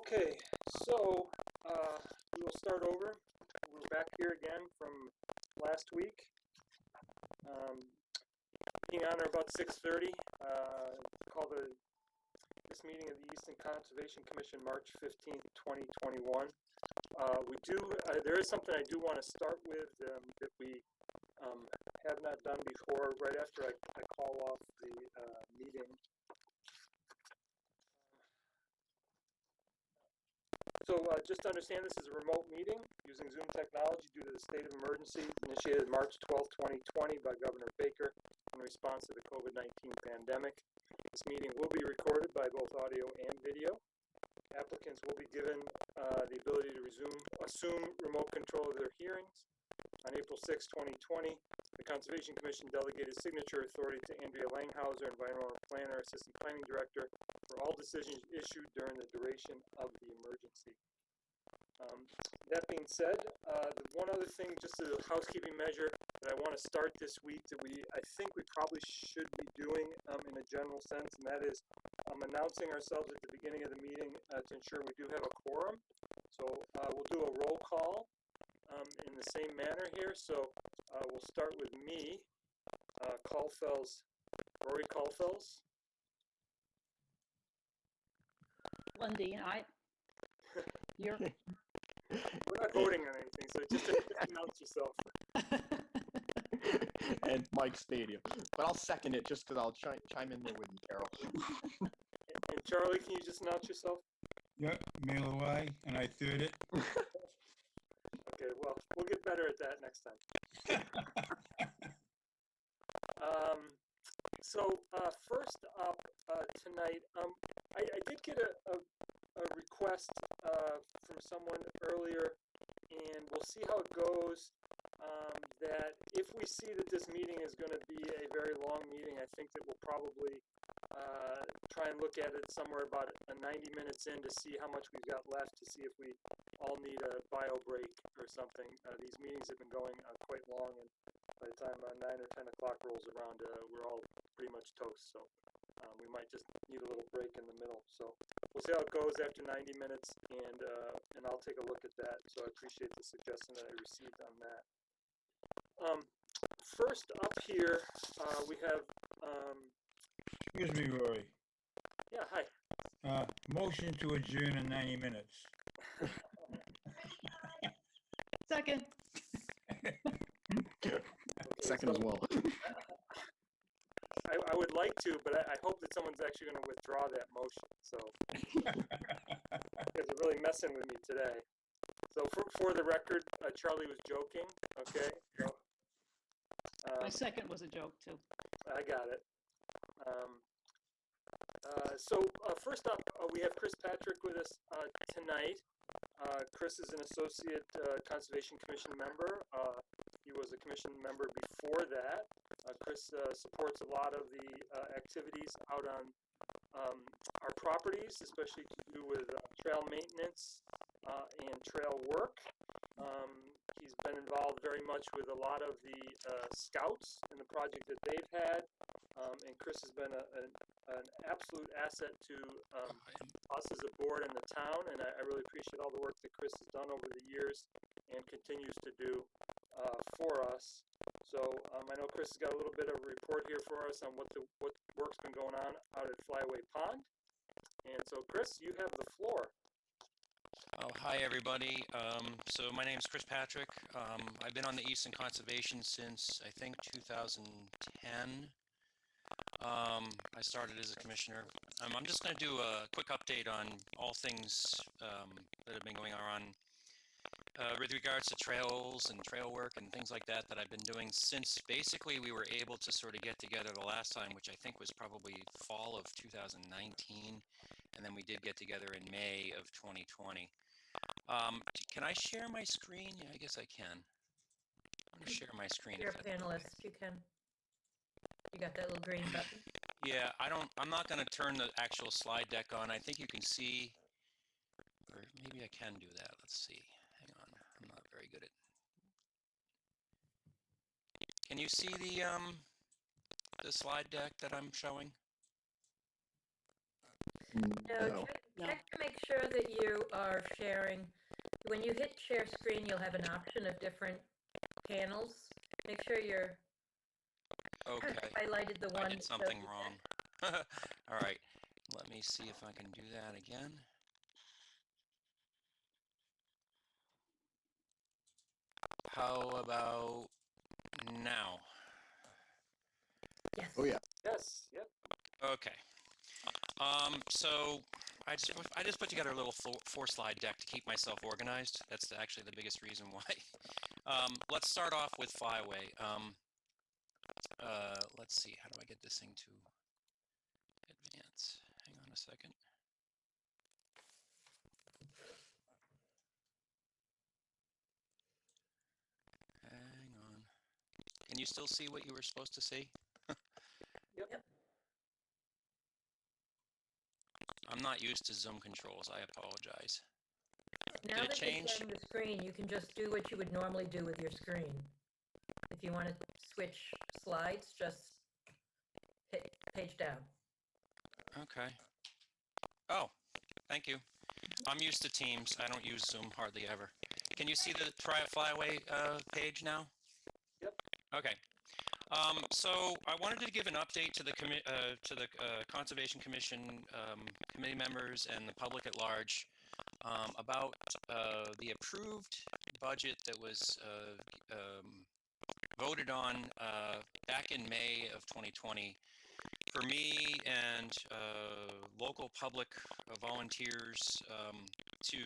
Okay, so we will start over. We're back here again from last week. Being on or about 6:30. Call this meeting of the Easton Conservation Commission, March 15th, 2021. There is something I do want to start with that we have not done before. Right after I call off the meeting. So just to understand, this is a remote meeting using Zoom technology due to the state of emergency initiated March 12, 2020 by Governor Baker in response to the COVID-19 pandemic. This meeting will be recorded by both audio and video. Applicants will be given the ability to assume remote control of their hearings. On April 6, 2020, the Conservation Commission delegated signature authority to Andrea Langhauser, Environmental Planner, Assistant Planning Director, for all decisions issued during the duration of the emergency. That being said, the one other thing, just as a housekeeping measure that I want to start this week that I think we probably should be doing in a general sense, and that is announcing ourselves at the beginning of the meeting to ensure we do have a quorum. So we'll do a roll call in the same manner here. So we'll start with me, Rory Caulfels. Lundeen, aye. You're. We're not voting on anything, so just announce yourself. And Mike Stadium. But I'll second it just because I'll chime in there with you, Carol. And Charlie, can you just announce yourself? Yep, Malawai, and I third it. Okay, well, we'll get better at that next time. So first up tonight, I did get a request from someone earlier, and we'll see how it goes, that if we see that this meeting is going to be a very long meeting, I think that we'll probably try and look at it somewhere about 90 minutes in to see how much we've got left, to see if we all need a bio break or something. These meetings have been going quite long, and by the time 9 or 10 o'clock rolls around, we're all pretty much toast. So we might just need a little break in the middle. So we'll see how it goes after 90 minutes, and I'll take a look at that. So I appreciate the suggestion that I received on that. First up here, we have. Excuse me, Rory. Yeah, hi. Motion to adjourn in 90 minutes. Second. Second as well. I would like to, but I hope that someone's actually going to withdraw that motion. So, because they're really messing with me today. So for the record, Charlie was joking. Okay. So, My second was a joke too. I got it. So first up, we have Chris Patrick with us tonight. Chris is an associate Conservation Commission member. He was a commission member before that. Chris supports a lot of the activities out on our properties, especially to do with trail maintenance and trail work. He's been involved very much with a lot of the scouts in the project that they've had, and Chris has been an absolute asset to us as a board and the town, and I really appreciate all the work that Chris has done over the years and continues to do for us. So I know Chris has got a little bit of a report here for us on what work's been going on out at Flyaway Pond. And so Chris, you have the floor. Oh, hi everybody. So my name is Chris Patrick. I've been on the Easton Conservation since I think 2010. I started as a commissioner. I'm just going to do a quick update on all things that have been going on with regards to trails and trail work and things like that I've been doing since basically we were able to sort of get together the last time, which I think was probably fall of 2019, and then we did get together in May of 2020. Can I share my screen? Yeah, I guess I can. I'm going to share my screen. You're a panelist, you can. You got that little green button? Yeah, I'm not going to turn the actual slide deck on. I think you can see, or maybe I can do that. Let's see. Hang on. I'm not very good at. Can you see the slide deck that I'm showing? No, check to make sure that you are sharing, when you hit share screen, you'll have an option of different panels. Make sure you're Okay, highlighted the one. I did something wrong. All right, let me see if I can do that again. How about now? Yes. Oh, yeah. Yes, yep. Okay. So I just put together a little four slide deck to keep myself organized. That's actually the biggest reason why. Let's start off with Flyway. Let's see, how do I get this thing to advance? Hang on a second. Hang on. Can you still see what you were supposed to see? Yep. I'm not used to Zoom controls. I apologize. Now Did it that you're change? sharing the screen, you can just do what you would normally do with your screen. If you want to switch slides, just hit page down. Okay. Oh, thank you. I'm used to Teams. I don't use Zoom hardly ever. Can you see the Try It Flyway page now? Yep. Okay. So I wanted to give an update to the Conservation Commission committee members and the public at large about the approved budget that was voted on back in May of 2020 for me and local public volunteers to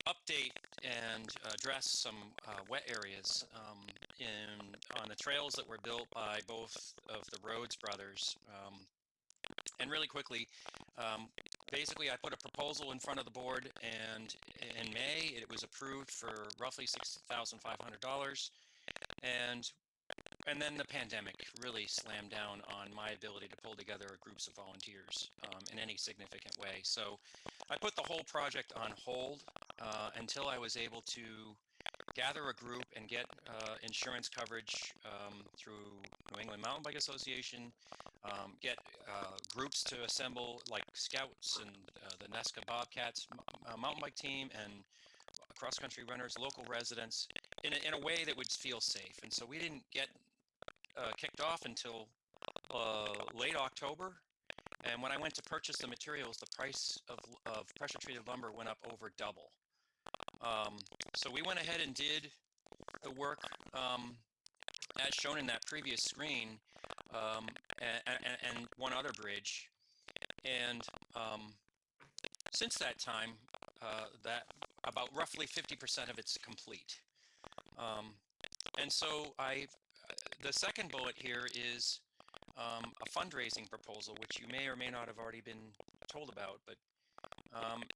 update and address some wet areas on the trails that were built by both of the Rhodes brothers. And really quickly, basically I put a proposal in front of the board, and in May it was approved for roughly $60,500. And then the pandemic really slammed down on my ability to pull together groups of volunteers in any significant way. So I put the whole project on hold until I was able to gather a group and get insurance coverage through New England Mountain Bike Association, get groups to assemble like Scouts and the Nesca Bobcats mountain bike team, and cross-country runners, local residents, in a way that would feel safe. And so we didn't get kicked off until late October. And when I went to purchase the materials, the price of pressure-treated lumber went up over double. So we went ahead and did the work as shown in that previous screen, and one other bridge. And since that time, that about roughly 50% of it's complete. And so the second bullet here is a fundraising proposal, which you may or may not have already been told about. But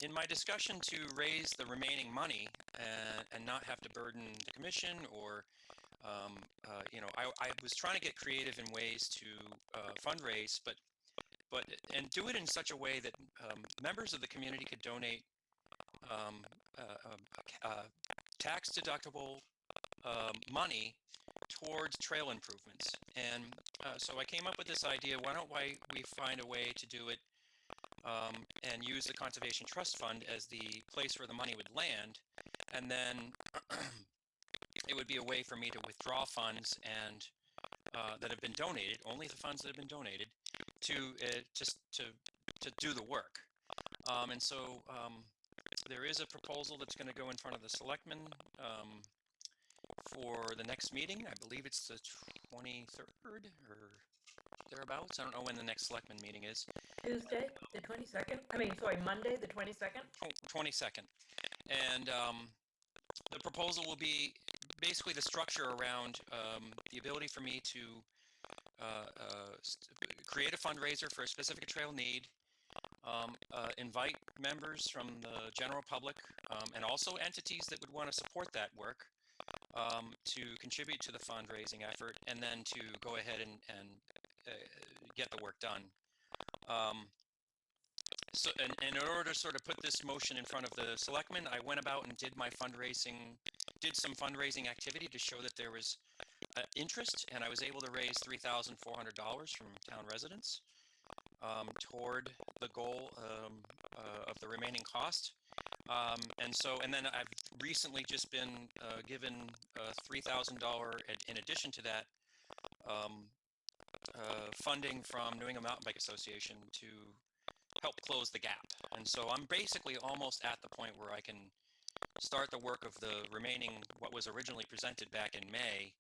in my discussion to raise the remaining money and not have to burden the commission, or I was trying to get creative in ways to fundraise, but do it in such a way that members of the community could donate tax-deductible money towards trail improvements. And so I came up with this idea: why don't we find a way to do it and use the Conservation Trust Fund as the place where the money would land, and then it would be a way for me to withdraw funds and that have been donated, only the funds that have been donated, to do the work. And so there is a proposal that's going to go in front of the selectmen for the next meeting. I believe it's the 23rd or thereabouts. I don't know when the next selectmen meeting is. Tuesday, the 22nd? I mean, sorry, Monday, the 22nd? 22nd. And the proposal will be basically the structure around the ability for me to create a fundraiser for a specific trail need, invite members from the general public and also entities that would want to support that work to contribute to the fundraising effort, and then to go ahead and get the work done. So, and in order to sort of put this motion in front of the selectmen, I went about and did some fundraising activity to show that there was interest, and I was able to raise $3,400 from town residents toward the goal of the remaining cost. And then I've recently just been given $3,000 in addition to that funding from New England Mountain Bike Association to help close the gap. And so I'm basically almost at the point where I can start the work of the remaining, what was originally presented back in May,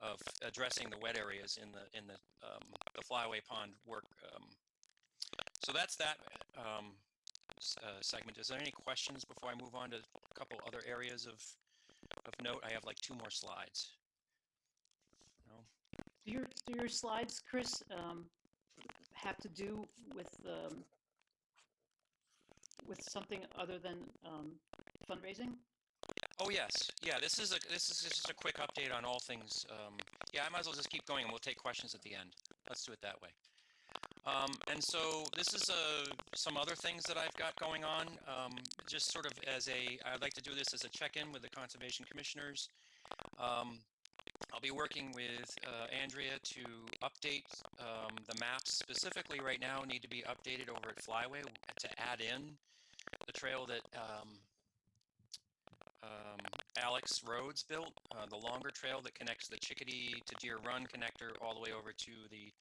of addressing the wet areas in the flyaway pond work. So that's that segment. Is there any questions before I move on to a couple other areas of note? I have like 2 more slides. No? Do your slides, Chris, have to do with something other than fundraising? Oh yes, yeah. This is just a quick update on all things. Yeah, I might as well just keep going, and we'll take questions at the end. Let's do it that way. And so this is some other things that I've got going on. Just sort of I'd like to do this as a check-in with the conservation commissioners. I'll be working with Andrea to update the maps. Specifically, right now, need to be updated over at Flyway to add in the trail that Alex Rhodes built, the longer trail that connects the Chickadee to Deer Run connector all the way over to the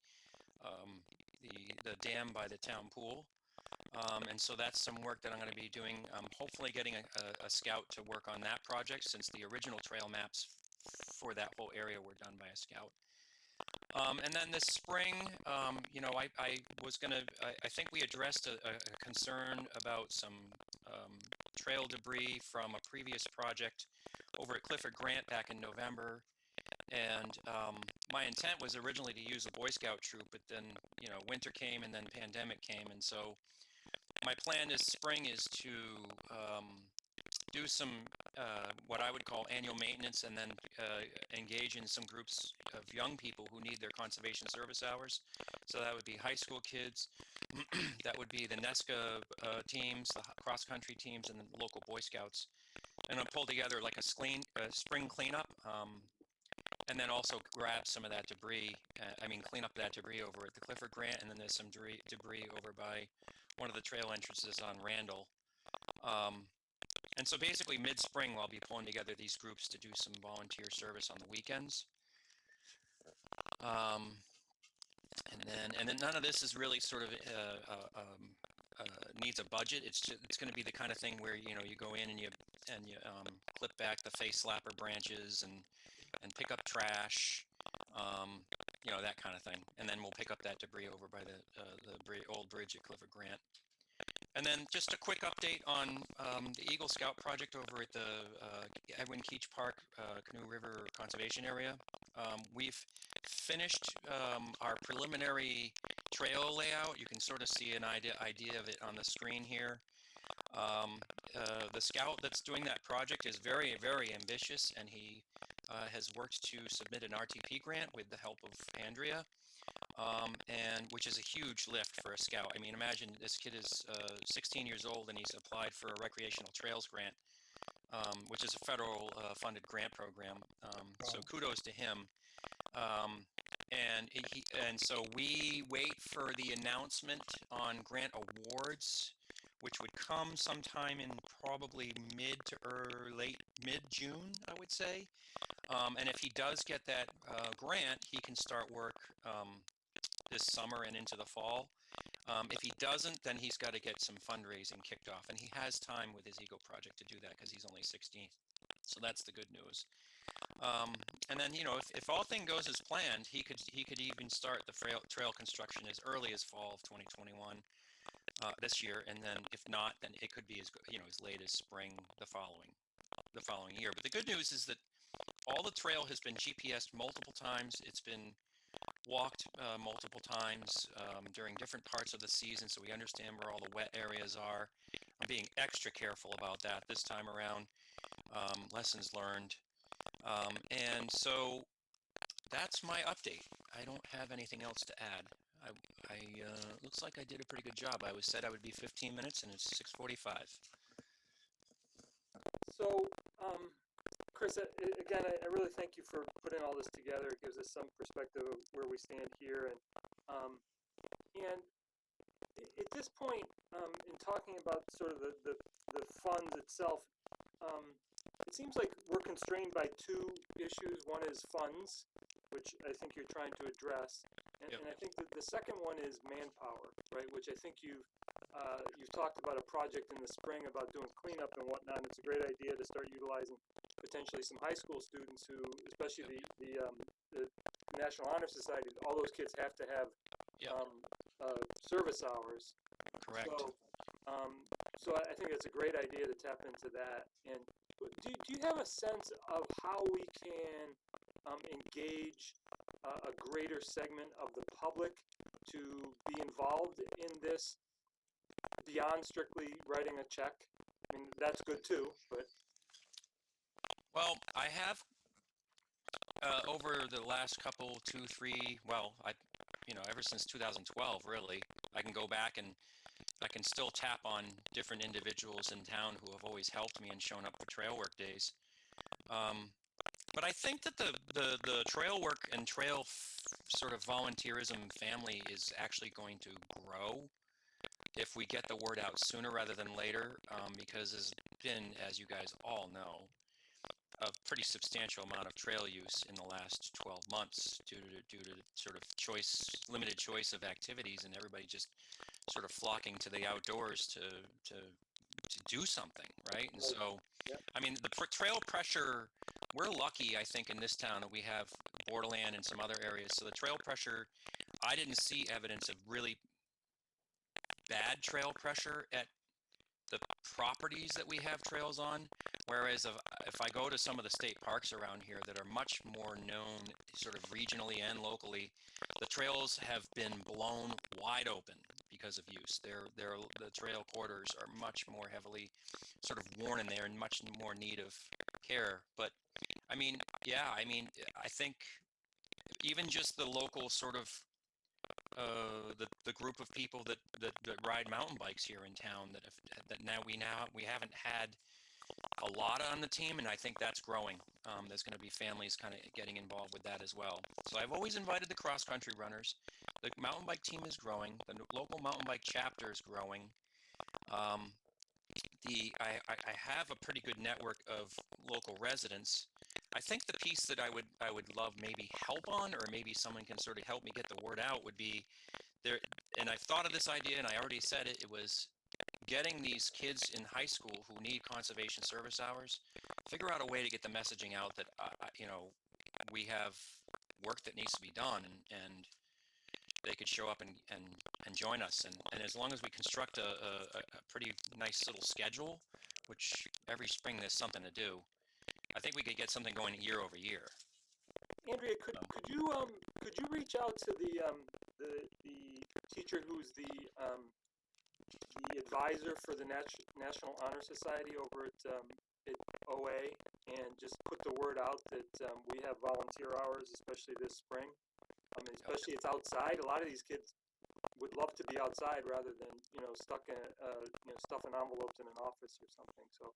dam by the town pool. And so that's some work that I'm going to be doing. Hopefully getting a scout to work on that project, since the original trail maps for that whole area were done by a scout. And then this spring, you know, I think we addressed a concern about some trail debris from a previous project over at Clifford Grant back in November. And my intent was originally to use the Boy Scout troop, but then, you know, winter came and then pandemic came. And so my plan this spring is to do some what I would call annual maintenance, and then engage in some groups of young people who need their conservation service hours. So that would be high school kids, that would be the NESCA teams, the cross-country teams, and the local Boy Scouts. And I'll pull together like a spring cleanup, and then also grab some of that debris, clean up that debris over at the Clifford Grant, and then there's some debris over by one of the trail entrances on Randall. And so basically mid-spring, I'll be pulling together these groups to do some volunteer service on the weekends. And then none of this is really sort of needs a budget. It's going to be the kind of thing where, you know, you go in and you clip back the face slapper branches and pick up trash, you know, that kind of thing. And then we'll pick up that debris over by the old bridge at Clifford Grant. And then just a quick update on the Eagle Scout project over at the Edwin Keach Park Canoe River Conservation Area. We've finished our preliminary trail layout. You can sort of see an idea of it on the screen here. The scout that's doing that project is very, very ambitious, and he has worked to submit an RTP grant with the help of Andrea. And which is a huge lift for a scout. I mean, imagine this kid is 16 years old and he's applied for a recreational trails grant, which is a federal funded grant program. So kudos to him. And so we wait for the announcement on grant awards, which would come sometime in probably mid June, I would say. And if he does get that grant, he can start work this summer and into the fall. If he doesn't, then he's got to get some fundraising kicked off, and he has time with his Eagle project to do that because he's only 16. So that's the good news. And then, you know, if all thing goes as planned, he could even start the trail construction as early as fall of 2021 this year, and then if not, then it could be as late as spring the following year. But the good news is that all the trail has been GPSed multiple times. It's been walked multiple times during different parts of the season, so we understand where all the wet areas are. I'm being extra careful about that this time around. Lessons learned. And so that's my update. I don't have anything else to add. I looks like I did a pretty good job. I was said I would be 15 minutes, and it's 6:45. So, Chris, again, I really thank you for putting all this together. It gives us some perspective of where we stand here. And at this point, in talking about sort of the funds itself, it seems like we're constrained by two issues. One is funds, which I think you're trying to address, and, Yep. and I think that the second one is manpower, right? Which I think you've talked about a project in the spring about doing cleanup and whatnot. And it's a great idea to start utilizing potentially some high school students who, especially the National Honor Society, all those kids have to have Yep. service hours. Correct. So I think it's a great idea to tap into that. And do you have a sense of how we can engage a greater segment of the public to be involved in this beyond strictly writing a check? I mean, that's good too, but Well, I have over the last couple, 2, 3, well, ever since 2012, really, I can go back and I can still tap on different individuals in town who have always helped me and shown up for trail work days. But I think that the trail work and sort of volunteerism family is actually going to grow if we get the word out sooner rather than later, because there's been, as you guys all know, a pretty substantial amount of trail use in the last 12 months due to sort of limited choice of activities, and everybody just sort of flocking to the outdoors to do something, right? And so, Yep. I mean, the trail pressure, we're lucky, I think, in this town that we have borderland and some other areas. So the trail pressure, I didn't see evidence of really bad trail pressure at the properties that we have trails on. Whereas if I go to some of the state parks around here that are much more known sort of regionally and locally, the trails have been blown wide open because of use. The trail corridors are much more heavily sort of worn in there and much more need of care. But I mean, yeah, I think even just the local sort of the group of people that ride mountain bikes here in town that now we haven't had a lot on the team, and I think that's growing. There's going to be families kind of getting involved with that as well. So I've always invited the cross country runners. The mountain bike team is growing. The local mountain bike chapter is growing. I have a pretty good network of local residents. I think the piece that I would love maybe help on, or maybe someone can sort of help me get the word out, would be there. And I've thought of this idea, and I already said it. It was getting these kids in high school who need conservation service hours, figure out a way to get the messaging out that we have work that needs to be done, and they could show up and join us. And as long as we construct a pretty nice little schedule, which every spring there's something to do, I think we could get something going year over year. Andrea, could you reach out to the teacher who's the advisor for the National Honor Society over at OA, and just put the word out that we have volunteer hours, especially this spring. Especially it's outside. A lot of these kids would love to be outside rather than stuck in stuffing envelopes in an office or something. So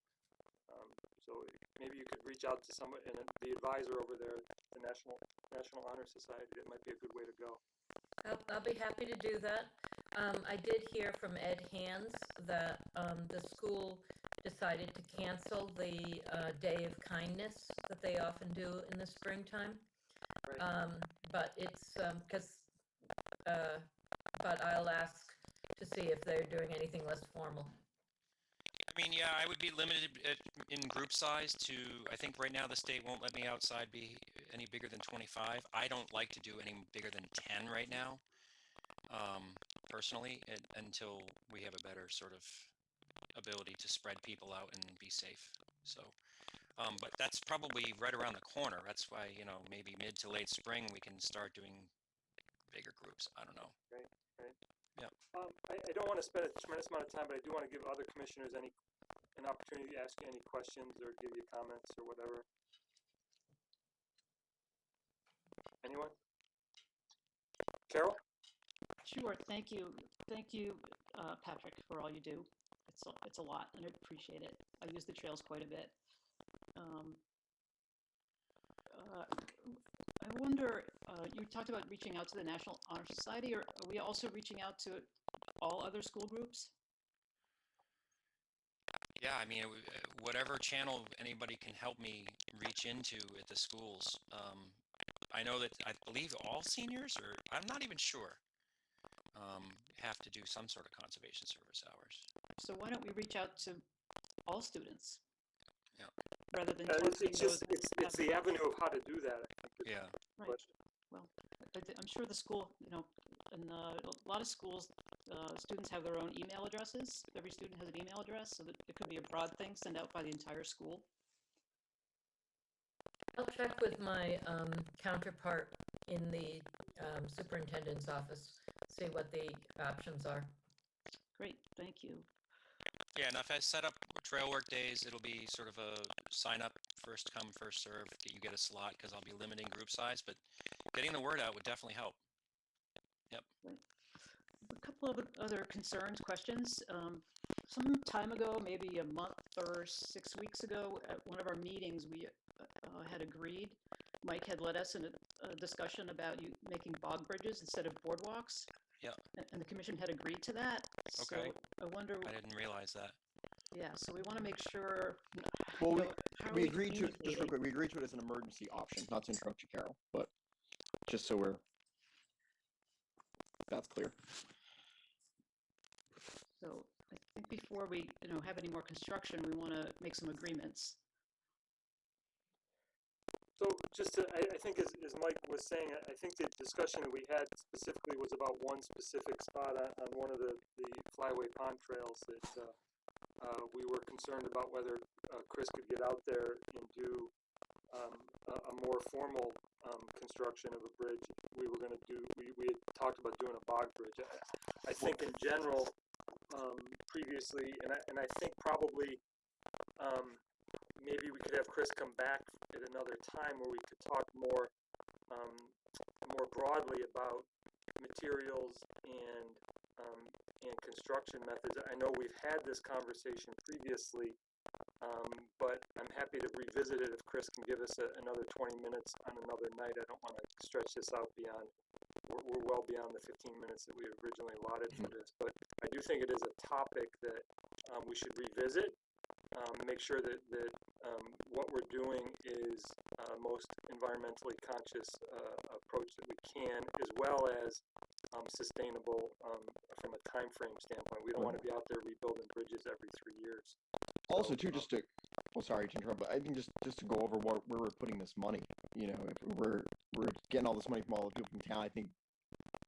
maybe you could reach out to someone and the advisor over there, the National Honor Society. That might be a good way to go. I'll be happy to do that. I did hear from Ed Hands that the school decided to cancel the Day of Kindness that they often do in the springtime. Right. But it's but I'll ask to see if they're doing anything less formal. I mean, yeah, I would be limited in group size to, I think right now the state won't let me outside be any bigger than 25. I don't like to do any bigger than 10 right now, personally, until we have a better sort of ability to spread people out and be safe. So, but that's probably right around the corner. That's why, maybe mid to late spring we can start doing bigger groups. I don't know. Right. Yeah. I don't want to spend a tremendous amount of time, but I do want to give other commissioners an opportunity to ask you any questions or give you comments or whatever. Anyone? Carol? Sure, thank you. Thank you, Patrick, for all you do. It's a lot, and I appreciate it. I use the trails quite a bit. I wonder, you talked about reaching out to the National Honor Society, or are we also reaching out to all other school groups? Yeah, I mean, whatever channel anybody can help me reach into at the schools. I know that I believe all seniors, or I'm not even sure, have to do some sort of conservation service hours. So why don't we reach out to all students? Yeah. Rather than It's targeting just, those. it's the avenue of how to do that, I think. is Yeah. the Right. question. Well, I'm sure the school, and a lot of schools, students have their own email addresses. Every student has an email address, so that it could be a broad thing sent out by the entire school. I'll check with my counterpart in the superintendent's office, see what the options are. Great, thank you. Yeah, and if I set up trail work days, it'll be sort of a sign up, first come, first serve. You get a slot because I'll be limiting group size, but getting the word out would definitely help. Yep. A couple of other concerns, questions. Some time ago, maybe a month or 6 weeks ago, at one of our meetings, we had agreed. Mike had led us in a discussion about you making bog bridges instead of boardwalks. Yeah. And the commission had agreed to that. Okay. So I wonder. I didn't realize that. Yeah. So we want to make sure. Well, how are we agreed to it, just real communicating? quick, we agreed to it as an emergency option, not to interrupt you, Carol, but just so that's clear. So I think before we, have any more construction, we want to make some agreements. So just to, I think as Mike was saying, I think the discussion that we had specifically was about one specific spot on one of the Flyway Pond trails that we were concerned about whether Chris could get out there and do a more formal construction of a bridge. We were going to do, we had talked about doing a bog bridge. I think in general, previously, and I think probably maybe we could have Chris come back at another time where we could talk more broadly about materials and construction methods. I know we've had this conversation previously, but I'm happy to revisit it if Chris can give us another 20 minutes on another night. I don't want to stretch this out beyond, we're well beyond the 15 minutes that we originally allotted for this, but I do think it is a topic that we should revisit. Make sure that what we're doing is most environmentally conscious approach that we can, as well as sustainable from a time frame standpoint. We don't want to be out there rebuilding bridges every 3 years. Also, too, just to, well, sorry to interrupt, but I think just to go over where we're putting this money. If we're getting all this money from all the people from town, I think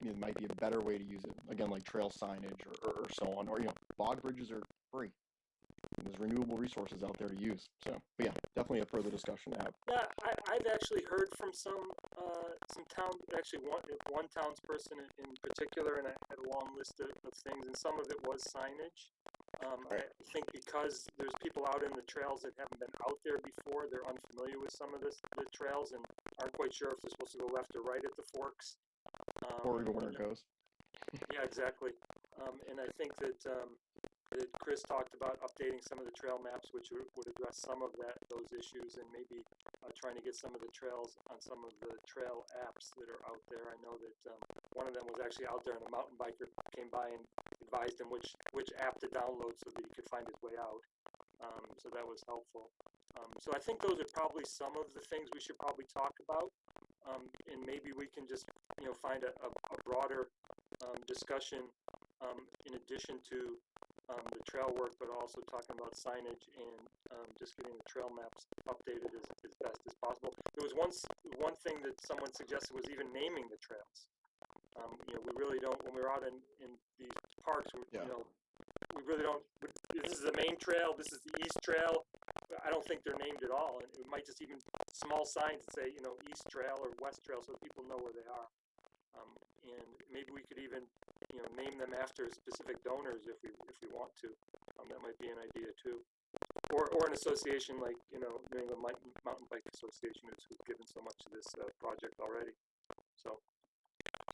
it might be a better way to use it. Again, like trail signage or so on, or bog bridges are free. There's renewable resources out there to use. So, but yeah, definitely a further discussion to have. Yeah, I've actually heard from some town, actually one townsperson in particular, and I had a long list of things, and some of it was signage. Right. I think because there's people out in the trails that haven't been out there before, they're unfamiliar with some of the trails and aren't quite sure if they're supposed to go left or right at the forks. Or even where it goes. Yeah, exactly. And I think that Chris talked about updating some of the trail maps, which would address some of those issues, and maybe trying to get some of the trails on some of the trail apps that are out there. I know that one of them was actually out there, and a mountain biker came by and advised him which app to download so that he could find his way out. So that was helpful. So I think those are probably some of the things we should probably talk about, and maybe we can just find a broader discussion in addition to the trail work, but also talking about signage and just getting the trail maps updated as best as possible. There was one thing that someone suggested was even naming the trails. We really don't, when we're out in these parks, we really don't, this is the main trail, this is the east trail. I don't think they're named at all, and it might just even small signs that say, east trail or west trail, so that people know where they are. And maybe we could even, name them after specific donors if we want to. That might be an idea too. Or an association like, New England Mountain Bike Association, who's given so much to this project already. So.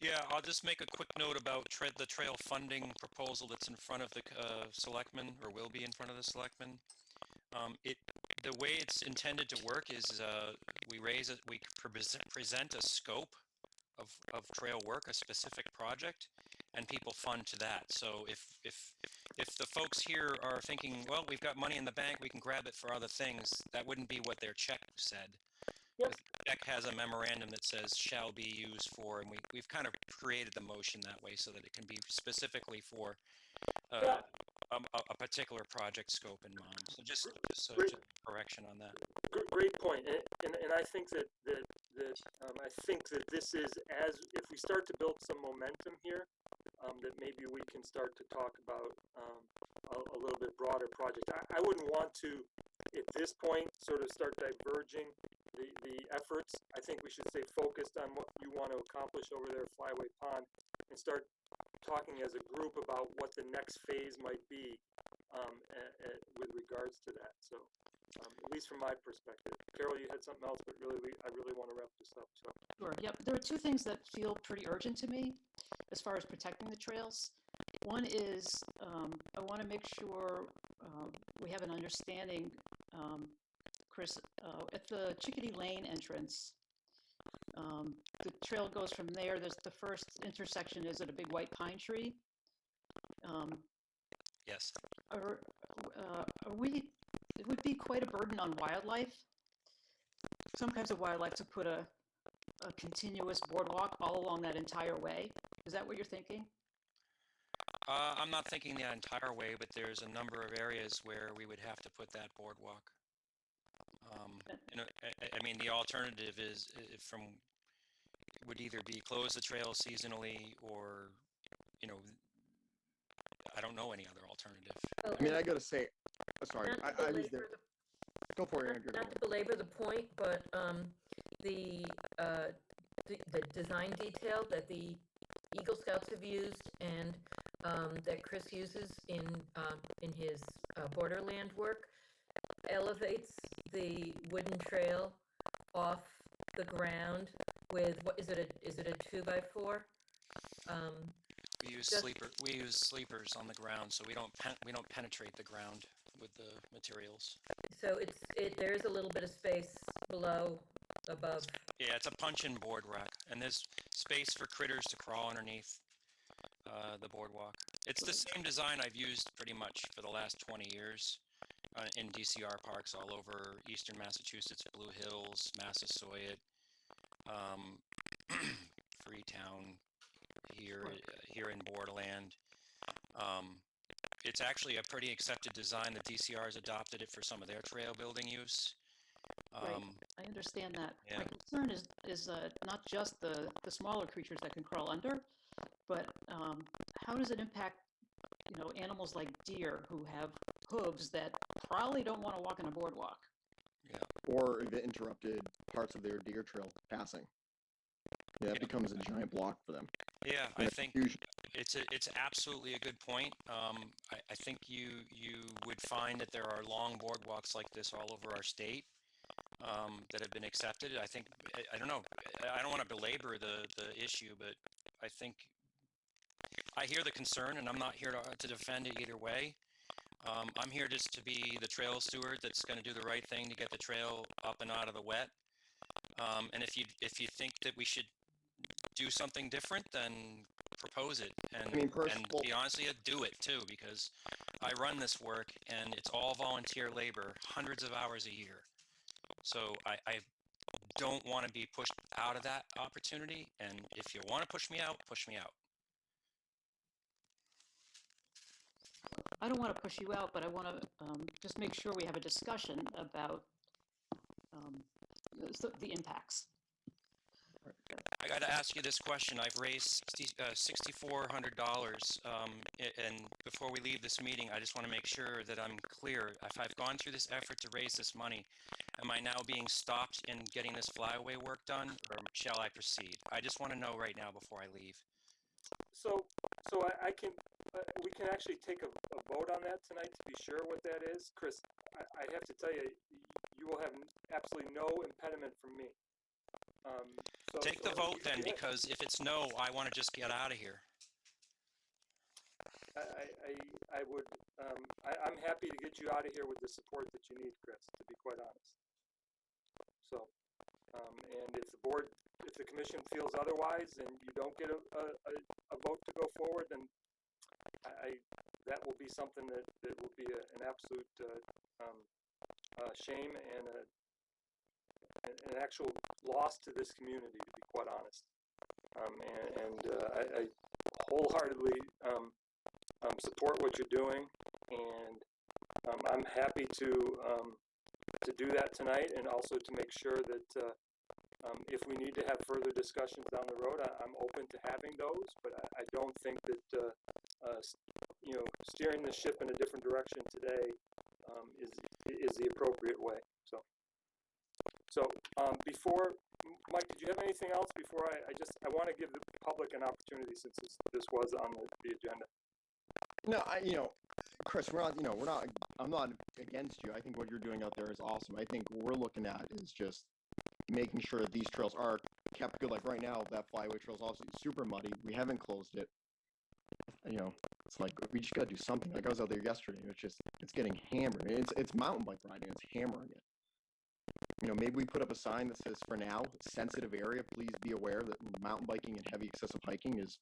Yeah, I'll just make a quick note about the trail funding proposal that's in front of the selectmen, or will be in front of the selectmen. The way it's intended to work is we present a scope of trail work, a specific project, and people fund to that. So if the folks here are thinking, well, we've got money in the bank, we can grab it for other things, that wouldn't be what their check said. Yep. The check has a memorandum that says shall be used for, and we've kind of created the motion that way so that it can be specifically for Yeah. a particular project scope in mind. So just Great. correction on that. Great point, and I think that I think that this is, as if we start to build some momentum here, that maybe we can start to talk about a little bit broader project. I wouldn't want to, at this point, sort of start diverging the efforts. I think we should stay focused on what you want to accomplish over there at Flyway Pond, and start talking as a group about what the next phase might be with regards to that. So, at least from my perspective. Carol, you had something else, but really, I really want to wrap this up. So. Sure. Yep. There are two things that feel pretty urgent to me as far as protecting the trails. One is I want to make sure we have an understanding, Chris, at the Chickadee Lane entrance. The trail goes from there. There's the first intersection is at a big white pine tree. Yes. Are we? It would be quite a burden on wildlife. Some kinds of wildlife to put a continuous boardwalk all along that entire way. Is that what you're thinking? I'm not thinking the entire way, but there's a number of areas where we would have to put that boardwalk. I mean, the alternative is would either be close the trail seasonally, or, I don't know any other alternative. Well, I mean, I gotta say, sorry, not to I was belabor there. Go for it, not, Andrew. not to belabor the point, but the design detail that the Eagle Scouts have used, and that Chris uses in his borderland work, elevates the wooden trail off the ground with, what is it? Is it a 2x4? We use sleepers on the ground, so we don't penetrate the ground with the materials. So there is a little bit of space below, above. Yeah, it's a punch-in board rack, and there's space for critters to crawl underneath the boardwalk. It's the same design I've used pretty much for the last 20 years in DCR parks all over Eastern Massachusetts, Blue Hills, Massasoit, Freetown, here in Borderland. It's actually a pretty accepted design. The DCR's adopted it for some of their trail building use. Right. I understand that. Yeah. My concern is not just the smaller creatures that can crawl under, but how does it impact, animals like deer who have hooves that probably don't want to walk on a boardwalk? Yeah. Or if it interrupted parts of their deer trail passing. Yeah, that becomes a giant block for them. Yeah, And I it's think huge. it's absolutely a good point. I think you would find that there are long boardwalks like this all over our state that have been accepted. I don't know. I don't want to belabor the issue, but I think I hear the concern, and I'm not here to defend it either way. I'm here just to be the trail steward that's going to do the right thing to get the trail up and out of the wet. And if you think that we should do something different, then propose it. And, I mean, and to be honest with you, do it too, because I run this work and it's all volunteer labor, hundreds of hours a year. So I don't want to be pushed out of that opportunity. And if you want to push me out, push me out. I don't want to push you out, but I want to just make sure we have a discussion about the impacts. I got to ask you this question. I've raised $6,400, and before we leave this meeting, I just want to make sure that I'm clear. If I've gone through this effort to raise this money, am I now being stopped in getting this flyway work done, or shall I proceed? I just want to know right now before I leave. So I can, we can actually take a vote on that tonight to be sure what that is. Chris, I have to tell you, you will have absolutely no impediment from me. Take the vote then, because if it's no, I want to just get out of here. I would, I'm happy to get you out of here with the support that you need, Chris, to be quite honest. So, and if the commission feels otherwise and you don't get a vote to go forward, then that will be something that will be an absolute shame and an actual loss to this community, to be quite honest. I wholeheartedly support what you're doing, and I'm happy to do that tonight, and also to make sure that if we need to have further discussions down the road, I'm open to having those. But I don't think that steering the ship in a different direction today is the appropriate way. So before, Mike, did you have anything else before I want to give the public an opportunity, since this was on the agenda. No, Chris, I'm not against you. I think what you're doing out there is awesome. I think what we're looking at is just making sure that these trails are kept good. Like right now, that flyway trail is obviously super muddy. We haven't closed it. It's like we just got to do something. Like I was out there yesterday. It's getting hammered. It's mountain bike riding. It's hammering it. Maybe we put up a sign that says, for now, sensitive area, please be aware that mountain biking and heavy excessive hiking is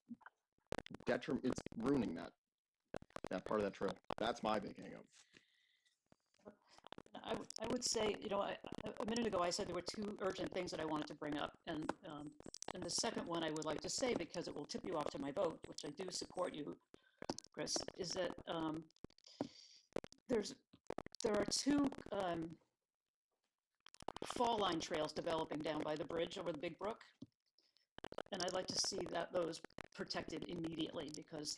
it's ruining that part of that trail. That's my big hang up. I would say, a minute ago I said there were two urgent things that I wanted to bring up, and the second one I would like to say, because it will tip you off to my vote, which I do support you, Chris, is that there are two fall line trails developing down by the bridge over the Big Brook, and I'd like to see those protected immediately, because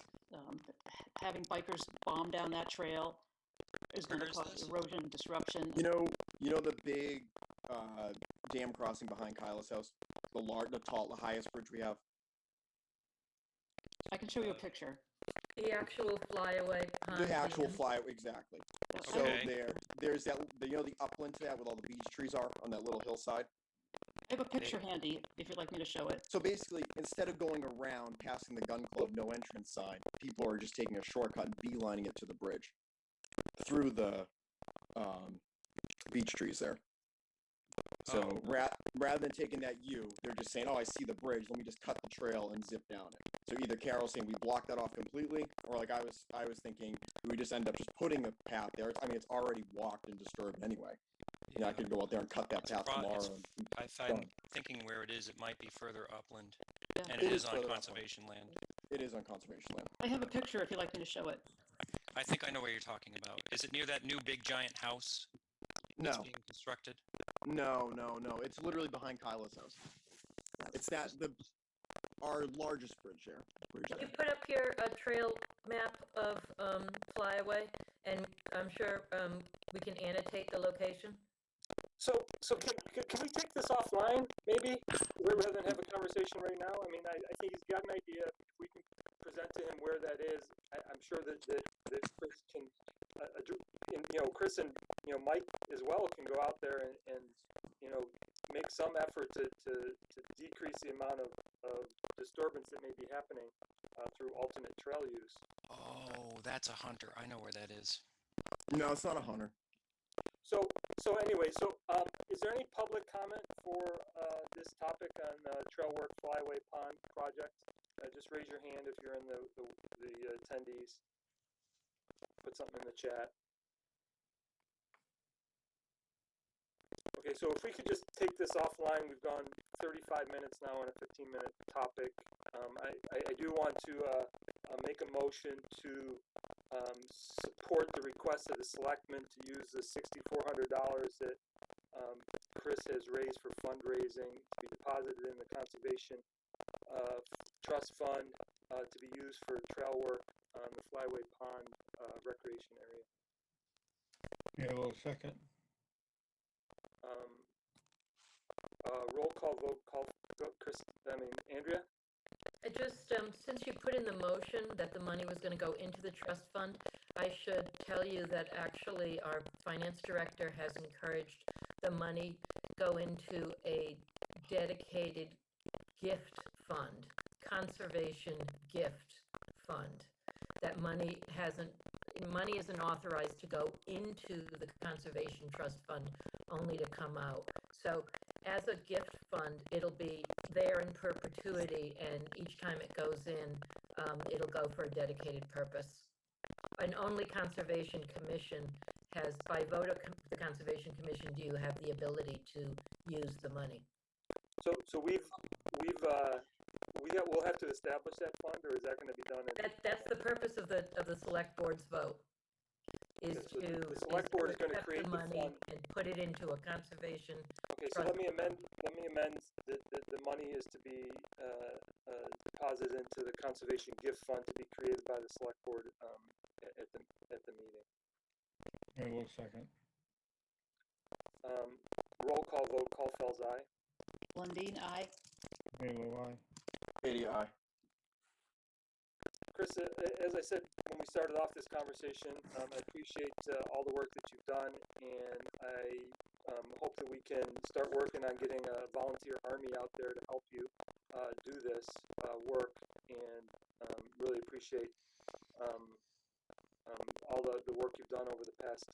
having bikers bomb down that trail is going to cause erosion and disruption. The big dam crossing behind Kyla's house, the highest bridge we have. I can show you a picture. The actual flyaway pond. The actual flyaway, exactly. So Okay. there's that. The upland to that, with all the beech trees are on that little hillside. I have a picture handy if you'd like me to show it. So basically, instead of going around passing the gun club no entrance sign, people are just taking a shortcut and beelining it to the bridge through the beech trees there. So rather than taking that they're just saying, "Oh, I see the bridge. Let me just cut the trail and zip down it." So either Carol's saying we block that off completely, or like I was thinking, we just end up just putting a path there. I mean, it's already walked and disturbed anyway. I could go out there and cut that path tomorrow. I find thinking where it is, it might be further upland, Yeah. and it is on further conservation land. It is on conservation land. I have a picture if you'd like me to show it. I think I know where you're talking about. Is it near that new big giant house that's No, being constructed? no. It's literally behind Kyla's house. It's our largest bridge there. You put up here a trail map of flyaway, and I'm sure we can annotate the location. So can we take this offline, maybe, rather than have a conversation right now? I mean, I think he's got an idea. If we can present to him where that is, I'm sure that Chris can, Chris and Mike as well can go out there and make some effort to decrease the amount of disturbance that may be happening through alternate trail use. Oh, that's a hunter. I know where that is. No, it's not a hunter. So anyway, is there any public comment for this topic on Trail Work Flyway Pond project? Just raise your hand if you're in the attendees. Put something in the chat. Okay, so if we could just take this offline, we've gone 35 minutes now on a 15-minute topic. I do want to make a motion to support the request of the selectmen to use the $6,400 that Chris has raised for fundraising to be deposited in the Conservation Trust Fund to be used for trail work on the Flyway Pond recreation area. Yeah, well, second. Roll call vote. Andrea? I just, since you put in the motion that the money was going to go into the trust fund, I should tell you that actually our finance director has encouraged the money go into a dedicated gift fund, conservation gift fund. That money money isn't authorized to go into the Conservation Trust Fund, only to come out. So as a gift fund, it'll be there in perpetuity, and each time it goes in, it'll go for a dedicated purpose. And only Conservation Commission has, by vote of the Conservation Commission, do you have the ability to use the money. So we'll have to establish that fund, or is that gonna be done in? That's the purpose of the select board's vote, is Okay, so to. the select board is gonna accept create the money fund. and put it into a conservation. Okay, so let me amend, the money is to be, deposited into the conservation gift fund to be created by the select board, at the meeting. I will second. Roll call vote, Callfell's aye. Lundin, aye. Halo, aye. Katie, aye. Chris, as I said when we started off this conversation, I appreciate all the work that you've done, and I hope that we can start working on getting a volunteer army out there to help you do this work, and really appreciate all the work you've done over the past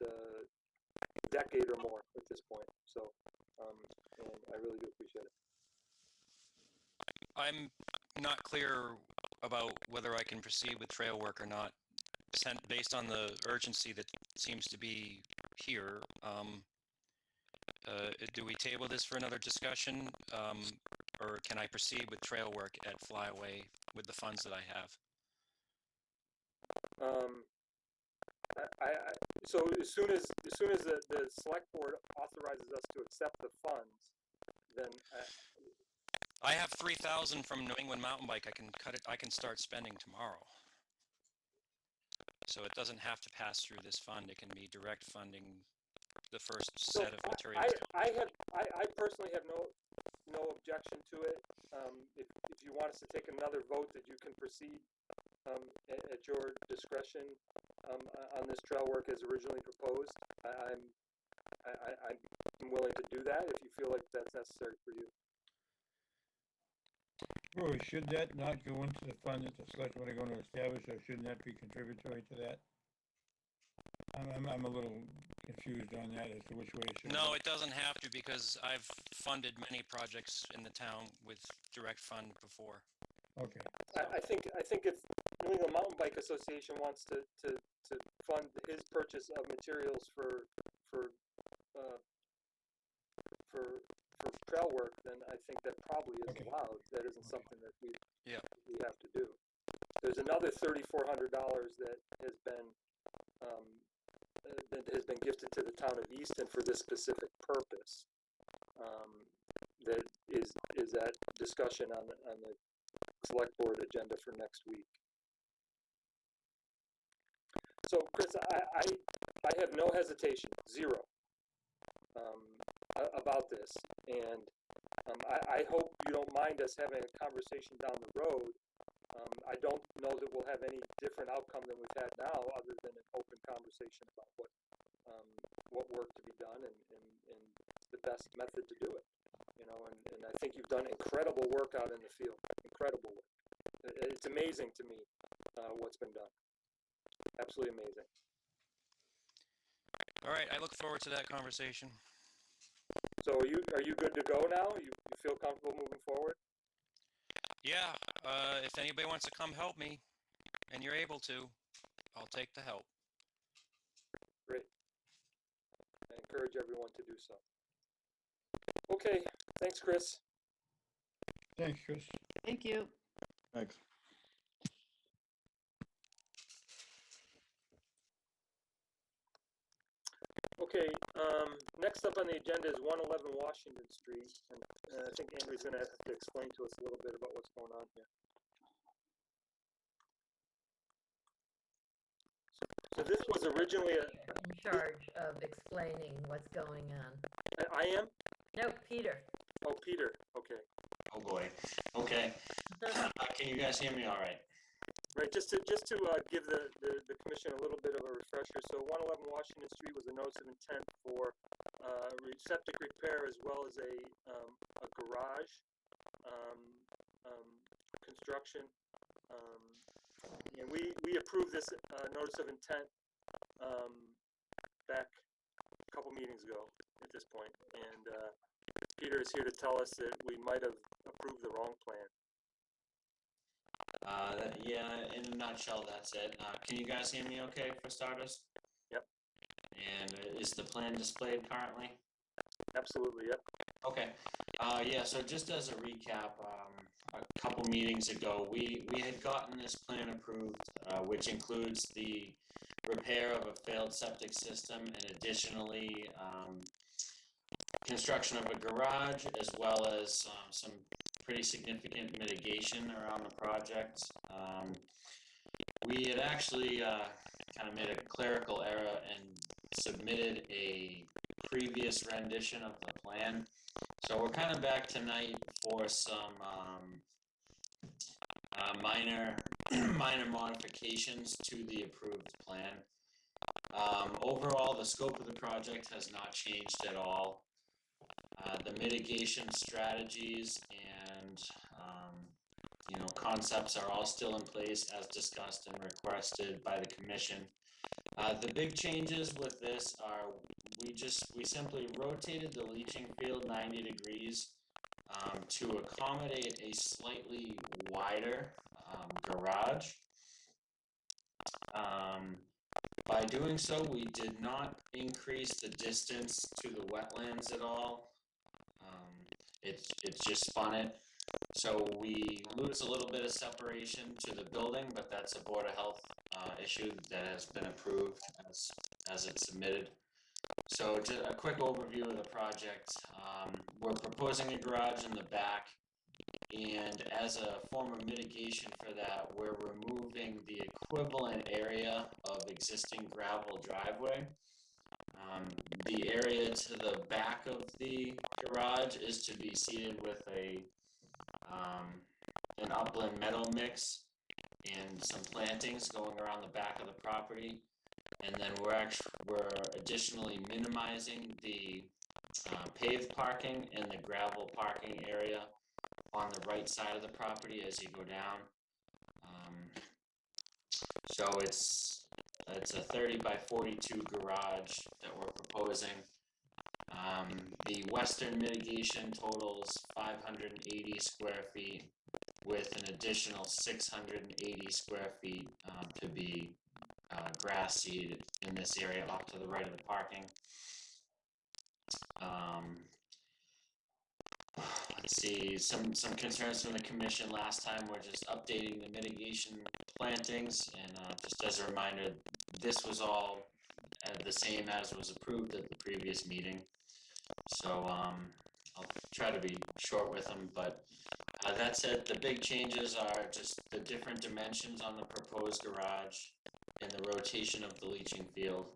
decade or more at this point. So, and I really do appreciate it. I'm not clear about whether I can proceed with trail work or not, based on the urgency that seems to be here. Do we table this for another discussion, or can I proceed with trail work at Flyaway with the funds that I have? So as soon as the select board authorizes us to accept the funds, then I have 3,000 from New England Mountain Bike. I can start spending tomorrow. So it doesn't have to pass through this fund. It can be direct funding the first set of materials. I personally have no objection to it. If you want us to take another vote that you can proceed at your discretion on this trail work as originally proposed, I'm willing to do that if you feel like that's necessary for you. Roy, should that not go into the fund that the selectmen are going to establish, or shouldn't that be contributory to that? I'm a little confused on that as to which way it should. No, it doesn't have to, because I've funded many projects in the town with direct fund before. Okay. I think if New England Mountain Bike Association wants to fund his purchase of materials for trail work, then I think that probably is Okay. allowed. That isn't something that we have to do. There's another $3,400 that has been gifted to the town of Easton for this specific purpose. That is that discussion on the select board agenda for next week. So, Chris, I have no hesitation, zero, about this, and I hope you don't mind us having a conversation down the road. I don't know that we'll have any different outcome than we've had now, other than an open conversation about what work to be done and the best method to do it. You know, and I think you've done incredible work out in the field, incredible work. It's amazing to me what's been done. Absolutely amazing. All right, I look forward to that conversation. So are you good to go now? You feel comfortable moving forward? Yeah, if anybody wants to come help me, and you're able to, I'll take the help. Great. I encourage everyone to do so. Okay, thanks, Chris. Thanks, Chris. Thank you. Thanks. Okay, next up on the agenda is 111 Washington Street, and I think Andrew's going to have to explain to us a little bit about what's going on here. So this was originally In charge of explaining what's going on. I am? No, Peter. Oh, Peter, okay. Oh boy. Okay. Can you guys hear me all right? Right, just to give the commission a little bit of a refresher. So 111 Washington Street was a notice of intent for septic repair as well as a garage construction. And we approved this notice of intent back a couple meetings ago at this point, and Peter is here to tell us that we might have approved the wrong plan. Yeah, in a nutshell, that's it. Can you guys hear me okay for starters? Yep. And is the plan displayed currently? Absolutely, yep. Okay. Yeah, so just as a recap, a couple meetings ago, we had gotten this plan approved, which includes the repair of a failed septic system and additionally construction of a garage, as well as some pretty significant mitigation around the project. We had actually kind of made a clerical error and submitted a previous rendition of the plan. So we're kind of back tonight for some minor modifications to the approved plan. Overall, the scope of the project has not changed at all. The mitigation strategies and concepts are all still in place as discussed and requested by the commission. The big changes with this are we simply rotated the leaching field 90 degrees to accommodate a slightly wider garage. By doing so, we did not increase the distance to the wetlands at all. It's just spun it. So we lose a little bit of separation to the building, but that's a Board of Health issue that has been approved as it's submitted. So just a quick overview of the project. We're proposing a garage in the back, and as a form of mitigation for that, we're removing the equivalent area of existing gravel driveway. The area to the back of the garage is to be seeded with an upland meadow mix and some plantings going around the back of the property. And then we're additionally minimizing the paved parking and the gravel parking area on the right side of the property as you go down. So it's a 30 by 42 garage that we're proposing. The western mitigation totals 580 square feet with an additional 680 square feet to be grass seed in this area off to the right of the parking. Let's see, some concerns from the commission last time were just updating the mitigation plantings, and just as a reminder, this was all the same as was approved at the previous meeting. So I'll try to be short with them, but that said, the big changes are just the different dimensions on the proposed garage and the rotation of the leaching field,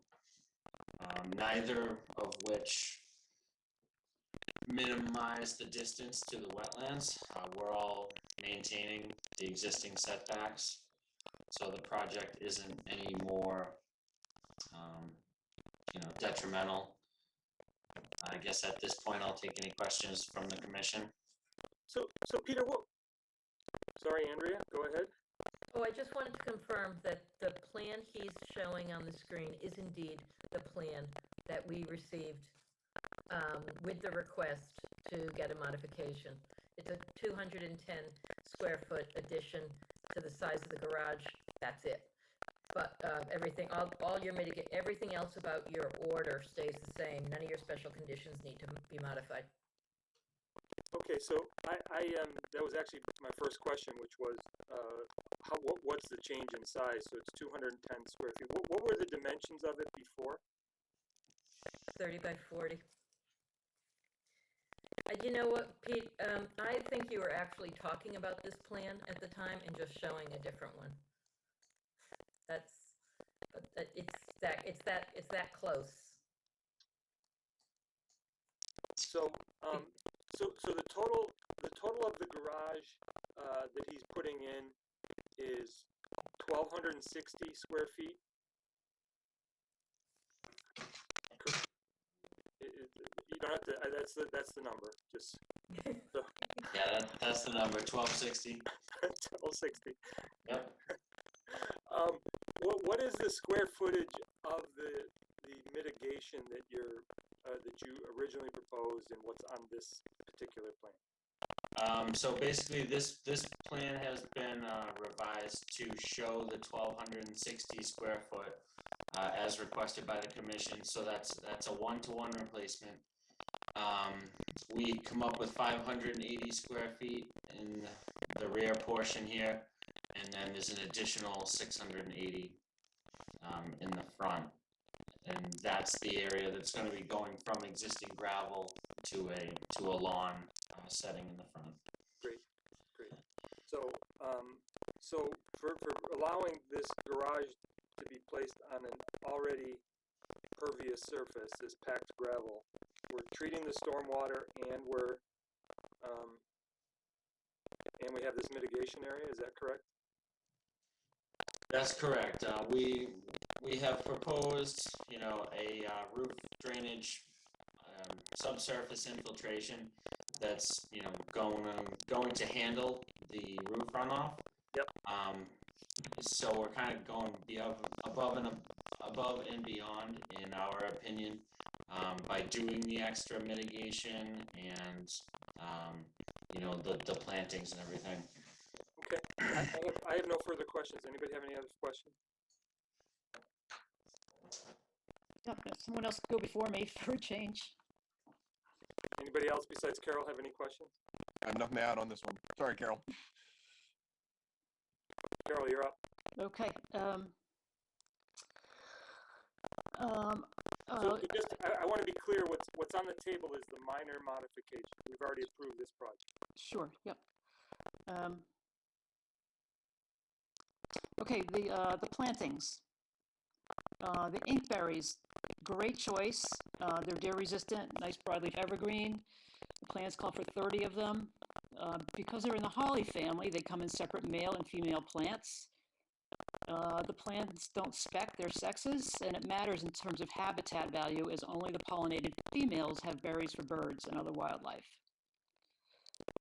neither of which minimize the distance to the wetlands. We're all maintaining the existing setbacks, so the project isn't any more detrimental. I guess at this point I'll take any questions from the commission. So Peter, sorry, Andrea, go ahead. Oh, I just wanted to confirm that the plan he's showing on the screen is indeed the plan that we received with the request to get a modification. It's a 210 square foot addition to the size of the garage. That's it. But everything else about your order stays the same. None of your special conditions need to be modified. Okay, so I that was actually my first question, which was what's the change in size? So it's 210 square feet. What were the dimensions of it before? 30 by 40. You know what, Pete? I think you were actually talking about this plan at the time and just showing a different one. It's that close. So so the total of the garage that he's putting in is 1,260 square feet. You don't have to. That's the number. Just so. Yeah, that's the number. 1260. 1260. Yep. What is the square footage of the mitigation that that you originally proposed and what's on this particular plan? So basically, this plan has been revised to show the 1,260 square foot as requested by the commission. So that's a 1-to-1 replacement. We come up with 580 square feet in the rear portion here, and then there's an additional 680 in the front. And that's the area that's going to be going from existing gravel to a lawn setting in the front. Great. So, so for allowing this garage to be placed on an already pervious surface, this packed gravel, we're treating the stormwater and and we have this mitigation area. Is that correct? That's correct. We have proposed, a roof drainage, subsurface infiltration that's, going to handle the roof runoff. Yep. So we're kind of going above and beyond, in our opinion, by doing the extra mitigation and, the plantings and everything. Okay. I have no further questions. Anybody have any other questions? Yeah, someone else go before me for a change. Anybody else besides Carol have any questions? I have nothing to add on this one. Sorry, Carol. Carol, you're up. Okay. So just, I want to be clear. What's on the table is the minor modification. We've already approved this project. Sure. Yep. Okay. The plantings. The inkberries, great choice. They're deer resistant, nice broadleaf evergreen. The plans call for 30 of them. Because they're in the holly family, they come in separate male and female plants. The plants don't spec their sexes, and it matters in terms of habitat value, as only the pollinated females have berries for birds and other wildlife.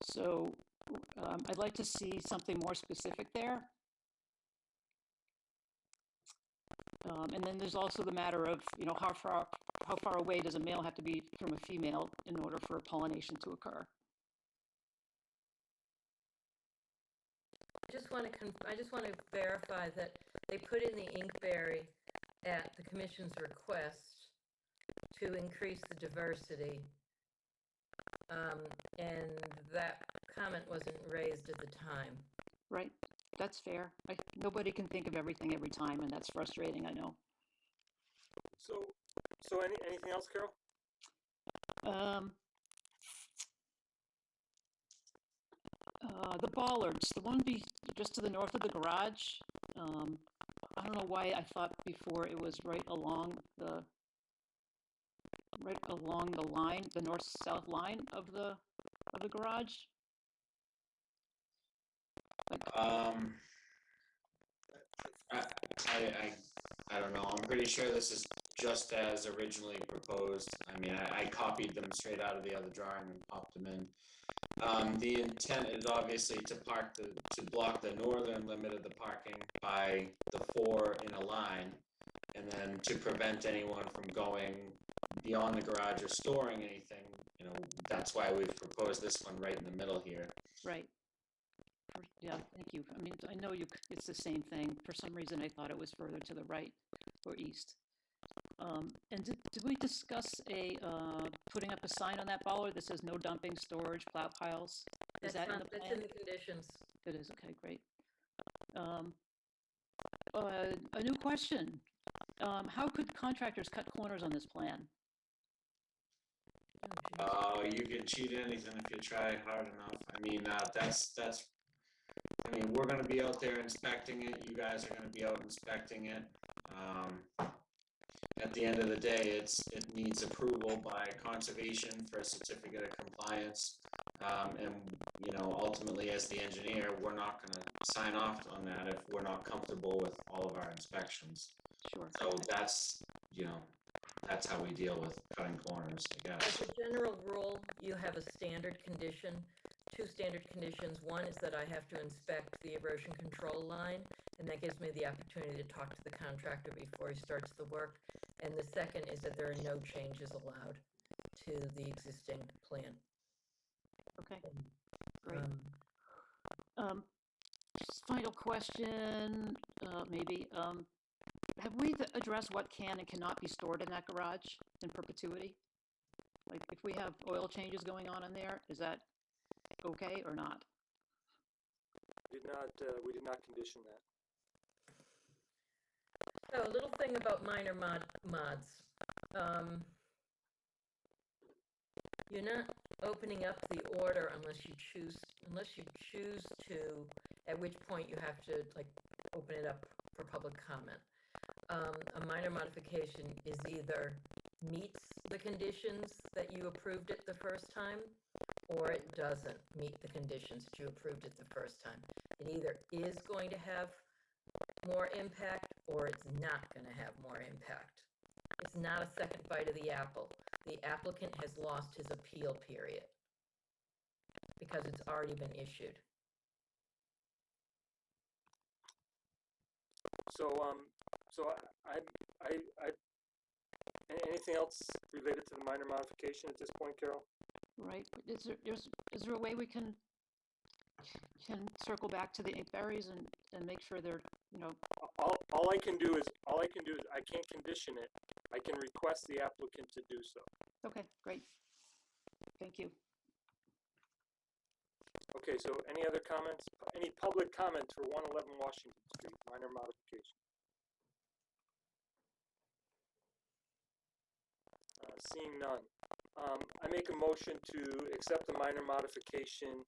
So I'd like to see something more specific there. And then there's also the matter of, how far away does a male have to be from a female in order for pollination to occur? I just want to verify that they put in the inkberry at the commission's request to increase the diversity. And that comment wasn't raised at the time. Right. That's fair. Nobody can think of everything every time, and that's frustrating, I know. So anything else, Carol? The bollards, the one just to the north of the garage. I don't know why I thought before it was right along the line, the north-south line of the garage. I don't know. I'm pretty sure this is just as originally proposed. I mean, I copied them straight out of the other drawing and popped them in. The intent is obviously to block the northern limit of the parking by the 4 in a line, and then to prevent anyone from going beyond the garage or storing anything. That's why we've proposed this one right in the middle here. Right. Yeah, thank you. I mean, I know it's the same thing. For some reason, I thought it was further to the right or east. And did we discuss putting up a sign on that bollard that says no dumping, storage, plow piles? Is that in the plan? That's in the conditions. It is, okay, great. A new question. How could contractors cut corners on this plan? Oh, you can cheat anything if you try hard enough. I mean, we're going to be out there inspecting it. You guys are going to be out inspecting it. At the end of the day, it needs approval by conservation for a certificate of compliance. And ultimately, as the engineer, we're not going to sign off on that if we're not comfortable with all of our inspections. Sure. So that's how we deal with cutting corners, I guess. As a general rule, you have a standard condition, 2 standard conditions. One is that I have to inspect the erosion control line, and that gives me the opportunity to talk to the contractor before he starts the work. And the second is that there are no changes allowed to the existing plan. Okay, great. Um, Final question, maybe, have we addressed what can and cannot be stored in that garage in perpetuity? Like, if we have oil changes going on in there, is that okay or not? We did not condition that. So a little thing about minor mods. You're not opening up the order unless you choose to, at which point you have to like open it up for public comment. A minor modification is either meets the conditions that you approved it the first time, or it doesn't meet the conditions that you approved it the first time. It either is going to have more impact or it's not going to have more impact. It's not a second bite of the apple. The applicant has lost his appeal period because it's already been issued. So, anything else related to the minor modification at this point, Carol? Right, is there a way we can circle back to the inkberries and make sure they're, you know, All I can do is I can't condition it. I can request the applicant to do so. okay, great. Thank you. Okay, so any other comments? Any public comments for 111 Washington Street, minor modification? Seeing none. I make a motion to accept the minor modification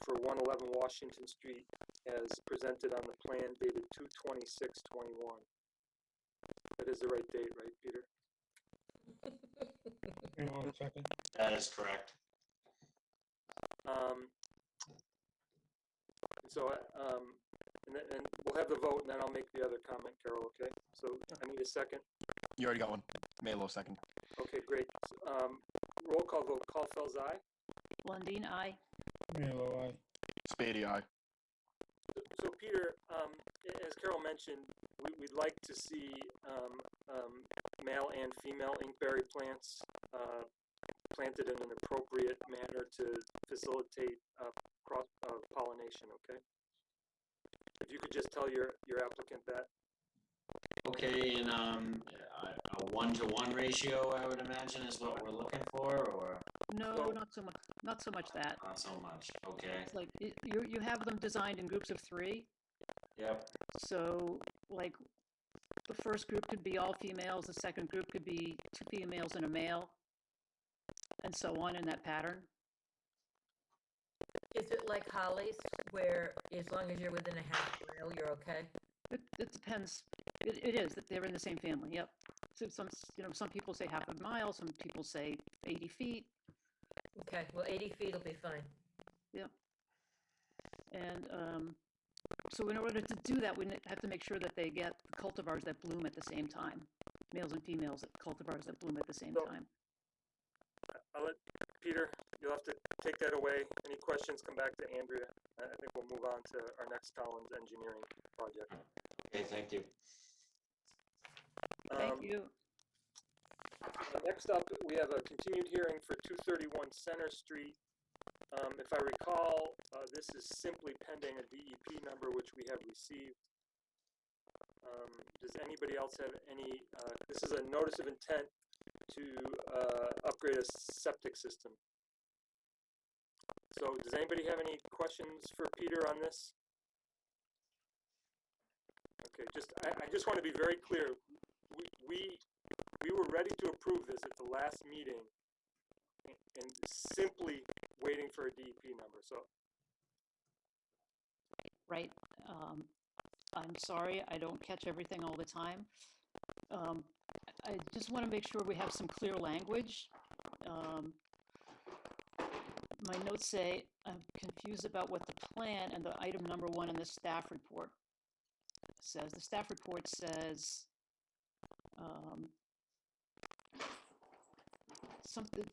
for 111 Washington Street as presented on the plan dated 2/26/21. That is the right date, right, Peter? Hang on a second. That is correct. And we'll have the vote, and then I'll make the other comment, Carol, okay? So I need a second. You already got one. Melo second. Okay, great. Roll call vote. Caulfield's aye. Lundin, aye. Melo, aye. Spady, aye. So Peter, as Carol mentioned, we'd like to see male and female inkberry plants planted in an appropriate manner to facilitate cross pollination. Okay. If you could just tell your applicant that. Okay, and a 1-to-1 ratio, I would imagine, is what we're looking for, or No, So- not so much that. not so much? Okay. It's like you have them designed in groups of 3. Yep. So like the first group could be all females, the second group could be 2 females and a male, and so on in that pattern. Is it like hollies, where as long as you're within a half mile, you're okay? It depends. It is that they're in the same family. Yep. So some people say half a mile, some people say 80 feet. Okay, well, 80 feet will be fine. And so in order to do that, we have to make sure that they get cultivars that bloom at the same time, males and females cultivars that bloom at the same So- time. I'll let Peter. You'll have to take that away. Any questions? Come back to Andrea. I think we'll move on to our next Collins engineering project. Okay, thank you. Thank you. Next up, we have a continued hearing for 231 Center Street. If I recall, this is simply pending a DEP number, which we have received. Does anybody else have any, this is a notice of intent to upgrade a septic system. So does anybody have any questions for Peter on this? Okay, I just want to be very clear. We were ready to approve this at the last meeting and simply waiting for a DEP number, so. Right. I'm sorry, I don't catch everything all the time. I just want to make sure we have some clear language. My notes say I'm confused about what the plan and the item number 1 in the staff report says. The staff report says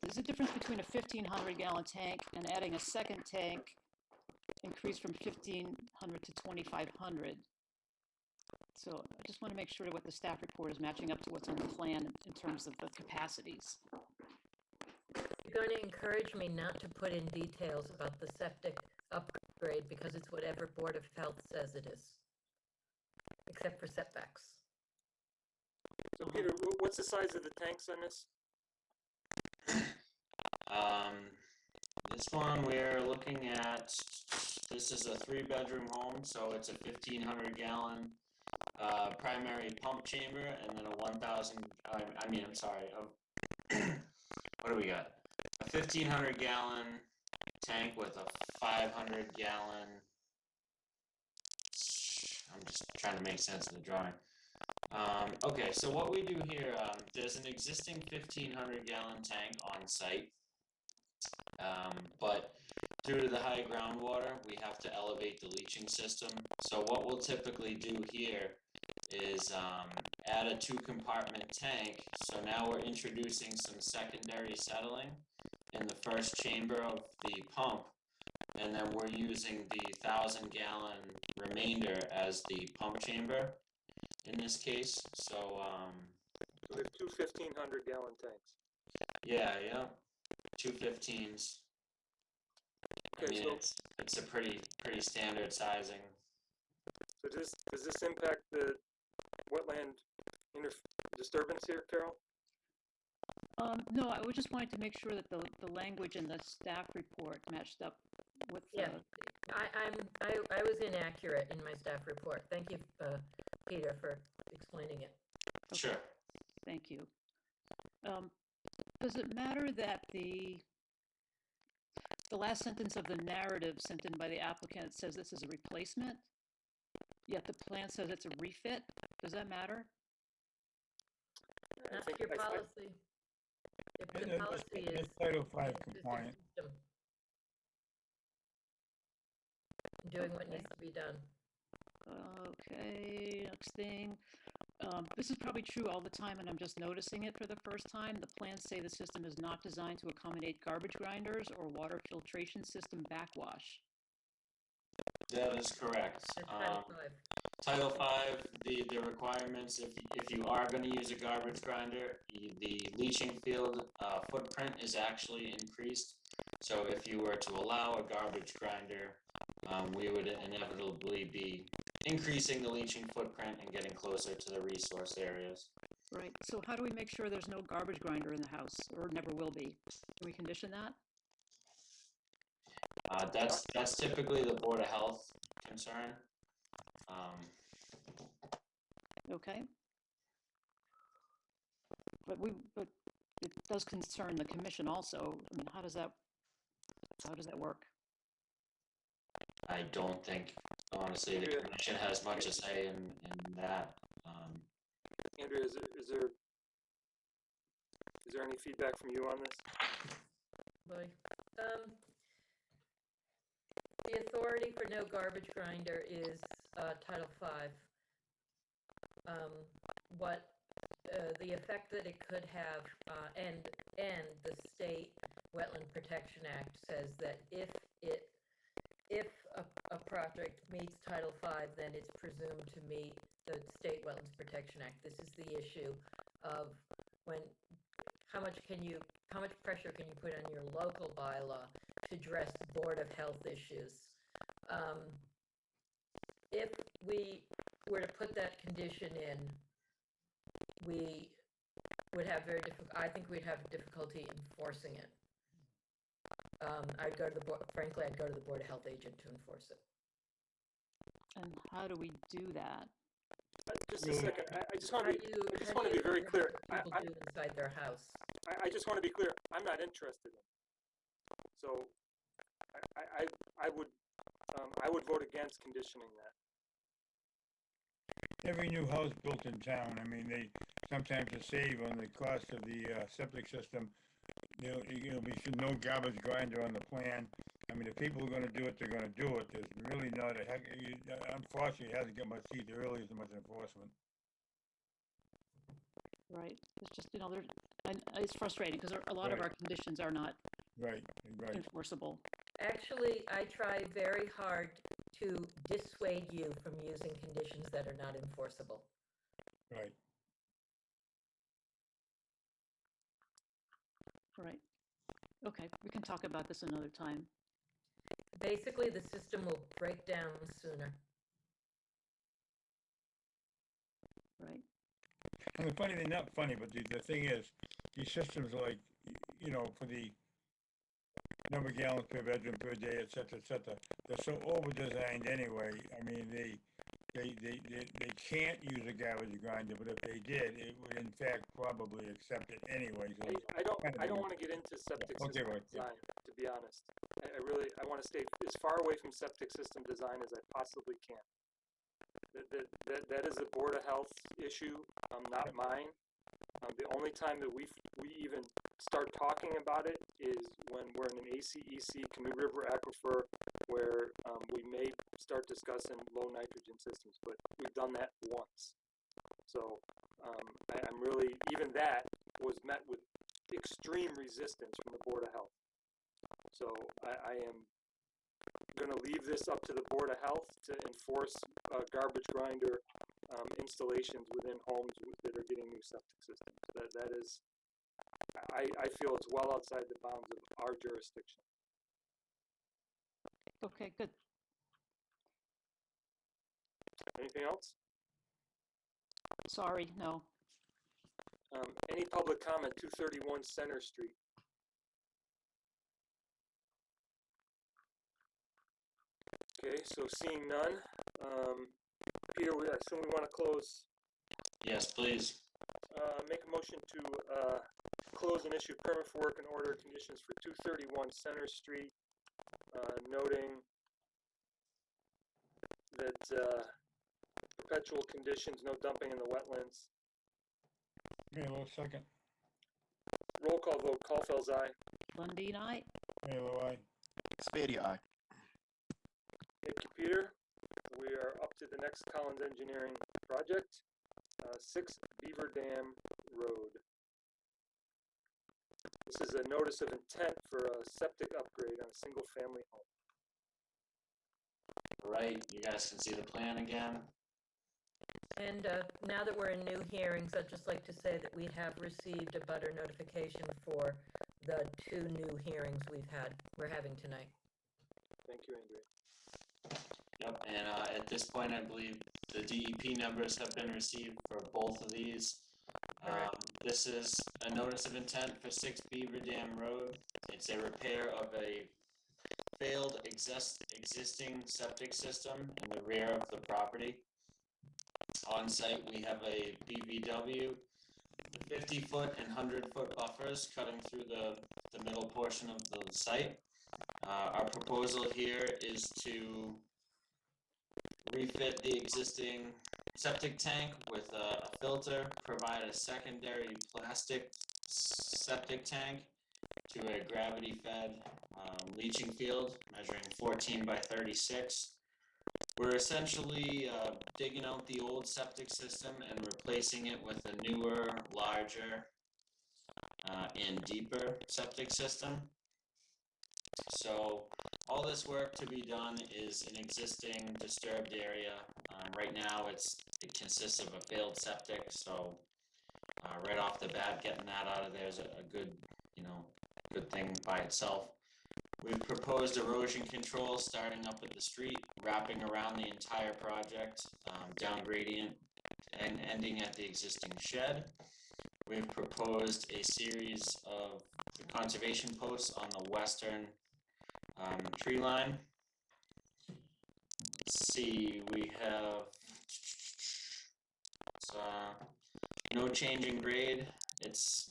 there's a difference between a 1,500 gallon tank and adding a second tank increased from 1,500 to 2,500. So I just want to make sure what the staff report is matching up to what's on the plan in terms of the capacities. You're going to encourage me not to put in details about the septic upgrade because it's whatever Board of Health says it is, except for setbacks. So Peter, what's the size of the tanks on this? This one we're looking at, this is a 3-bedroom home, so it's a 1,500 gallon primary pump chamber, and then a 1,000, I'm sorry, what do we got? A 1,500 gallon tank with a 500 gallon, I'm just trying to make sense of the drawing. Okay, so what we do here, there's an existing 1,500 gallon tank on site, but due to the high groundwater, we have to elevate the leaching system. So what we'll typically do here is add a 2-compartment tank. So now we're introducing some secondary settling in the first chamber of the pump, and then we're using the 1,000 gallon remainder as the pump chamber in this case. So we have two 1,500 gallon tanks. Yeah, 2 15s. Okay, I mean, so it's a pretty standard sizing. So does this impact the wetland disturbance here, Carol? No, I was just wanting to make sure that the language in the staff report matched up with the. Yeah, I was inaccurate in my staff report. Thank you, Peter, for explaining it. Okay. Sure. Thank you. Does it matter that the last sentence of the narrative sent in by the applicant says this is a replacement, yet the plan says it's a refit? Does that matter? That's your policy. The policy is Title 5 compliant. Doing what needs to be done. Okay, next thing. This is probably true all the time, and I'm just noticing it for the first time. The plans say the system is not designed to accommodate garbage grinders or water filtration system backwash. That is correct. That's Title 5. Title 5, the requirements, if you are going to use a garbage grinder, the leaching field footprint is actually increased. So if you were to allow a garbage grinder, we would inevitably be increasing the leaching footprint and getting closer to the resource areas. Right. So how do we make sure there's no garbage grinder in the house, or never will be? Can we condition that? That's typically the Board of Health concern. Okay. But it does concern the commission also. I mean, how does that work? I don't think, honestly, the commission has much to say in that. Andrea, is there any feedback from you on this? Boy. The authority for no garbage grinder is Title 5. What the effect that it could have, and the State Wetland Protection Act says that if a project meets Title 5, then it's presumed to meet the State Wetlands Protection Act. This is the issue of how much pressure can you put on your local bylaw to address Board of Health issues? If we were to put that condition in, we would have I think we'd have difficulty enforcing it. I'd go to the board, frankly, I'd go to the Board of Health agent to enforce it. And how do we do that? Just a second. I just want to be very clear. People do inside their house. I just want to be clear. I'm not interested in it. So I would vote against conditioning that. Every new house built in town, I mean, they sometimes to save on the cost of the septic system. We should no garbage grinder on the plan. I mean, if people are going to do it, they're going to do it. There's really not unfortunately, it hasn't got much teeth. There really isn't much enforcement. Right. It's just, it's frustrating because a lot of our conditions are not right enforceable. Actually, I try very hard to dissuade you from using conditions that are not enforceable. Right. Right. Okay, we can talk about this another time. Basically, the system will break down sooner. Right. And the funny thing, not funny, but the thing is, these systems are like, you know, for the number of gallons per bedroom per day, et cetera, they're so over-designed anyway. I mean, they can't use a garbage grinder, but if they did, it would in fact probably accept it anyway. So I don't kind of I don't a- want to get into septic Okay, system right, yeah. design, to be honest. I really I want to stay as far away from septic system design as I possibly can. That is a Board of Health issue, not mine. The only time that we even start talking about it is when we're in an ACEC Canoe River aquifer, where we may start discussing low nitrogen systems, but we've done that once. So I'm really, even that was met with extreme resistance from the Board of Health. So I am going to leave this up to the Board of Health to enforce garbage grinder installations within homes that are getting new septic systems. That is, I feel it's well outside the bounds of our jurisdiction. Okay, good. Anything else? Sorry, no. Any public comment, 231 Center Street? Okay, so seeing none, Peter, I assume we want to close, Yes, please. make a motion to close and issue permit for work and order conditions for 231 Center Street, noting that perpetual conditions, no dumping in the wetlands. Melo, second. Roll call vote, Caulfield's aye. Lundin, aye. Melo, aye. Spady, aye. Thank you, Peter. We are up to the next Collins Engineering project, 6 Beaver Dam Road. This is a notice of intent for a septic upgrade on a single-family home. Right, you guys can see the plan again. And now that we're in new hearings, I'd just like to say that we have received a butter notification for the 2 new hearings we're having tonight. Thank you, Andrea. Yep, and at this point, I believe the DEP numbers have been received for both of these. This is a notice of intent for 6 Beaver Dam Road. It's a repair of a failed existing septic system in the rear of the property. On site, we have a BVW, 50-foot and 100-foot buffers cutting through the middle portion of the site. Our proposal here is to refit the existing septic tank with a filter, provide a secondary plastic septic tank to a gravity-fed leaching field measuring 14 by 36. We're essentially digging out the old septic system and replacing it with a newer, larger, and deeper septic system. So all this work to be done is an existing disturbed area. Right now it consists of a failed septic, so right off the bat getting that out of there is a good, good thing by itself. We've proposed erosion control starting up at the street, wrapping around the entire project, down gradient and ending at the existing shed. We've proposed a series of conservation posts on the western tree line. Let's see, we have no change in grade. It's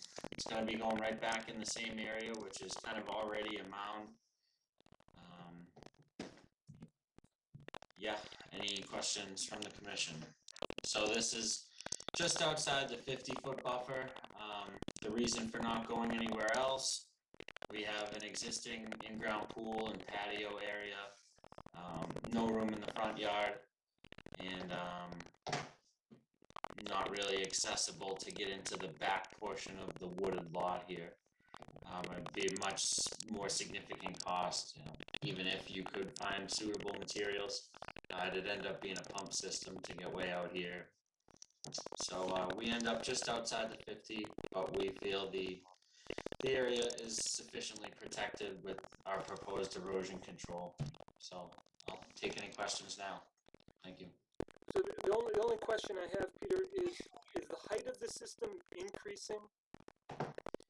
going to be going right back in the same area, which is kind of already a mound. Yeah, any questions from the commission? So this is just outside the 50-foot buffer. The reason for not going anywhere else, we have an existing in-ground pool and patio area, no room in the front yard, and not really accessible to get into the back portion of the wooded lot here. It'd be a much more significant cost, even if you could find suitable materials. It'd end up being a pump system to get way out here. So we end up just outside the 50, but we feel the area is sufficiently protected with our proposed erosion control. So I'll take any questions now. Thank you. So the only question I have, Peter, is the height of the system increasing?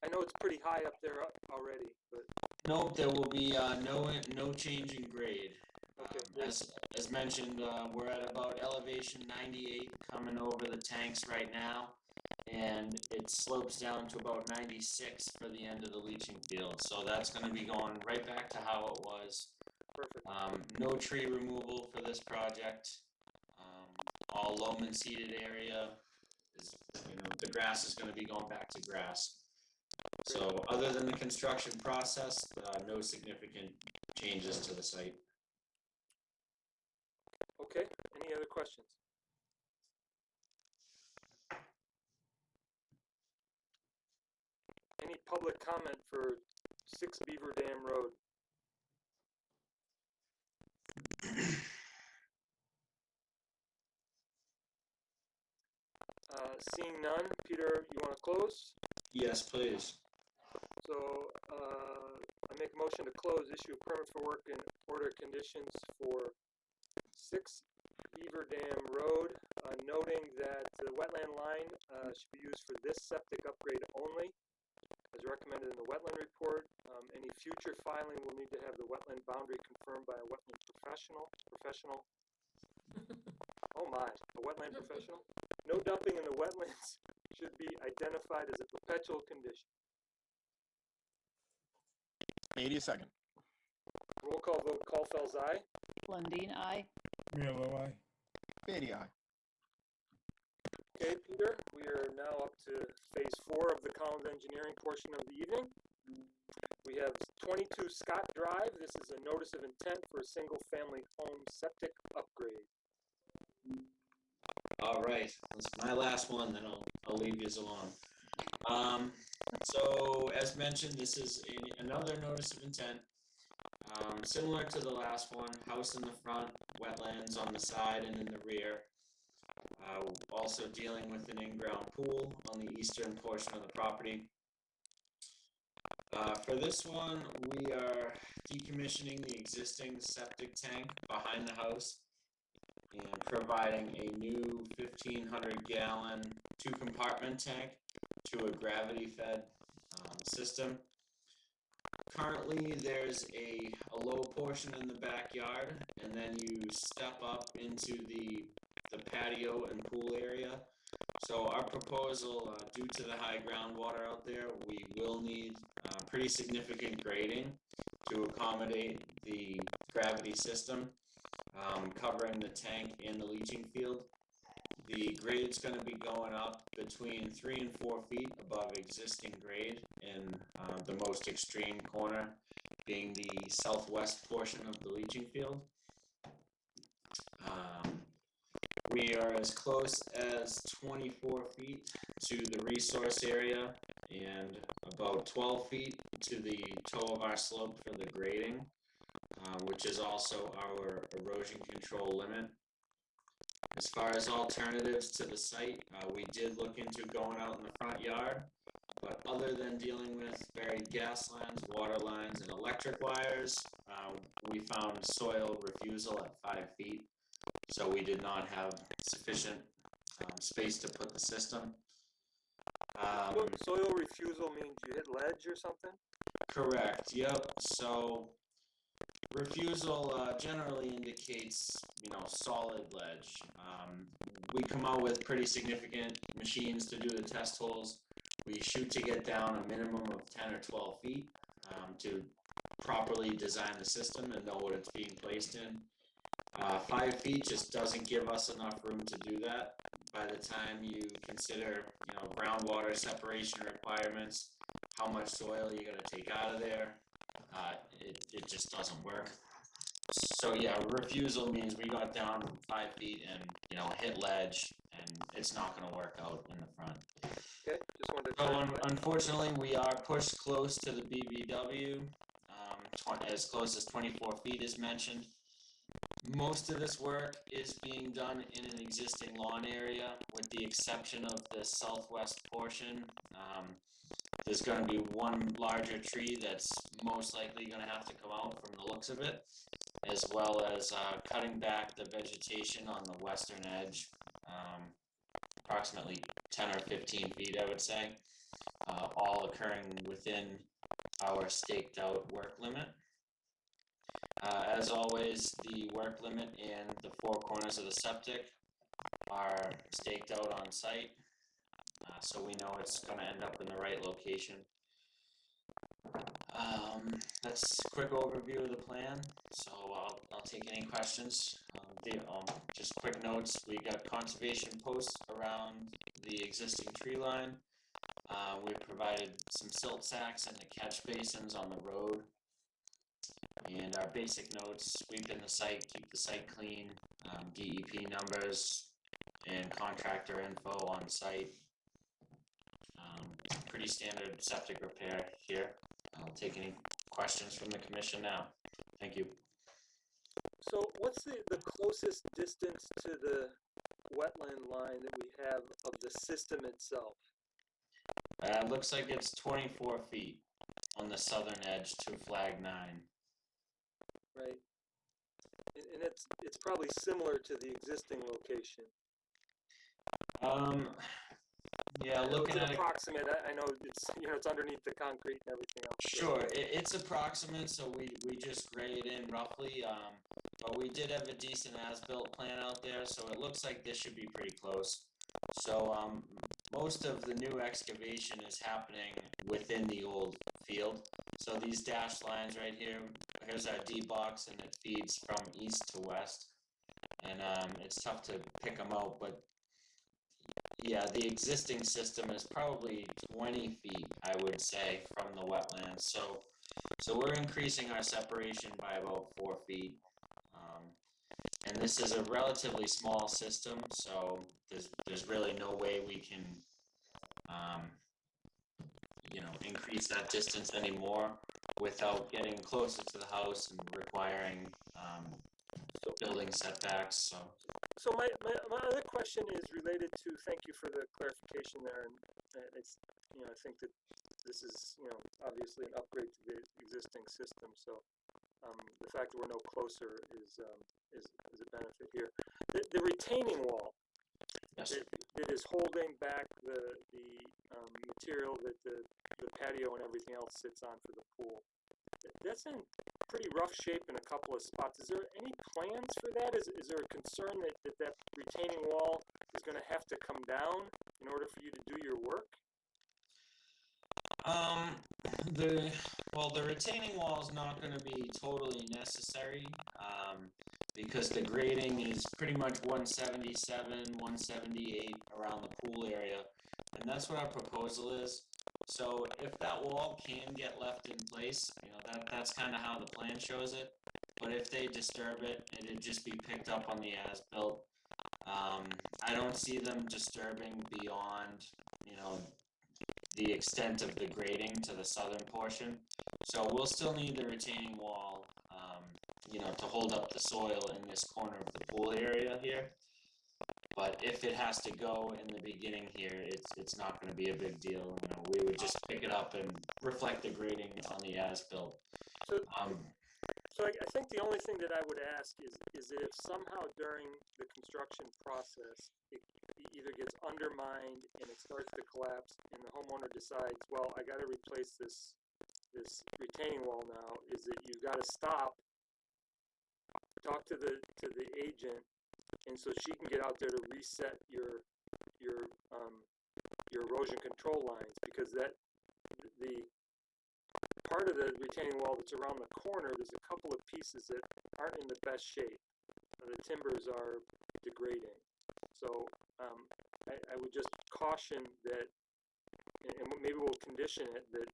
I know it's pretty high up there already, but Nope, there will be no change in grade. okay. Great. As mentioned, we're at about elevation 98 coming over the tanks right now, and it slopes down to about 96 for the end of the leaching field. So that's going to be going right back to how it was. Perfect. No tree removal for this project. All loam and seeded area is, the grass is going to be going back to grass. So other than the construction process, no significant changes to the site. Okay. Any other questions? Any public comment for 6 Beaver Dam Road? Seeing none, Peter, you want to close? Yes, please. So I make a motion to close, issue a permit for work and order conditions for 6 Beaver Dam Road, noting that the wetland line should be used for this septic upgrade only, as recommended in the wetland report. Any future filing will need to have the wetland boundary confirmed by a wetland professional. Oh my, a wetland professional? No dumping in the wetlands should be identified as a perpetual condition. 80 a second. Roll call vote, Caulfield's aye. Lundin, aye. Milo, aye. Beatty, aye. Okay, Peter, we are now up to phase 4 of the Collins engineering portion of the evening. We have 22 Scott Drive. This is a notice of intent for a single-family home septic upgrade. All right, that's my last one, then I'll leave you alone. So as mentioned, this is another notice of intent. Similar to the last one, house in the front, wetlands on the side and in the rear. Also dealing with an in-ground pool on the eastern portion of the property. For this one, we are decommissioning the existing septic tank behind the house and providing a new 1,500 gallon 2-compartment tank to a gravity-fed system. Currently, there's a low portion in the backyard, and then you step up into the patio and pool area. So our proposal, due to the high groundwater out there, we will need pretty significant grading to accommodate the gravity system, covering the tank and the leaching field. The grade's going to be going up between 3 and 4 feet above existing grade in the most extreme corner being the southwest portion of the leaching field. We are as close as 24 feet to the resource area and about 12 feet to the toe of our slope for the grading, which is also our erosion control limit. As far as alternatives to the site, we did look into going out in the front yard, but other than dealing with buried gas lines, water lines, and electric wires, we found soil refusal at 5 feet, so we did not have sufficient space to put the system. Soil refusal means you hit ledge or something? Correct, yep. So refusal generally indicates, solid ledge. We come out with pretty significant machines to do the test holes. We shoot to get down a minimum of 10 or 12 feet to properly design the system and know what it's being placed in. 5 feet just doesn't give us enough room to do that. By the time you consider, groundwater separation requirements, how much soil you got to take out of there, it just doesn't work. So yeah, refusal means we got down 5 feet and, you know, hit ledge, and it's not gonna work out in the front. Okay, just wanted to So clarify. unfortunately, we are pushed close to the BBW, as close as 24 feet is mentioned. Most of this work is being done in an existing lawn area, with the exception of the southwest portion. There's going to be one larger tree that's most likely going to have to come out from the looks of it, as well as cutting back the vegetation on the western edge, approximately 10 or 15 feet, I would say, all occurring within our staked out work limit. As always, the work limit and the 4 corners of the septic are staked out on site, so we know it's going to end up in the right location. That's a quick overview of the plan, so I'll take any questions. Just quick notes, we got conservation posts around the existing tree line. We've provided some silt sacks in the catch basins on the road. And our basic notes, sweep in the site, keep the site clean, DEP numbers, and contractor info on site. Pretty standard septic repair here. I'll take any questions from the commission now. Thank you. So what's the closest distance to the wetland line that we have of the system itself? Looks like it's 24 feet on the southern edge to flag 9. Right. And it's probably similar to the existing location. Yeah, looking at it. Approximate. I know it's, you know, it's underneath the concrete and everything else. Sure, it's approximate, so we just grade in roughly. But we did have a decent as-built plan out there, so it looks like this should be pretty close. So most of the new excavation is happening within the old field. So these dashed lines right here, here's our D box, and it feeds from east to west. And it's tough to pick them out, but yeah, the existing system is probably 20 feet, I would say, from the wetlands. So we're increasing our separation by about 4 feet. And this is a relatively small system, so there's really no way we can, you know, increase that distance anymore without getting closer to the house and requiring building setbacks. So my other question is related to, thank you for the clarification there, and it's, you know, I think that this is, you know, obviously an upgrade to the existing system, so the fact that we're no closer is a benefit here. The retaining wall, Yes. that is holding back the material that the patio and everything else sits on for the pool, that's in pretty rough shape in a couple of spots. Is there any plans for that? Is there a concern that retaining wall is going to have to come down in order for you to do your work? The retaining wall is not going to be totally necessary, because the grading is pretty much 177, 178 around the pool area, and that's what our proposal is. So if that wall can get left in place, you know, that's kind of how the plan shows it. But if they disturb it, it'd just be picked up on the as-built. I don't see them disturbing beyond, you know, the extent of the grading to the southern portion. So we'll still need the retaining wall, you know, to hold up the soil in this corner of the pool area here. But if it has to go in the beginning here, it's not going to be a big deal. You know, we would just pick it up and reflect the grading on the as-built. So I think the only thing that I would ask is that if somehow during the construction process it either gets undermined and it starts to collapse, and the homeowner decides, well, I got to replace this retaining wall now, is that you've got to stop, talk to the agent, and so she can get out there to reset your erosion control lines, because the part of the retaining wall that's around the corner, there's a couple of pieces that aren't in the best shape. The timbers are degrading. So I would just caution that, and maybe we'll condition it, that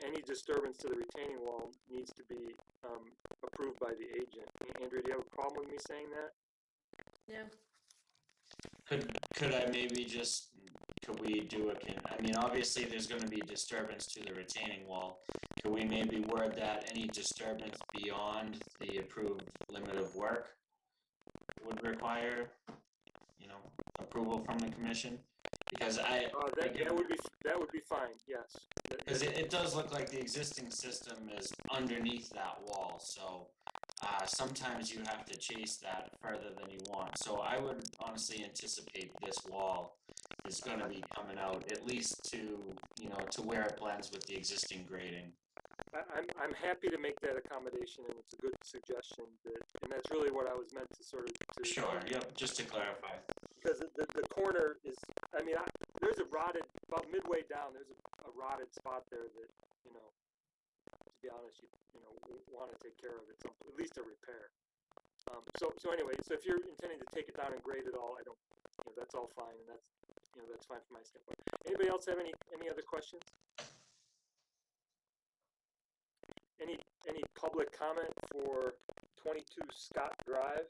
any disturbance to the retaining wall needs to be approved by the agent. Andrew, do you have a problem with me saying that? No, Could I maybe just, could we do I mean, obviously, there's gonna be disturbance to the retaining wall. Could we maybe word that any disturbance beyond the approved limit of work would require, you know, approval from the commission? Because That would be fine, yes. because it does look like the existing system is underneath that wall, so sometimes you have to chase that further than you want. So I would honestly anticipate this wall is gonna be coming out at least to, you know, to where it blends with the existing grading. I'm happy to make that accommodation, and it's a good suggestion, and that's really what I was meant to sort of. Sure, yep, just to clarify. Because the corner is, I mean, there's a rotted, about midway down, there's a rotted spot there that, you know, to be honest, you know, want to take care of it, at least a repair. So anyway, so if you're intending to take it down and grade it all, I don't, you know, that's all fine, and that's, you know, that's fine from my standpoint. Anybody else have any other questions? Any public comment for 22 Scott Drive?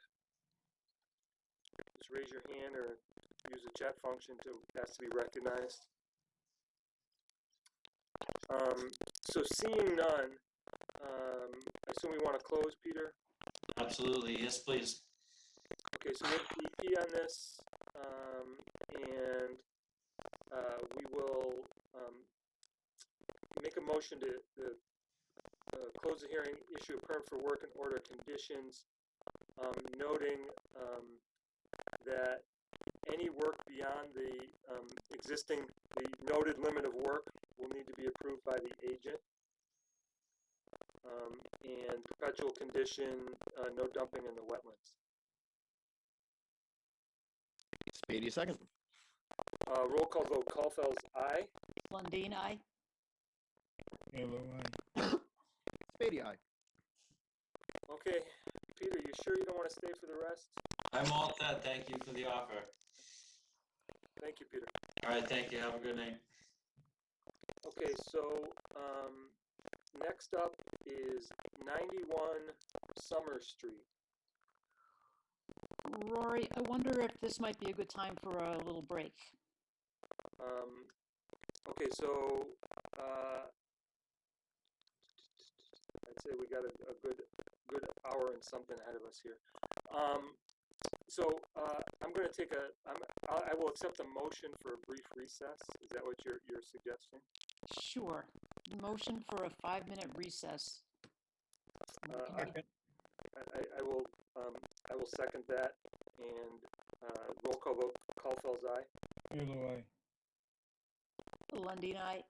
Just raise your hand or use the chat function to ask to be recognized. So seeing none, I assume we want to close, Peter? Absolutely, yes, please. Okay, so we'll EP on this, and we will make a motion to close the hearing, issue a permit for work and order conditions, noting that any work beyond the the noted limit of work will need to be approved by the agent. And perpetual condition, no dumping in the wetlands. Spady, a second. Roll call vote. Caulfield's aye. Lundin, aye. Halo, aye. Spady, aye. Okay, Peter, you sure you don't want to stay for the rest? I'm all set, thank you for the offer. Thank you, Peter. All right, thank you, have a good night. Okay, so next up is 91 Summer Street. Rory, I wonder if this might be a good time for a little break. Okay, so I'd say we got a good hour and something ahead of us here. So I'm going to take I will accept a motion for a brief recess. Is that what you're suggesting? Sure. Motion for a 5-minute recess. I will second that, and roll call vote. Caulfield's aye. Halo, aye. Lundin, aye.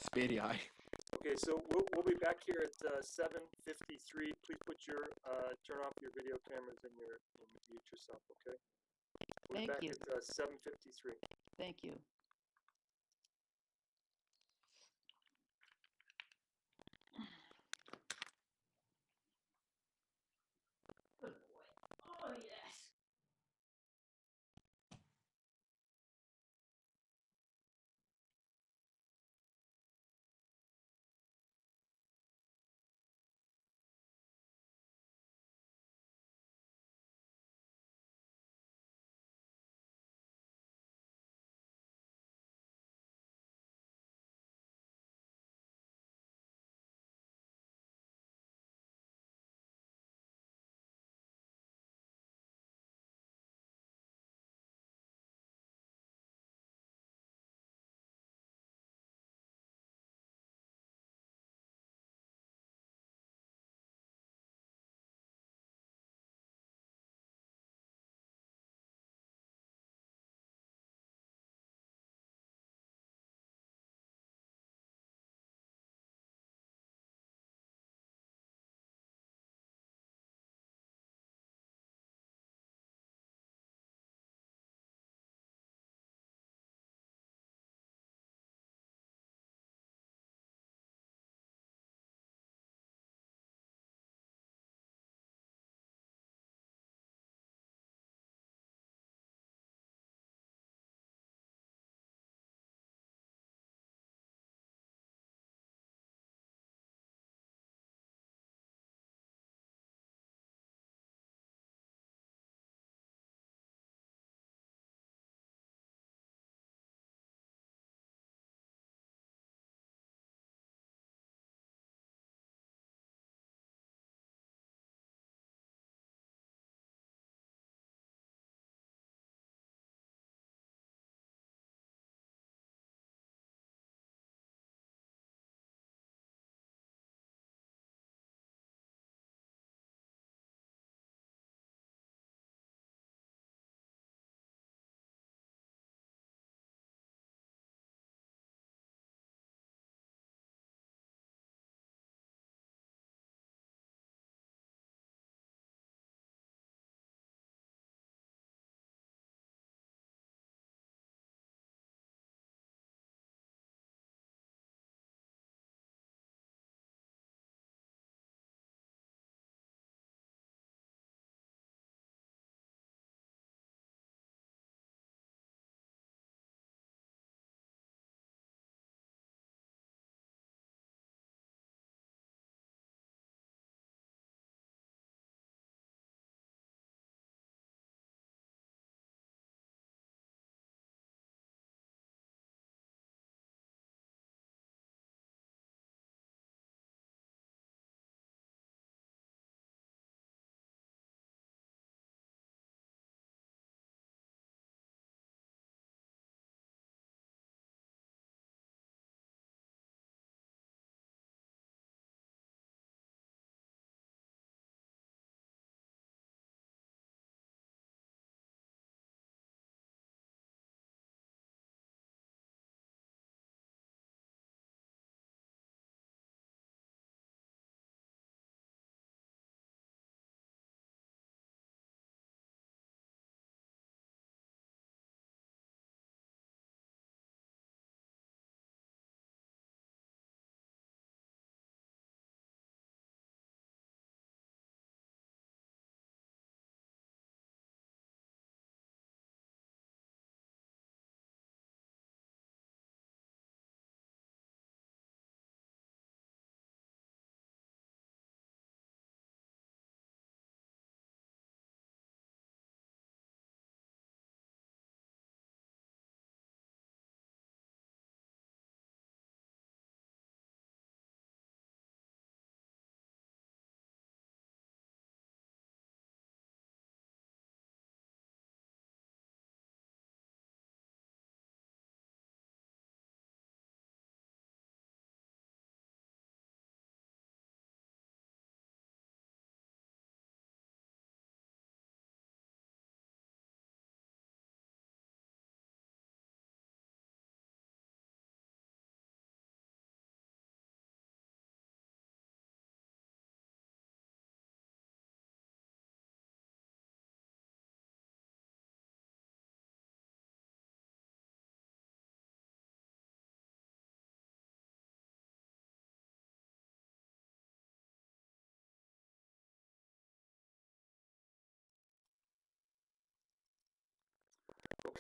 Spady, aye. Okay, so we'll be back here at 7:53. Please put your turn off your video cameras and mute yourself. Okay. We'll be Thank back you. at 7:53. Thank you.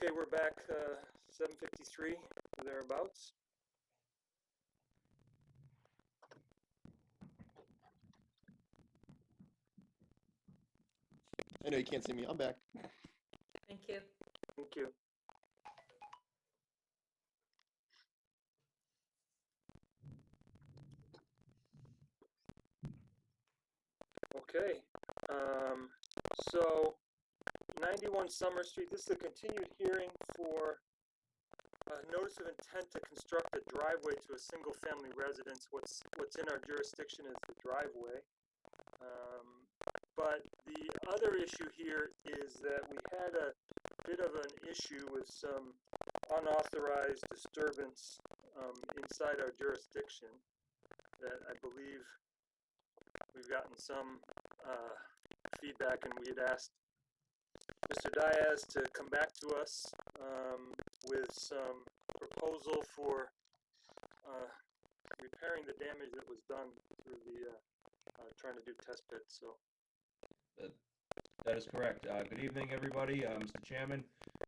Okay, we're back, 7:53 or thereabouts. I know you can't see me. I'm back. Thank you. Thank you. Okay, so 91 Summer Street, this is a continued hearing for a notice of intent to construct a driveway to a single-family residence. What's in our jurisdiction is the driveway. But the other issue here is that we had a bit of an issue with some unauthorized disturbance inside our jurisdiction that I believe we've gotten some feedback, and we had asked Mr. Diaz to come back to us with some proposal for repairing the damage that was done through the trying to do test pits. So that is correct. Good evening, everybody. Mr. Chairman,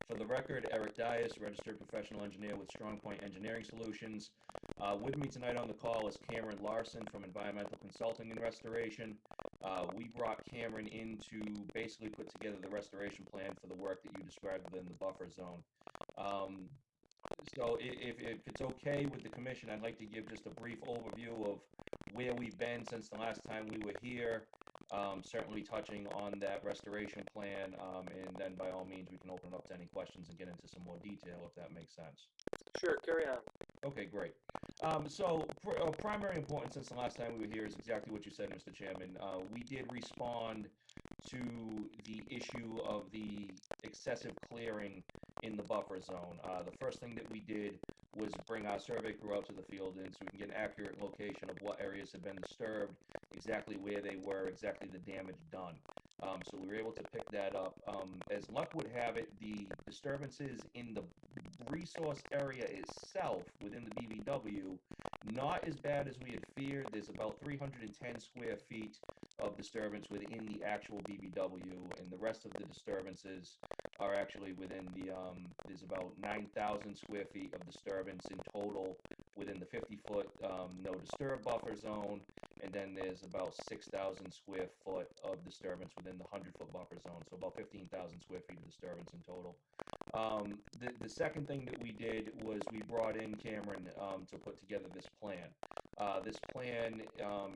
for the record, Eric Dias, registered professional engineer with Strong Point Engineering Solutions. With me tonight on the call is Cameron Larson from Environmental Consulting and Restoration. We brought Cameron in to basically put together the restoration plan for the work that you described within the buffer zone. So if it's okay with the commission, I'd like to give just a brief overview of where we've been since the last time we were here, certainly touching on that restoration plan, and then by all means we can open it up to any questions and get into some more detail if that makes sense. sure, carry on. Okay, great. So primary importance since the last time we were here is exactly what you said, Mr. Chairman. We did respond to the issue of the excessive clearing in the buffer zone. The first thing that we did was bring our survey crew out to the field and so we can get an accurate location of what areas had been disturbed, exactly where they were, exactly the damage done. So we were able to pick that up. As luck would have it, the disturbances in the resource area itself within the BVW, not as bad as we had feared. There's about 310 square feet of disturbance within the actual BVW, and the rest of the disturbances are actually within the, there's about 9,000 square feet of disturbance in total within the 50-foot no disturb buffer zone, and then there's about 6,000 square foot of disturbance within the 100-foot buffer zone, so about 15,000 square feet of disturbance in total. The second thing that we did was we brought in Cameron to put together this plan. This plan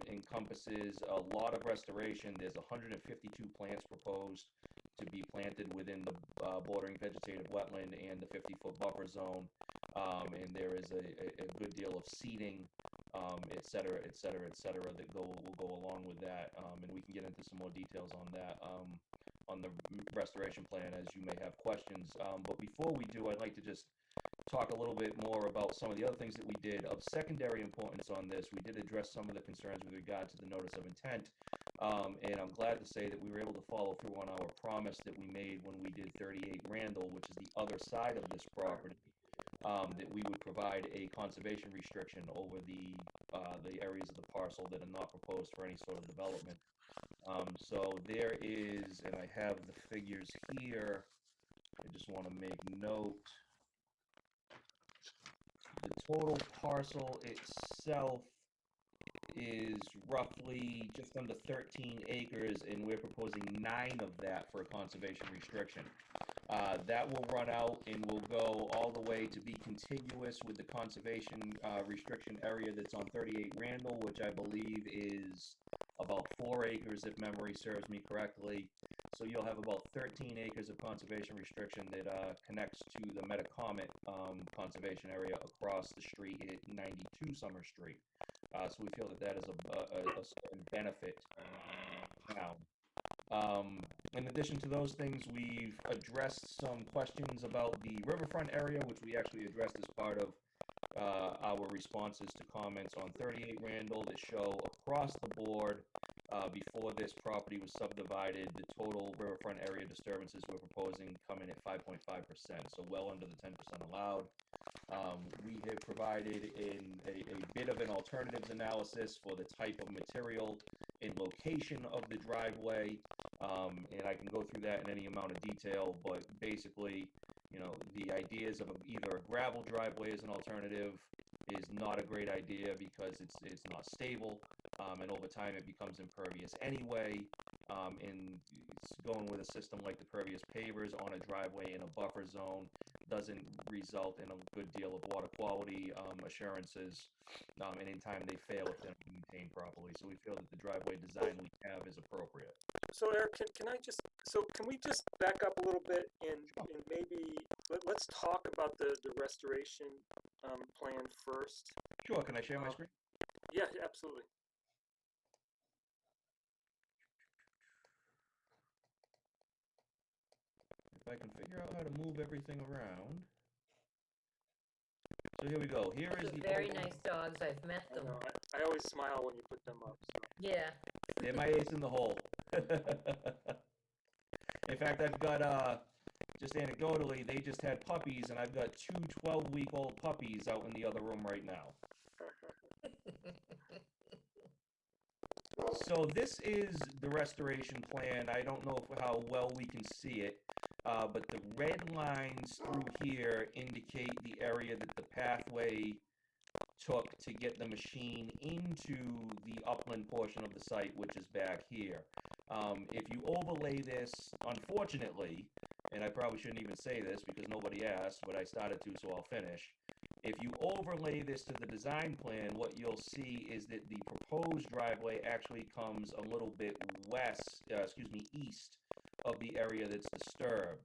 encompasses a lot of restoration. There's 152 plants proposed to be planted within the bordering vegetative wetland and the 50-foot buffer zone, and there is a good deal of seeding, et cetera, et cetera, et cetera, that will go along with that, and we can get into some more details on that on the restoration plan as you may have questions. But before we do, I'd like to just talk a little bit more about some of the other things that we did of secondary importance on this. We did address some of the concerns with regard to the notice of intent, and I'm glad to say that we were able to follow through on our promise that we made when we did 38 Randall, which is the other side of this property, that we would provide a conservation restriction over the areas of the parcel that are not proposed for any sort of development. So there is, and I have the figures here, I just want to make note. The total parcel itself is roughly just under 13 acres, and we're proposing 9 of that for a conservation restriction. That will run out and will go all the way to be contiguous with the conservation restriction area that's on 38 Randall, which I believe is about 4 acres if memory serves me correctly. So you'll have about 13 acres of conservation restriction that connects to the Metacomet conservation area across the street at 92 Summer Street. So we feel that that is a certain benefit now. In addition to those things, we've addressed some questions about the Riverfront area, which we actually addressed as part of our responses to comments on 38 Randall that show across the board, before this property was subdivided, the total riverfront area disturbances we're proposing come in at 5.5%, so well under the 10% allowed. We have provided a bit of an alternatives analysis for the type of material in location of the driveway, and I can go through that in any amount of detail, but basically, you know, the ideas of either a gravel driveway as an alternative is not a great idea because it's not stable, and over time it becomes impervious anyway, and it's going with a system like the pervious pavers on a driveway in a buffer zone doesn't result in a good deal of water quality assurances, and in time they fail if they're not maintained properly. So we feel that the driveway design we have is appropriate. So Eric, can we just back up a little bit and maybe let's talk about the restoration plan first. Sure, can I share my screen? Yeah, absolutely. If I can figure out how to move everything around. So here we go. Here is Those the are very nice dogs. I've met I them. know. I always smile when you put them up. So. Yeah. They're my ace in the hole. In fact, I've got just anecdotally, they just had puppies, and I've got two 12-week-old puppies out in the other room right now. So this is the restoration plan. I don't know how well we can see it, but the red lines through here indicate the area that the pathway took to get the machine into the upland portion of the site, which is back here. If you overlay this, unfortunately, and I probably shouldn't even say this because nobody asked, but I started to, so I'll finish. If you overlay this to the design plan, what you'll see is that the proposed driveway actually comes a little bit east of the area that's disturbed,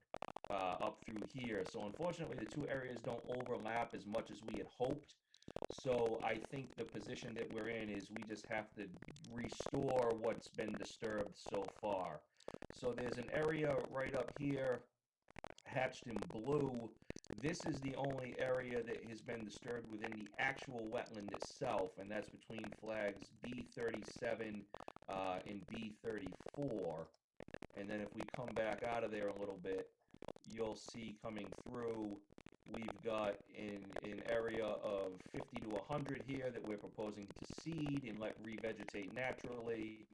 up through here. So unfortunately, the two areas don't overlap as much as we had hoped. So I think the position that we're in is we just have to restore what's been disturbed so far. So there's an area right up here hatched in blue. This is the only area that has been disturbed within the actual wetland itself, and that's between flags B37 and B34. And then if we come back out of there a little bit, you'll see coming through, we've got an area of 50 to 100 here that we're proposing to seed and let revegetate naturally.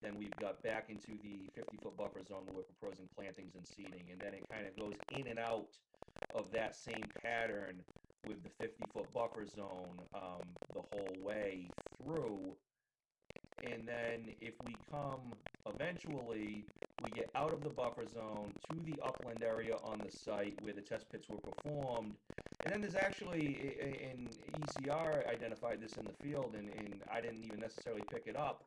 Then we've got back into the 50-foot buffer zone where we're proposing plantings and seeding. And then it kind of goes in and out of that same pattern with the 50-foot buffer zone the whole way through. And then if we come, eventually, we get out of the buffer zone to the upland area on the site where the test pits were performed. And then there's actually, and ECR identified this in the field, and I didn't even necessarily pick it up.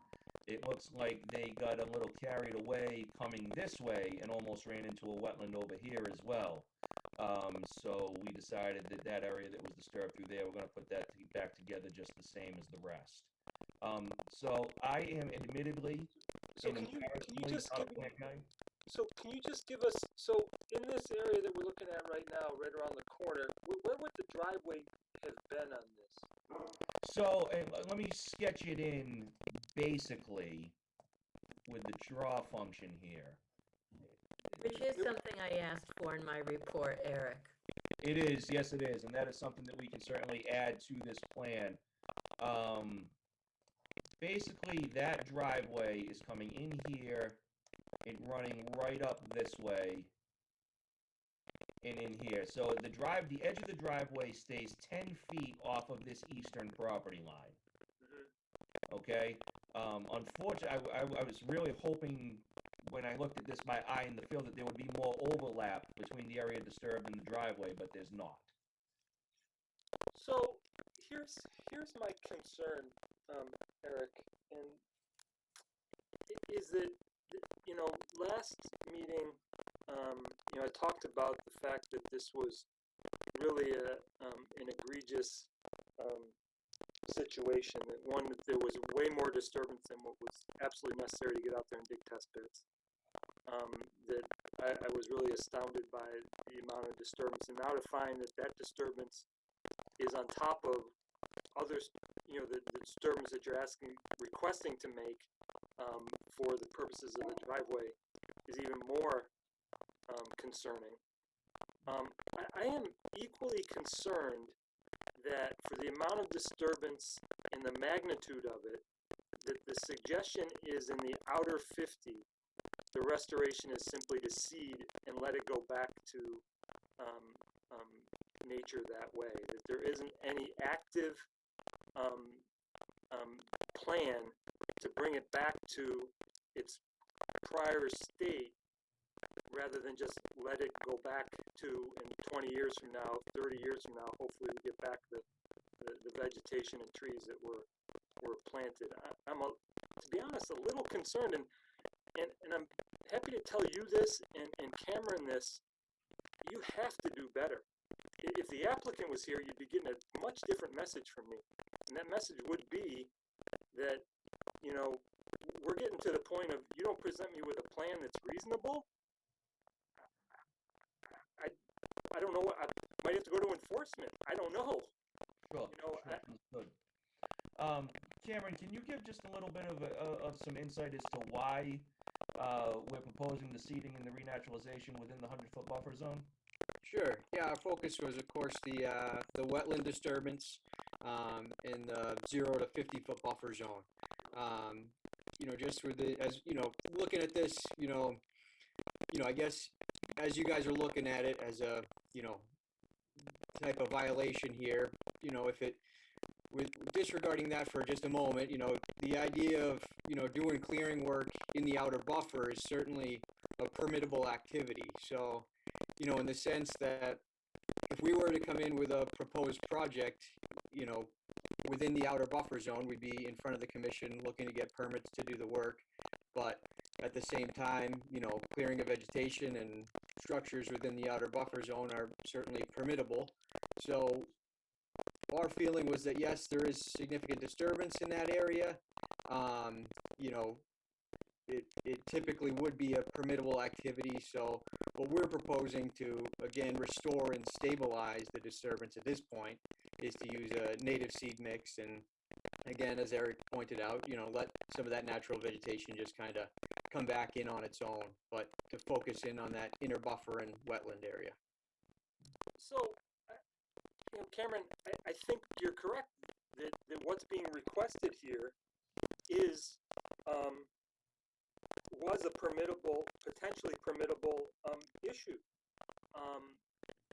It looks like they got a little carried away coming this way and almost ran into a wetland over here as well. So we decided that that area that was disturbed through there, we're going to put that back together just the same as the rest. So I am admittedly So can you just give us, so in this area that we're looking at right now, right around the corner, where would the driveway have been on this? So let me sketch it in basically with the draw function here. Which is something I asked for in my report, Eric. It is, yes it is, and that is something that we can certainly add to this plan. Basically, that driveway is coming in here and running right up this way and in here. So the edge of the driveway stays 10 feet off of this eastern property line. Okay? Unfortunately, I was really hoping when I looked at this by eye in the field that there would be more overlap between the area disturbed and the driveway, but there's not. So here's my concern, Eric, and is that, you know, last meeting, you know, I talked about the fact that this was really an egregious situation, that there was way more disturbance than what was absolutely necessary to get out there and dig test pits. That I was really astounded by the amount of disturbance, and now to find that disturbance is on top of others, you know, the disturbance that you're requesting to make for the purposes of the driveway is even more concerning. I am equally concerned that for the amount of disturbance and the magnitude of it, the suggestion is in the outer 50, the restoration is simply to seed and let it go back to nature that way. That there isn't any active plan to bring it back to its prior state, rather than just let it go back to, in 20 years from now, 30 years from now, hopefully we get back the vegetation and trees that were planted. I'm, to be honest, a little concerned, and I'm happy to tell you this and Cameron this. You have to do better. If the applicant was here, you'd be getting a much different message from me, and that message would be that, you know, we're getting to the point of, you don't present me with a plan that's reasonable, I don't know what, I might have to go to enforcement. I don't know. Sure, You know, sure, understood. Cameron, can you give just a little bit of some insight as to why we're proposing the seeding and the renaturalization within the 100-foot buffer zone? Sure. Yeah, our focus was, of course, the wetland disturbance in the 0 to 50-foot buffer zone. You know, just with the, as you know, looking at this, you know, I guess as you guys are looking at it as a, you know, type of violation here, you know, if it, with disregarding that for just a moment, you know, the idea of, you know, doing clearing work in the outer buffer is certainly a permittable activity. So, you know, in the sense that if we were to come in with a proposed project, you know, within the outer buffer zone, we'd be in front of the commission looking to get permits to do the work. But at the same time, you know, clearing of vegetation and structures within the outer buffer zone are certainly permittable. So our feeling was that, yes, there is significant disturbance in that area. You know, it typically would be a permittable activity. So what we're proposing to, again, restore and stabilize the disturbance at this point is to use a native seed mix. And again, as Eric pointed out, you know, let some of that natural vegetation just kind of come back in on its own, but to focus in on that inner buffer and wetland area. So, you know, Cameron, I think you're correct that what's being requested here is was a permittable, potentially permittable issue.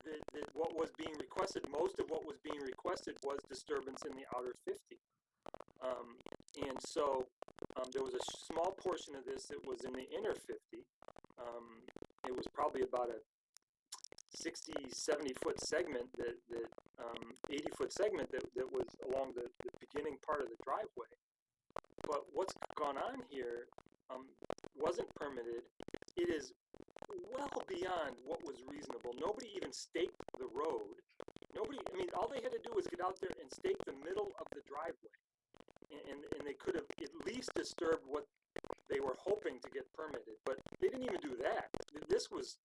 That what was being requested, most of what was being requested was disturbance in the outer 50. And so there was a small portion of this that was in the inner 50. It was probably about a 60, 70-foot segment, 80-foot segment that was along the beginning part of the driveway. But what's gone on here wasn't permitted. It is well beyond what was reasonable. Nobody even staked the road. Nobody, I mean, all they had to do was get out there and stake the middle of the driveway. And they could have at least disturbed what they were hoping to get permitted. But they didn't even do that. This was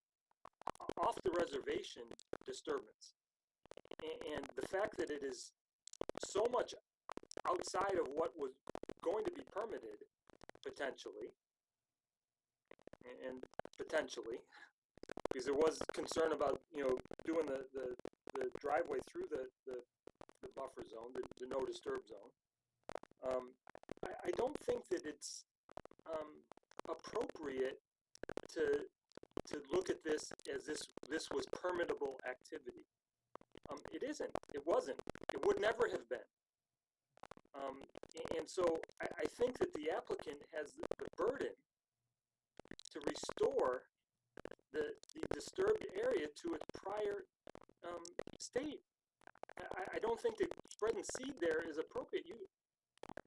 off the reservation disturbance. And the fact that it is so much outside of what was going to be permitted, potentially, and potentially, because there was concern about, you know, doing the driveway through the buffer zone, the no disturb zone. I don't think that it's appropriate to look at this as this was permittable activity. It isn't. It wasn't. It would never have been. And so I think that the applicant has the burden to restore the disturbed area to its prior state. I don't think that spreading seed there is appropriate.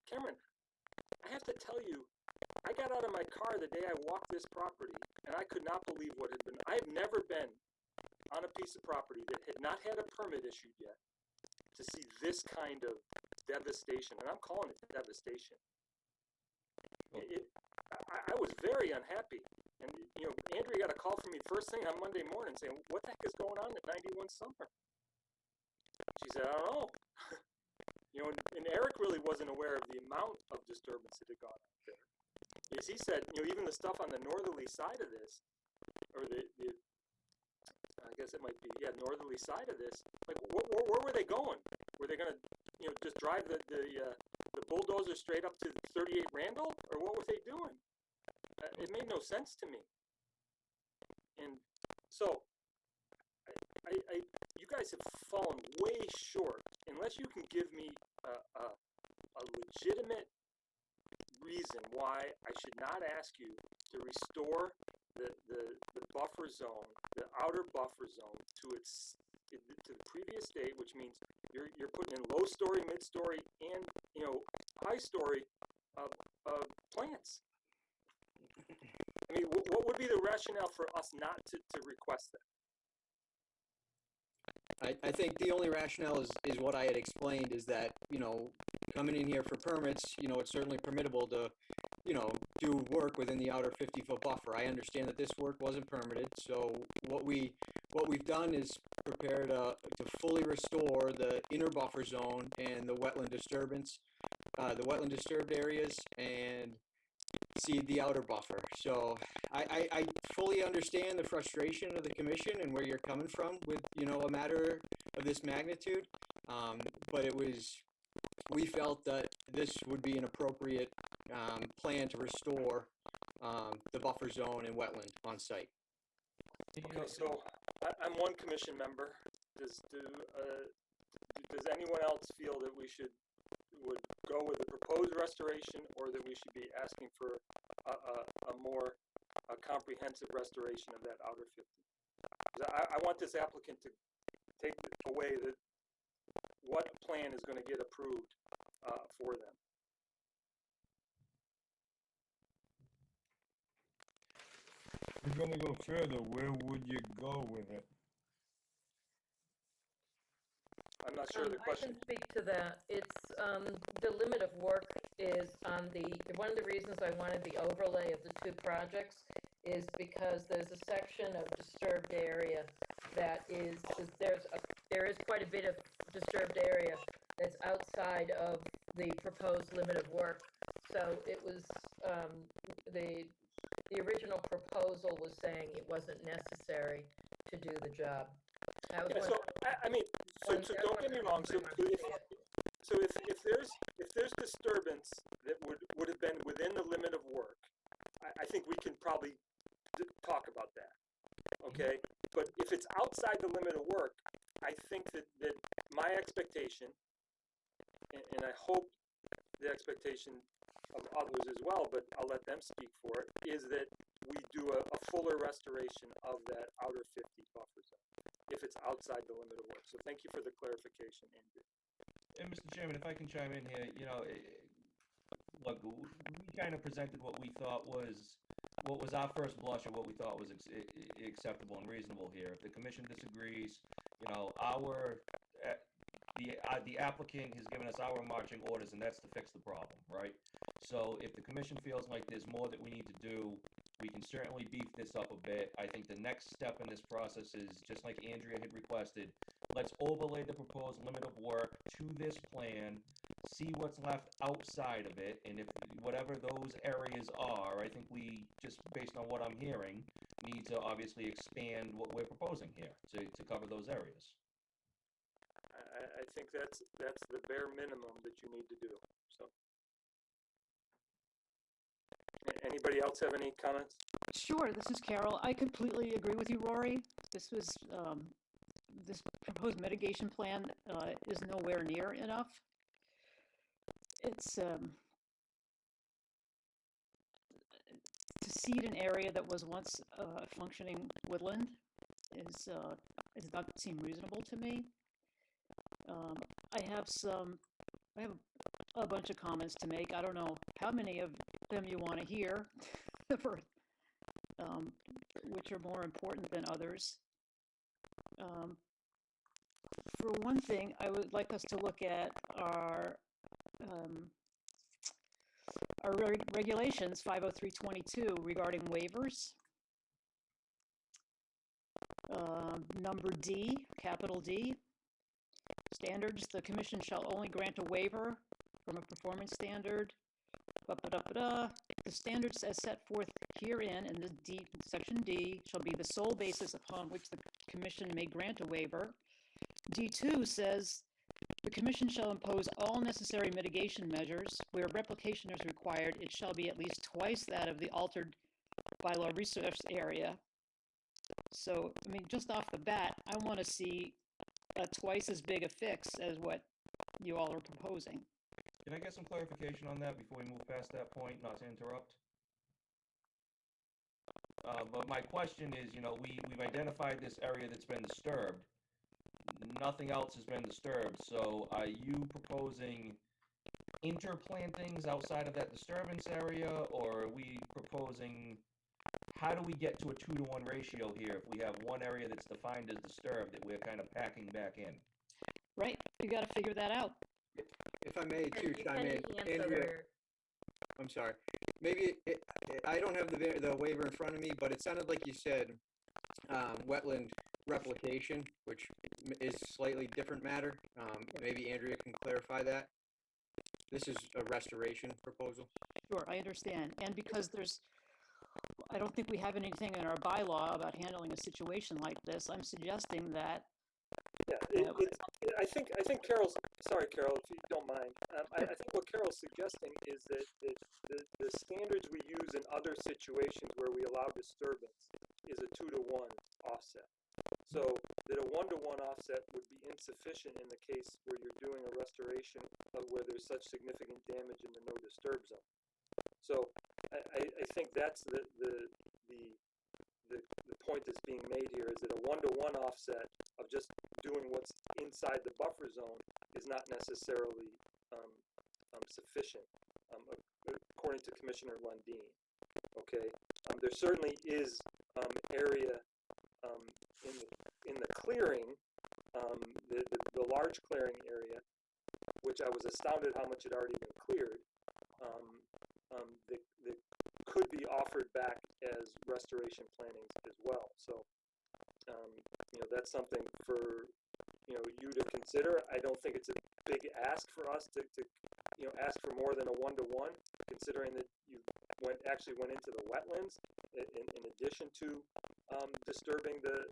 Cameron, I have to tell you, I got out of my car the day I walked this property, and I could not believe what had been. I have never been on a piece of property that had not had a permit issued yet to see this kind of devastation, and I'm calling it devastation. I was very unhappy, and you know, Andrea got a call from me first thing on Monday morning saying, "What the heck is going on at 91 Summer?" She said, "I don't know." You know, and Eric really wasn't aware of the amount of disturbance that had gone on there. As he said, you know, even the stuff on the northerly side of this, or the I guess it might be, yeah, northerly side of this, like, where were they going? Were they gonna, just drive the bulldozer straight up to 38 Randall, or what were they doing? It made no sense to me. And so, you guys have fallen way short. Unless you can give me a legitimate reason why I should not ask you to restore the buffer zone, the outer buffer zone, to the previous state, which means you're putting in low story, mid story, and high story plants. I mean, what would be the rationale for us not to request that? I think the only rationale is what I had explained, is that, coming in here for permits, it's certainly permittable to, do work within the outer 50-foot buffer. I understand that this work wasn't permitted, so what we've done is prepare to fully restore the inner buffer zone and the wetland disturbance, the wetland disturbed areas, and seed the outer buffer. So I fully understand the frustration of the commission and where you're coming from with, a matter of this magnitude. But we felt that this would be an appropriate plan to restore the buffer zone and wetland on site. Okay, so I'm one commission member. Does anyone else feel that we would go with the proposed restoration, or that we should be asking for a more comprehensive restoration of that outer 50? I want this applicant to take away what plan is going to get approved for them. If you're gonna go further, where would you go with it? I'm not sure of the question. I can speak to that. It's, the limit of work is on one of the reasons I wanted the overlay of the two projects is because there's a section of disturbed area that there is quite a bit of disturbed area that's outside of the proposed limit of work. So it was, the original proposal was saying it wasn't necessary to do the job. So don't get me wrong. So if there's disturbance that would have been within the limit of work, I think we can probably talk about that. Okay, but if it's outside the limit of work, I think that my expectation, and I hope the expectation of others as well, but I'll let them speak for it, is that we do a fuller restoration of that outer 50 buffer zone if it's outside the limit of work. So thank you for the clarification, Andrew. And Mr. Chairman, if I can chime in here, look, we kind of presented what we thought was our first blush of what we thought was acceptable and reasonable here. If the commission disagrees, the applicant has given us our marching orders, and that's to fix the problem, right? So if the commission feels like there's more that we need to do, we can certainly beef this up a bit. I think the next step in this process is, just like Andrea had requested, let's overlay the proposed limit of work to this plan, see what's left outside of it, and if whatever those areas are, I think we, just based on what I'm hearing, need to obviously expand what we're proposing here to cover those areas. I think that's the bare minimum that you need to do. So, anybody else have any comments? Sure, this is Carol. I completely agree with you, Rory. This proposed mitigation plan is nowhere near enough. It's to seed an area that was once functioning woodland does not seem reasonable to me. I have a bunch of comments to make. I don't know how many of them you want to hear, which are more important than others. For one thing, I would like us to look at our regulations 50322 regarding waivers. Number D, capital D. Standards, the commission shall only grant a waiver from a performance standard. The standards as set forth herein in the section D shall be the sole basis upon which the commission may grant a waiver. D2 says The commission shall impose all necessary mitigation measures. Where replication is required, it shall be at least twice that of the altered bylaw resource area. So, I mean, just off the bat, I want to see a twice as big a fix as what you all are proposing. Can I get some clarification on that before we move past that point, not to interrupt? But my question is, you know, we've identified this area that's been disturbed. Nothing else has been disturbed, so are you proposing interplantings outside of that disturbance area, or are we proposing, how do we get to a 2-to-1 ratio here if we have one area that's defined as disturbed that we're kind of packing back in? Right, you got to figure that out. If I may, too, You chime can in. answer Andrea, their- I'm sorry. Maybe I don't have the waiver in front of me, but it sounded like you said wetland replication, which is slightly different matter. Maybe Andrea can clarify that. This is a restoration proposal. Sure, I understand. And because I don't think we have anything in our bylaw about handling a situation like this, I'm suggesting that. Yeah, I think Carol's, sorry, Carol, if you don't mind. I think what Carol's suggesting is that the standards we use in other situations where we allow disturbance is a 2-to-1 offset. So that a 1-to-1 offset would be insufficient in the case where you're doing a restoration where there's such significant damage in the no disturb zone. So I think that's the point that's being made here, is that a 1-to-1 offset of just doing what's inside the buffer zone is not necessarily sufficient, according to Commissioner Lundin. Okay, there certainly is area in the clearing, the large clearing area, which I was astounded how much had already been cleared, that could be offered back as restoration plantings as well. So, you know, that's something for, you know, you to consider. I don't think it's a big ask for us to you know, ask for more than a 1-to-1, considering that you actually went into the wetlands in addition to disturbing the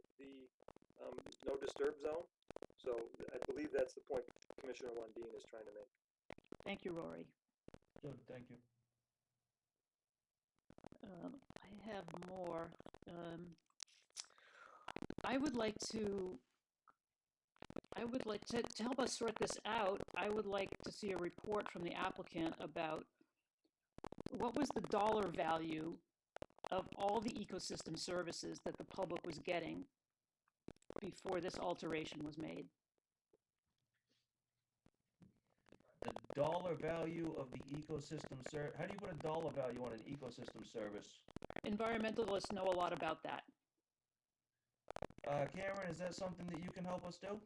no disturb zone. So I believe that's the point Commissioner Lundin is trying to make. Thank you, Rory. Good, thank you. I have more. I would like to help us sort this out. I would like to see a report from the applicant about what was the dollar value of all the ecosystem services that the public was getting before this alteration was made. The dollar value of the ecosystem how do you put a dollar value on an ecosystem service? Environmentalists know a lot about that. Cameron, is that something that you can help us do?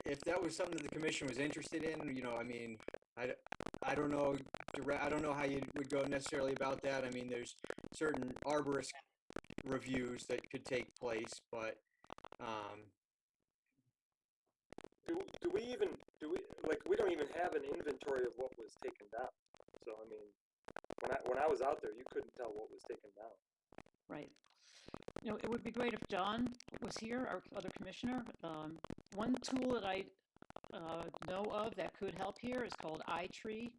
If that was something that the commission was interested in, you know, I mean, I don't know, I don't know how you would go necessarily about that. I mean, there's certain arborist reviews that could take place, but do we like, we don't even have an inventory of what was taken down. So I mean, when I was out there, you couldn't tell what was taken down. Right. You know, it would be great if John was here, our other commissioner. One tool that I know of that could help here is called iTree.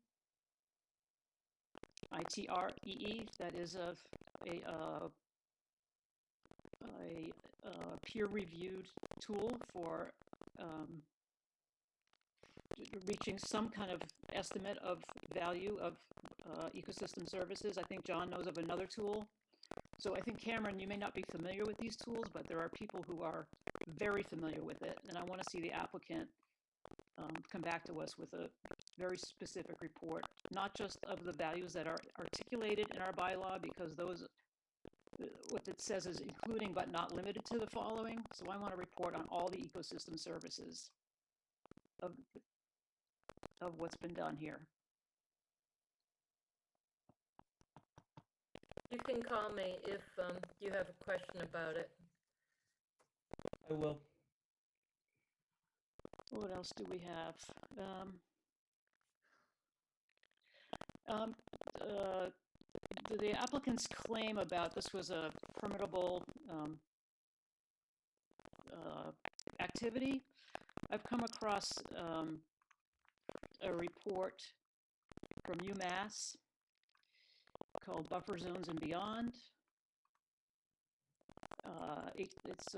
ITREE. That is a peer-reviewed tool for reaching some kind of estimate of value of ecosystem services. I think John knows of another tool. So I think, Cameron, you may not be familiar with these tools, but there are people who are very familiar with it. And I want to see the applicant come back to us with a very specific report, not just of the values that are articulated in our bylaw, because those, what it says is including but not limited to the following. So I want to report on all the ecosystem services of what's been done here. You can call me if you have a question about it. I will. What else do we have? The applicant's claim about this was a permittable activity. I've come across a report from UMass called Buffer Zones and Beyond. It's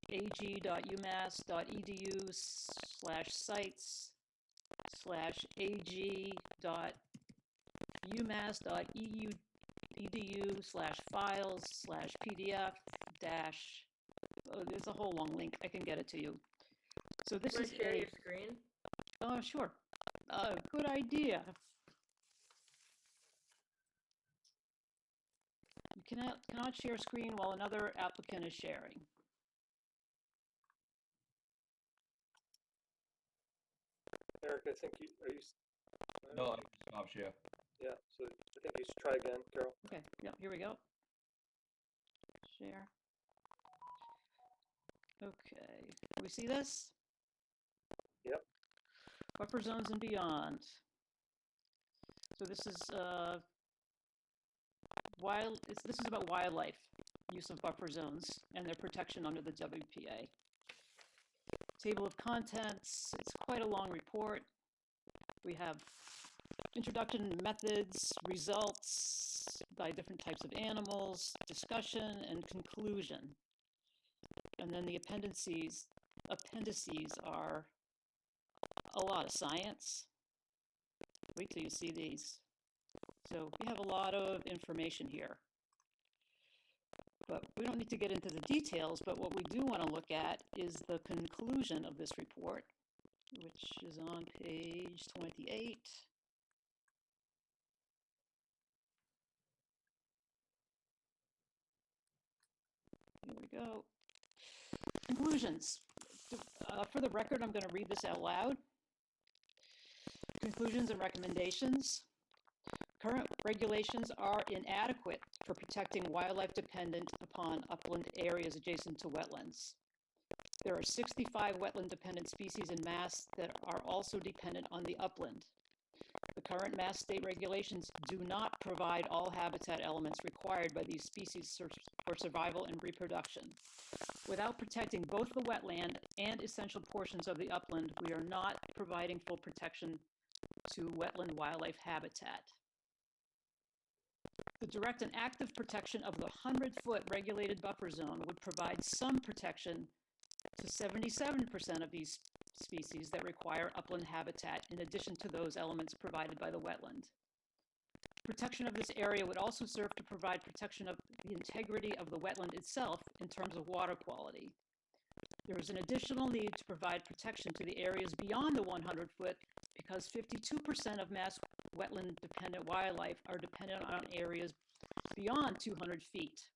ag.umass.eg.ug.edu/files/pdf dash. There's a whole long link. I can get it to you. So this is share your screen? Oh, sure. Good idea. You cannot share screen while another applicant is sharing. Eric, I think are you? No, I can stop share. Yeah, so I think you should try again, Carol. Okay, yeah, here we go. Share. Okay, we see this? Yep. Buffer zones and beyond. So this is this is about wildlife use of buffer zones and their protection under the WPA. Table of contents, it's quite a long report. We have introduction, methods, results by different types of animals, discussion, and conclusion. And then the appendices are a lot of science. Wait till you see these. So we have a lot of information here. But we don't need to get into the details, but what we do want to look at is the conclusion of this report, which is on page 28. Here we go. Conclusions. For the record, I'm going to read this out loud. Conclusions and recommendations. Current regulations are inadequate for protecting wildlife dependent upon upland areas adjacent to wetlands. There are 65 wetland-dependent species in Mass that are also dependent on the upland. The current Mass state regulations do not provide all habitat elements required by these species for survival and reproduction. Without protecting both the wetland and essential portions of the upland, we are not providing full protection to wetland wildlife habitat. The direct and active protection of the 100-foot regulated buffer zone would provide some protection to 77% of these species that require upland habitat, in addition to those elements provided by the wetland. Protection of this area would also serve to provide protection of the integrity of the wetland itself in terms of water quality. There is an additional need to provide protection to the areas beyond the 100-foot because 52% of Mass wetland-dependent wildlife are dependent on areas beyond 200 feet.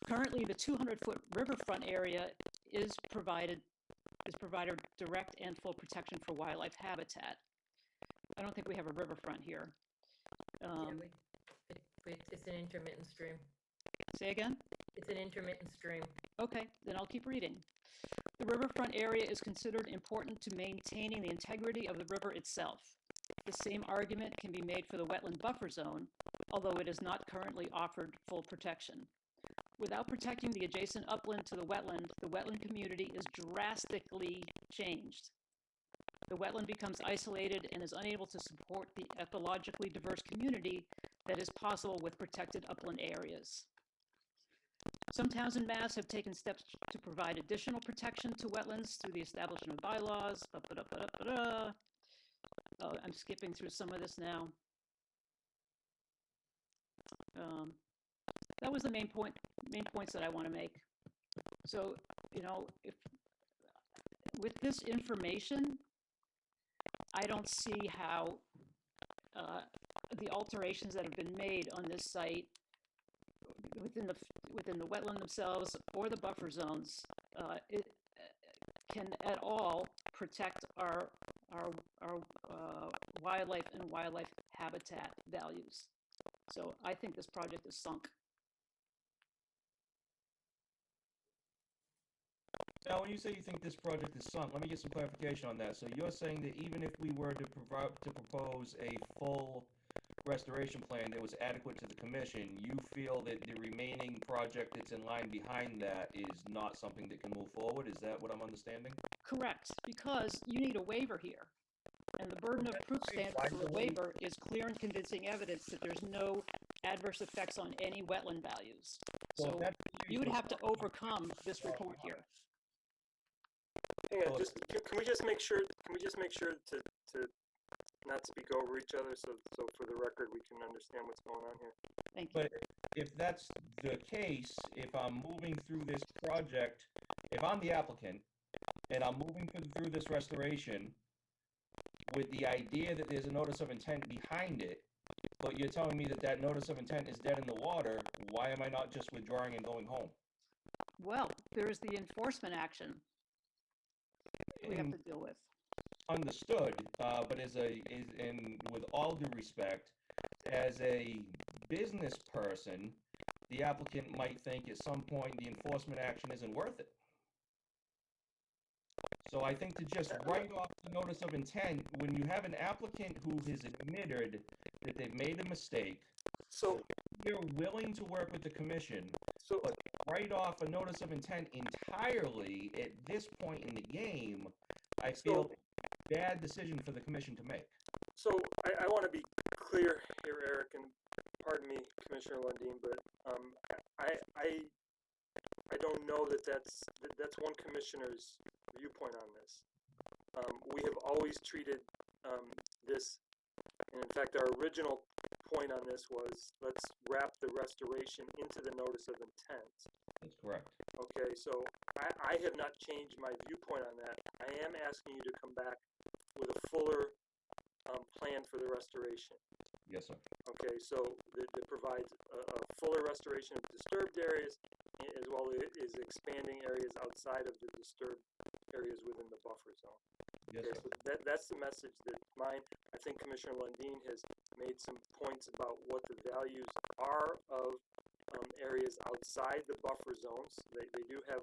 Currently, the 200-foot riverfront area is provided direct and full protection for wildlife habitat. I don't think we have a riverfront here. It's an intermittent stream. Say again? It's an intermittent stream. Okay, then I'll keep reading. The riverfront area is considered important to maintaining the integrity of the river itself. The same argument can be made for the wetland buffer zone, although it is not currently offered full protection. Without protecting the adjacent upland to the wetland community is drastically changed. The wetland becomes isolated and is unable to support the ecologically diverse community that is possible with protected upland areas. Some towns in Mass have taken steps to provide additional protection to wetlands through the establishment of bylaws. I'm skipping through some of this now. That was the main points that I want to make. So, if with this information, I don't see how the alterations that have been made on this site within the wetland themselves or the buffer zones it can at all protect our wildlife and wildlife habitat values. So I think this project is sunk. Now, when you say you think this project is sunk, let me get some clarification on that. So you're saying that even if we were to propose a full restoration plan that was adequate to the commission, you feel that the remaining project that's in line behind that is not something that can move forward? Is that what I'm understanding? Correct, because you need a waiver here. And the burden of proof standard for a waiver is clear and convincing evidence that there's no adverse effects on any wetland values. So you would have to overcome this report here. Hang on, just, can we just make sure, to not speak over each other, so for the record, we can understand what's going on here? Thank you. But if that's the case, if I'm moving through this project, if I'm the applicant and I'm moving through this restoration with the idea that there's a notice of intent behind it, but you're telling me that that notice of intent is dead in the water, why am I not just withdrawing and going home? Well, there's the enforcement action we have to deal with. Understood, but with all due respect, as a business person, the applicant might think at some point the enforcement action isn't worth it. So I think to just write off the notice of intent, when you have an applicant who has admitted that they've made a mistake, So, you're willing to work with the commission, so, but write off a notice of intent entirely at this point in the game, I feel bad decision for the commission to make. So I want to be clear here, Eric, and pardon me, Commissioner Lundin, but I don't know that that's one commissioner's viewpoint on this. We have always treated this, and in fact, our original point on this was let's wrap the restoration into the notice of intent. That's correct. Okay, so I have not changed my viewpoint on that. I am asking you to come back with a fuller plan for the restoration. Yes, sir. Okay, so that provides a fuller restoration of disturbed areas as well as expanding areas outside of the disturbed areas within the buffer zone. Yes, Okay, sir. so that's the message that mine. I think Commissioner Lundin has made some points about what the values are of areas outside the buffer zones. They do have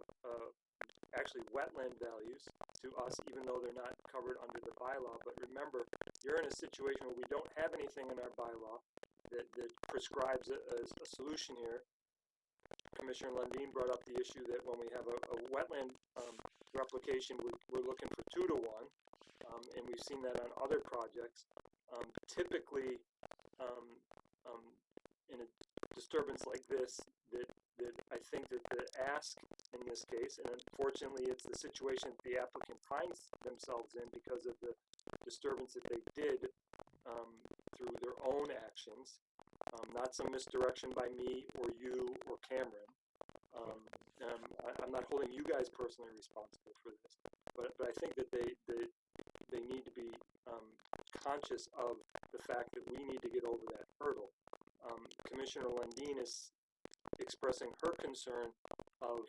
actually wetland values to us, even though they're not covered under the bylaw. But remember, you're in a situation where we don't have anything in our bylaw that prescribes a solution here. Commissioner Lundin brought up the issue that when we have a wetland replication, we're looking for 2 to 1, and we've seen that on other projects. Typically, in a disturbance like this, that I think that the ask in this case, and unfortunately it's the situation that the applicant finds themselves in because of the disturbance that they did through their own actions, not some misdirection by me or you or Cameron. I'm not holding you guys personally responsible for this, but I think that they need to be conscious of the fact that we need to get over that hurdle. Commissioner Lundin is expressing her concern of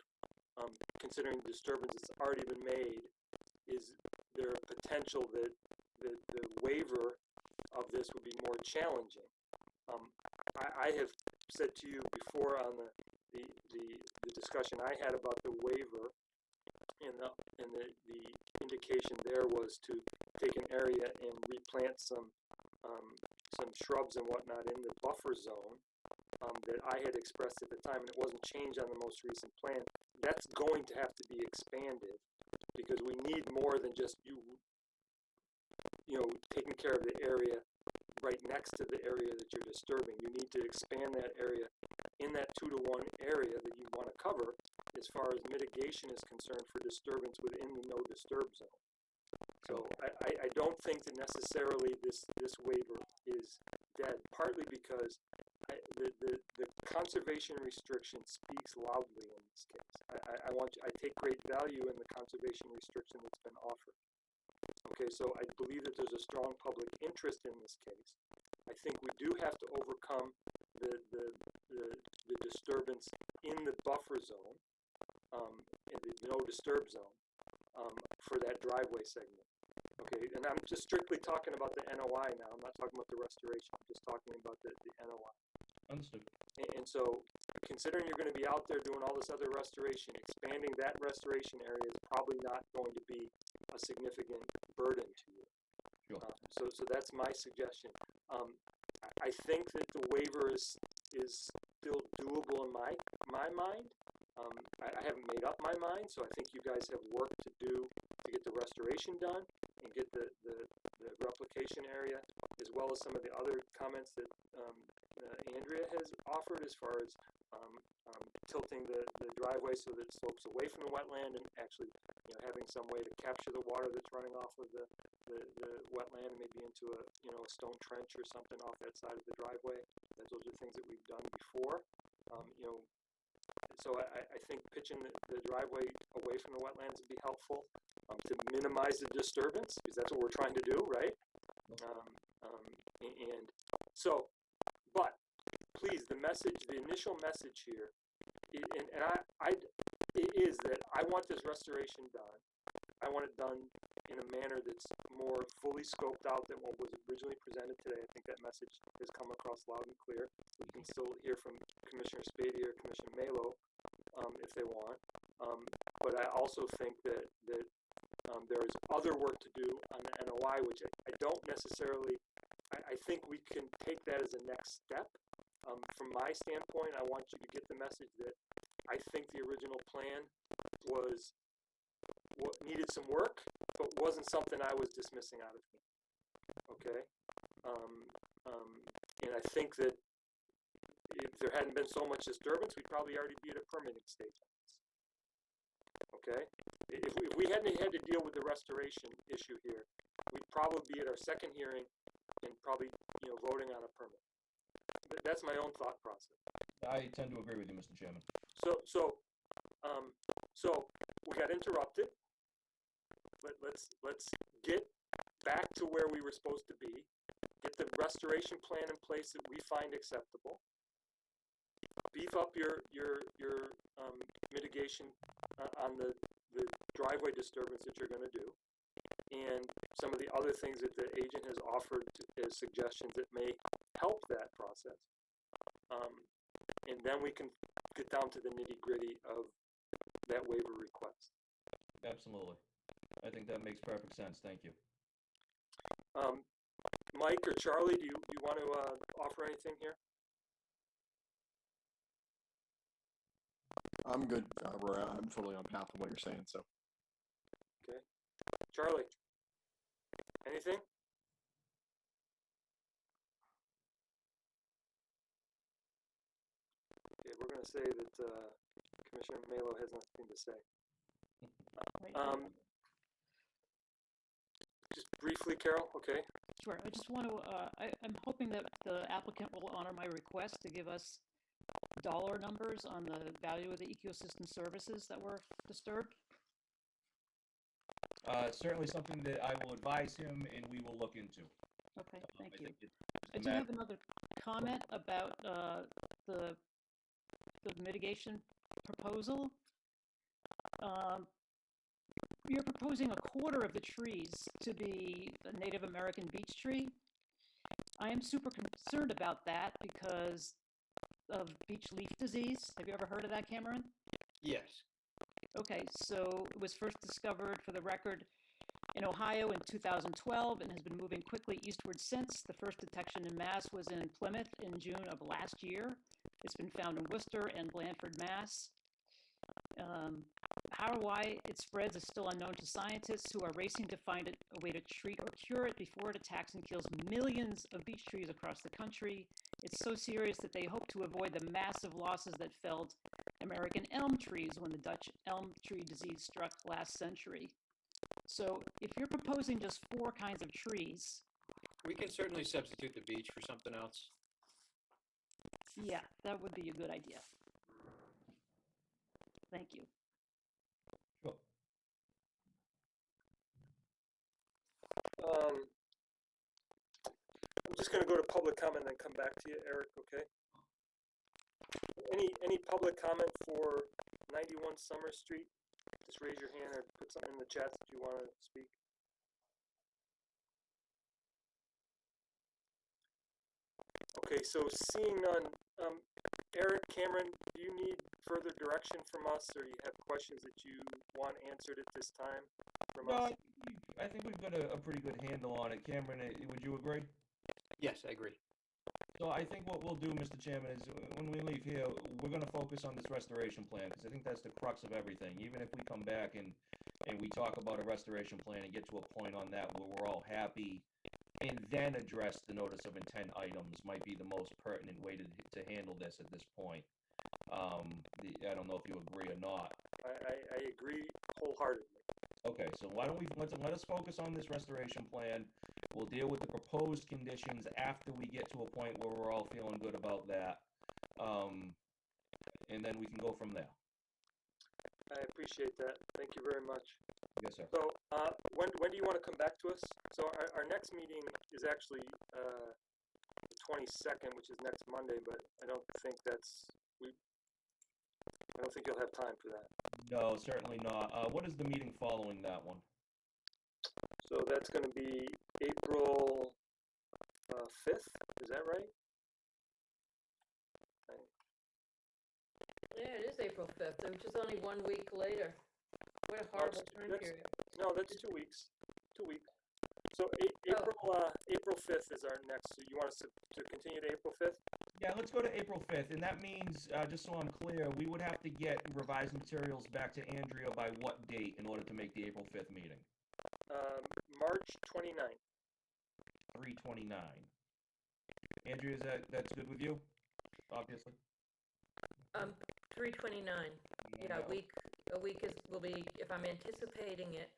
considering disturbance that's already been made. Is there a potential that the waiver of this would be more challenging? I have said to you before on the discussion I had about the waiver, and the indication there was to take an area and replant some shrubs and whatnot in the buffer zone that I had expressed at the time, and it wasn't changed on the most recent plan. That's going to have to be expanded because we need more than just you taking care of the area right next to the area that you're disturbing. You need to expand that area in that 2 to 1 area that you want to cover as far as mitigation is concerned for disturbance within the no disturb zone. So I don't think that necessarily this waiver is dead, partly because the conservation restriction speaks loudly in this case. I take great value in the conservation restriction that's been offered. Okay, so I believe that there's a strong public interest in this case. I think we do have to overcome the disturbance in the buffer zone, in the no disturb zone, for that driveway segment. Okay, and I'm just strictly talking about the NOI now. I'm not talking about the restoration. I'm just talking about the NOI. Understood. And so, considering you're going to be out there doing all this other restoration, expanding that restoration area is probably not going to be a significant burden to you. Sure. So that's my suggestion. I think that the waiver is still doable in my mind. I haven't made up my mind, so I think you guys have work to do to get the restoration done and get the replication area, as well as some of the other comments that Andrea has offered as far as tilting the driveway so that it slopes away from the wetland and actually having some way to capture the water that's running off of the wetland, maybe into a a stone trench or something off that side of the driveway. Those are things that we've done before. So I think pitching the driveway away from the wetlands would be helpful to minimize the disturbance, because that's what we're trying to do, right? And so, but please, the initial message here, it is that I want this restoration done. I want it done in a manner that's more fully scoped out than what was originally presented today. I think that message has come across loud and clear. We can still hear from Commissioner Spady or Commissioner Malo if they want. But I also think that there is other work to do on the NOI, which I don't necessarily, I think we can take that as a next step. From my standpoint, I want you to get the message that I think the original plan was what needed some work, but wasn't something I was dismissing out of me. Okay? And I think that if there hadn't been so much disturbance, we'd probably already be at a permitting stage on this. Okay? If we hadn't had to deal with the restoration issue here, we'd probably be at our second hearing and probably voting on a permit. That's my own thought process. I tend to agree with you, Mr. Chairman. So we got interrupted. Let's get back to where we were supposed to be. Get the restoration plan in place that we find acceptable. Beef up your mitigation on the driveway disturbance that you're going to do, and some of the other things that the agent has offered as suggestions that may help that process. And then we can get down to the nitty-gritty of that waiver request. Absolutely. I think that makes perfect sense. Thank you. Mike or Charlie, do you want to offer anything here? I'm good, Roy. I'm totally on path with what you're saying. So. Okay. Charlie, anything? Okay, we're going to say that Commissioner Malo has nothing to say. Just briefly, Carol, okay? Sure. I just want to, I'm hoping that the applicant will honor my request to give us dollar numbers on the value of the ecosystem services that were disturbed. Certainly something that I will advise him and we will look into. Okay, thank you. I I do have another comment about the mitigation proposal. You're proposing a quarter of the trees to be a Native American beech tree. I am super concerned about that because of beech leaf disease. Have you ever heard of that, Cameron? Yes. Okay, so it was first discovered, for the record, in Ohio in 2012 and has been moving quickly eastward since. The first detection in Mass was in Plymouth in June of last year. It's been found in Worcester and Blandford, Mass. How or why it spreads is still unknown to scientists, who are racing to find a way to treat or cure it before it attacks and kills millions of beech trees across the country. It's so serious that they hope to avoid the massive losses that felled American elm trees when the Dutch elm tree disease struck last century. So if you're proposing just 4 kinds of trees... We can certainly substitute the beech for something else. Yeah, that would be a good idea. Thank you. Sure. I'm just going to go to public comment and then come back to you, Eric, okay? Any public comment for 91 Summer Street? Just raise your hand or put something in the chat if you want to speak. Okay, so seeing none, Eric, Cameron, do you need further direction from us, or you have questions that you want answered at this time from us? I think we've got a pretty good handle on it. Cameron, would you agree? Yes, I agree. So I think what we'll do, Mr. Chairman, is when we leave here, we're gonna focus on this restoration plan, because I think that's the crux of everything. Even if we come back and we talk about a restoration plan and get to a point on that where we're all happy, and then address the notice of intent items might be the most pertinent way to handle this at this point. I don't know if you agree or not. I agree wholeheartedly. Okay, so why don't we, let us focus on this restoration plan. We'll deal with the proposed conditions after we get to a point where we're all feeling good about that. And then we can go from there. I appreciate that. Thank you very much. Yes, sir. So, when do you want to come back to us? So our next meeting is actually, the 22nd, which is next Monday, but I don't think I don't think you'll have time for that. No, certainly not. What is the meeting following that one? So that's gonna be April, 5th, is that right? Yeah, it is April 5th, which is only 1 week later. What a horrible time period. No, that's 2 weeks, 2 weeks. So April 5th is our next, so you want us to continue to April 5th? Yeah, let's go to April 5th, and that means, just so I'm clear, we would have to get revised materials back to Andrea by what date in order to make the April 5th meeting? March 29th. 3/29. Andrea, that's good with you? Obviously. 3/29. Yeah, a week will be, if I'm anticipating it,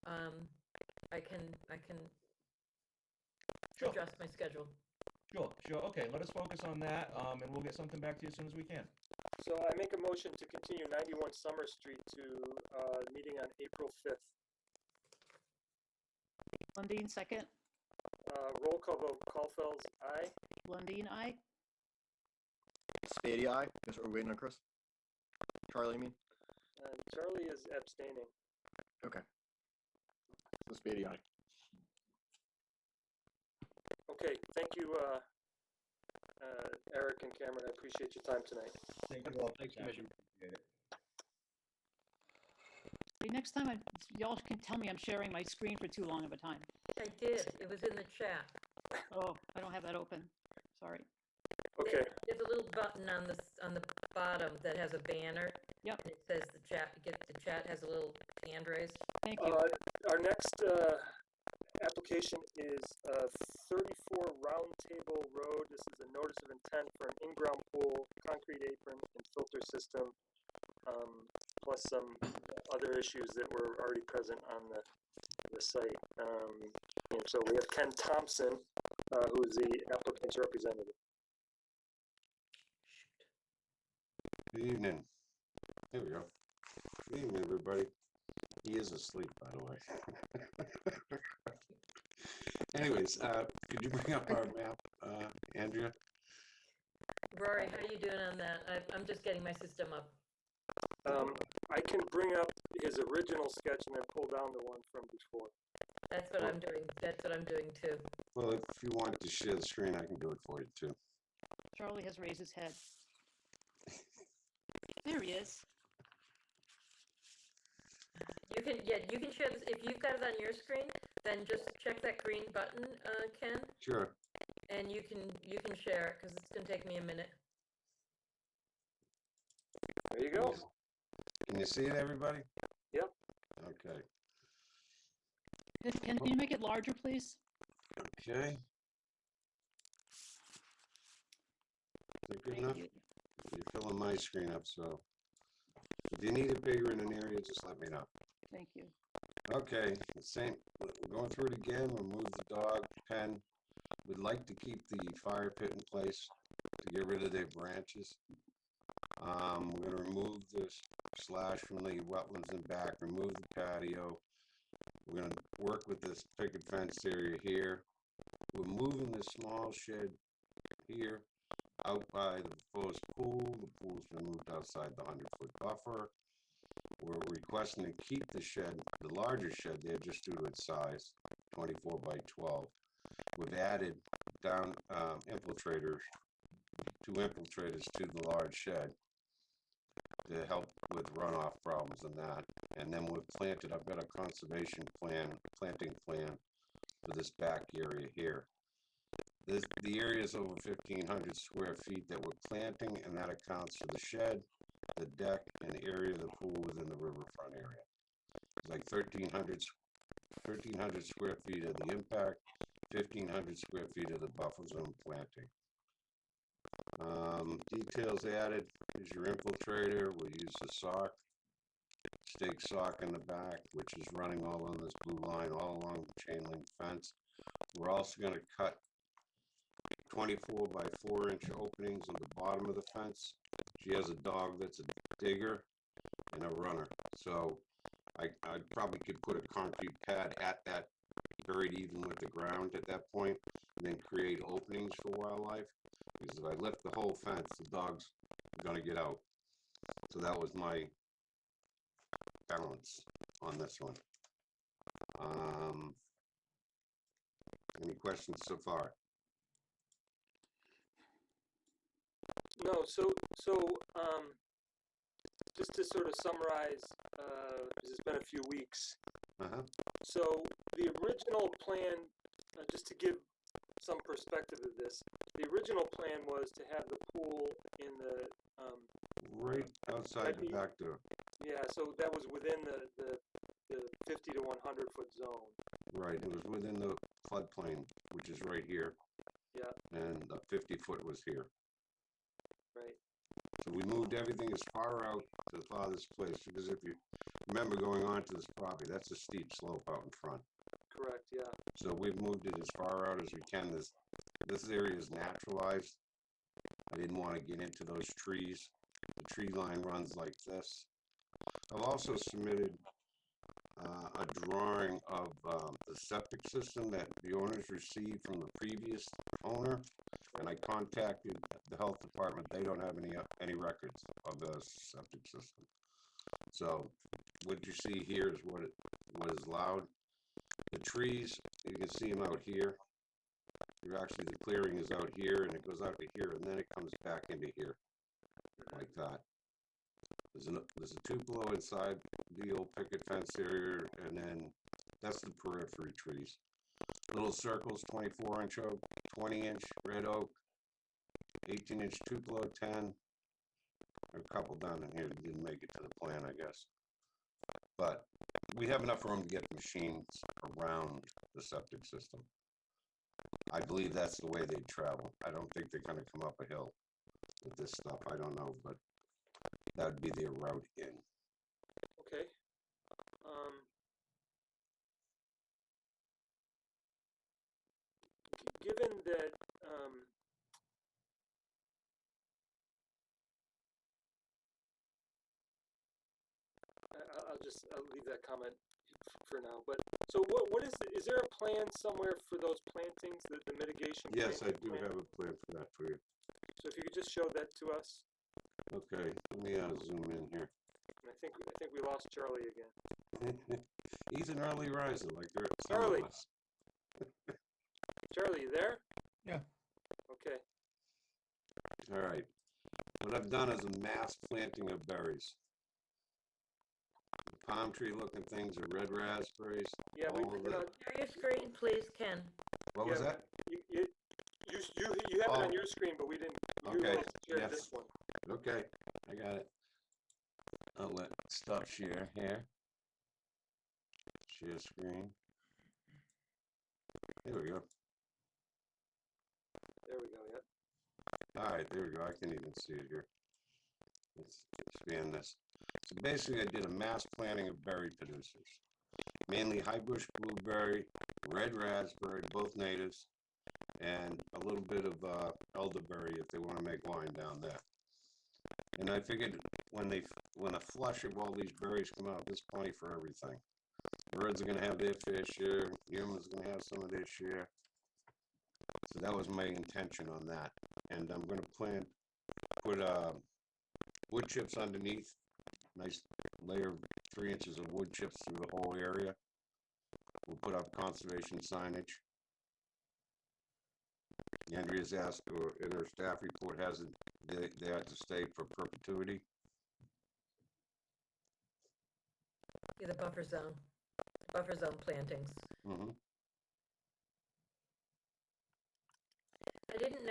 I can Sure. adjust my schedule. Sure. Okay, let us focus on that, and we'll get something back to you as soon as we can. So I make a motion to continue 91 Summer Street to, meeting on April 5th. Lundin, second. Roll call vote, Caulfield's aye. Lundin, aye. Spady, aye. Guess we're waiting on Chris. Charlie, I mean. Charlie is abstaining. Okay. So Spady, aye. Okay, thank you, Eric and Cameron. I appreciate your time tonight. Thank you all. Thanks, Commissioner. Appreciate it. Hey, next time, y'all can tell me I'm sharing my screen for too long of a time. I did, it was in the chat. Oh, I don't have that open. Sorry. Okay, There's a little button on the bottom that has a banner. Yep. And it says the chat has a little hand raised. Thank you. our next, application is, 34 Round Table Road. This is a notice of intent for an in-ground pool, concrete apron, and filter system, plus some other issues that were already present on the site. And so we have Ken Thompson, who is the applicant's representative. Good evening. There we go. Good evening, everybody. He is asleep, by the way. Anyways, could you bring up our map, Andrea? Rory, how are you doing on that? I'm just getting my system up. I can bring up his original sketch and then pull down the one from before. That's what I'm doing. That's what I'm doing too. Well, if you want to share the screen, I can do it for you too. Charlie has raised his head. There he is. You can share this. If you've got it on your screen, then just check that green button, Ken, Sure. and you can share it because it's gonna take me a minute. There you go. Can you see it, everybody? Yep. Okay. Can you make it larger, please? Okay. Is that good Thank enough? you. You're filling my screen up, so if you need it bigger in an area, just let me know. Thank you. Okay, the same, we're going through it again, remove the dog pen. We'd like to keep the fire pit in place to get rid of their branches. We're gonna remove this slash from the wetlands and back, remove the patio. We're gonna work with this picket fence area here. We're moving this small shed here out by the proposed pool. The pool's been moved outside the 100-foot buffer. We're requesting to keep the shed, the larger shed there, just due to its size, 24 by 12. We've added down infiltrators, 2 infiltrators to the large shed to help with runoff problems and that. And then we've planted, I've got a conservation plan, planting plan for this back area here. The area is over 1,500 square feet that we're planting, and that accounts for the shed, the deck, and the area of the pool within the riverfront area. It's like 1,300 square feet of the impact, 1,500 square feet of the buffer zone planting. Details added, here's your infiltrator. We'll use the sock, stake sock in the back, which is running all on this blue line, all along the chain link fence. We're also going to cut 24 by 4-inch openings on the bottom of the fence. She has a dog that's a digger and a runner. So I probably could put a concrete pad at that, buried even with the ground at that point, and then create openings for wildlife. Because if I lift the whole fence, the dog's gonna get out. So that was my balance on this one. Any questions so far? No, so just to sort of summarize, because it's been a few weeks. So the original plan, just to give some perspective of this, the original plan was to have the pool in the Right outside the back door. Yeah, so that was within the 50 to 100 foot zone. Right, it was within the floodplain, which is right here. Yeah. And the 50 foot was here. Right. So we moved everything as far out to the farthest place, because if you remember going onto this property, that's a steep slope out in front. Correct, yeah. So we've moved it as far out as we can. This area is naturalized. I didn't want to get into those trees. The tree line runs like this. I've also submitted a drawing of the septic system that the owners received from the previous owner, and I contacted the health department. They don't have any records of the septic system. So what you see here is what is allowed. The trees, you can see them out here. Actually, the clearing is out here, and it goes out to here, and then it comes back into here, like that. There's a tupelo inside the old picket fence area, and then that's the periphery trees. Little circles, 24-inch oak, 20-inch red oak, 18-inch tupelo, 10. A couple down in here that didn't make it to the plan, I guess. But we have enough room to get the machines around the septic system. I believe that's the way they travel. I don't think they're going to come up a hill with this stuff. I don't know, but that would be their route in. Okay. Given that I'll leave that comment for now. But so what is there a plan somewhere for those plantings, the mitigation? Yes, I do have a plan for that for you. So if you could just show that to us. Okay, let me zoom in here. And I think we lost Charlie again. He's an early riser, like Charlie. Charlie, you there? Yeah. Okay. All right. What I've done is a mass planting of berries. The palm tree looking things are red raspberries. Yeah, Share your screen, please, Ken. What was that? You have it on your screen, but we didn't. Okay. Share this one. Okay, I got it. I'll stop share here. Share screen. There we go. There we go. Yep. All right, there we go. I can even see it here. Let's expand this. So basically, I did a mass planting of berry producers, mainly high bush blueberry, red raspberry, both natives, and a little bit of elderberry if they want to make wine down there. And I figured when a flush of all these berries come out, there's plenty for everything. Birds are going to have their fair share. Humans are going to have some of their share. So that was my intention on that. And I'm going to put wood chips underneath. Nice layer of 3 inches of wood chips through the whole area. We'll put up conservation signage. Andrea's asked, or in her staff report, has it they have to stay for perpetuity. Yeah, the buffer zone plantings. Mm-hmm.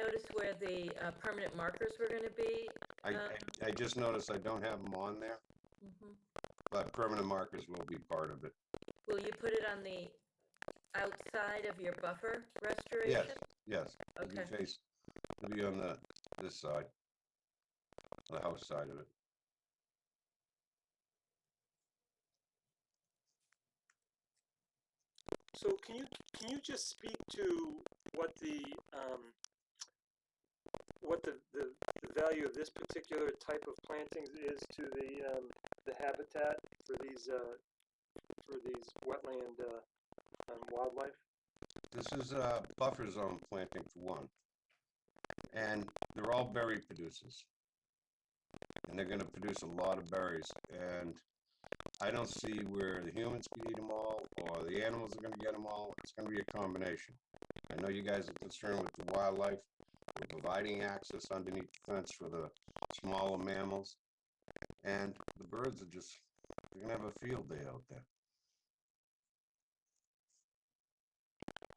notice where the permanent markers were going to be? I just noticed I don't have them on there, Mhm. but permanent markers will be part of it. Will you put it on the outside of your buffer restoration? Yes, it'll be Okay. it'll be on this side, the house side of it. So can you just speak to what the value of this particular type of plantings is to the habitat for these wetland wildlife? This is a buffer zone planting for one, and they're all berry producers. And they're gonna produce a lot of berries, and I don't see where the humans can eat them all, or the animals are gonna get them all. It's gonna be a combination. I know you guys are concerned with the wildlife. We're providing access underneath the fence for the smaller mammals, and the birds are they're gonna have a field day out there.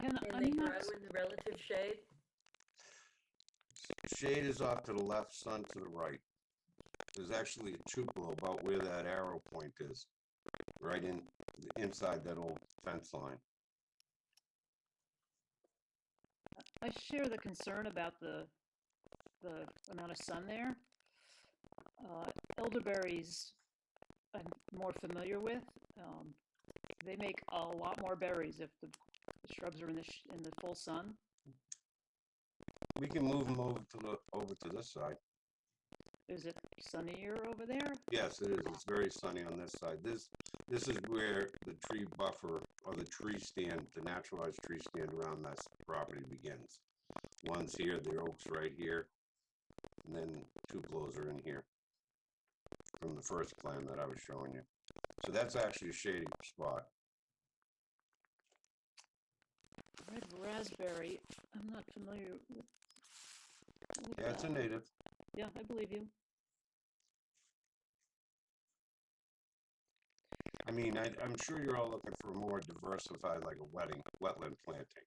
And And I'm they not, grow in the relative shade? Shade is off to the left, sun to the right. There's actually a tupelo about where that arrow point is, right inside that old fence line. I share the concern about the amount of sun there. Elderberries, I'm more familiar with. They make a lot more berries if the shrubs are in the full sun. We can move them over to this side. Is it sunnier over there? Yes, it is. It's very sunny on this side. This is where the tree buffer or the tree stand, the naturalized tree stand around this property begins. One's here, the oak's right here, and then tupelos are in here from the first plan that I was showing you. So that's actually a shady spot. Red raspberry, I'm not familiar with Yeah, it's a that. native. Yeah, I believe you. I mean, I'm sure you're all looking for more diversified, like a wetland planting.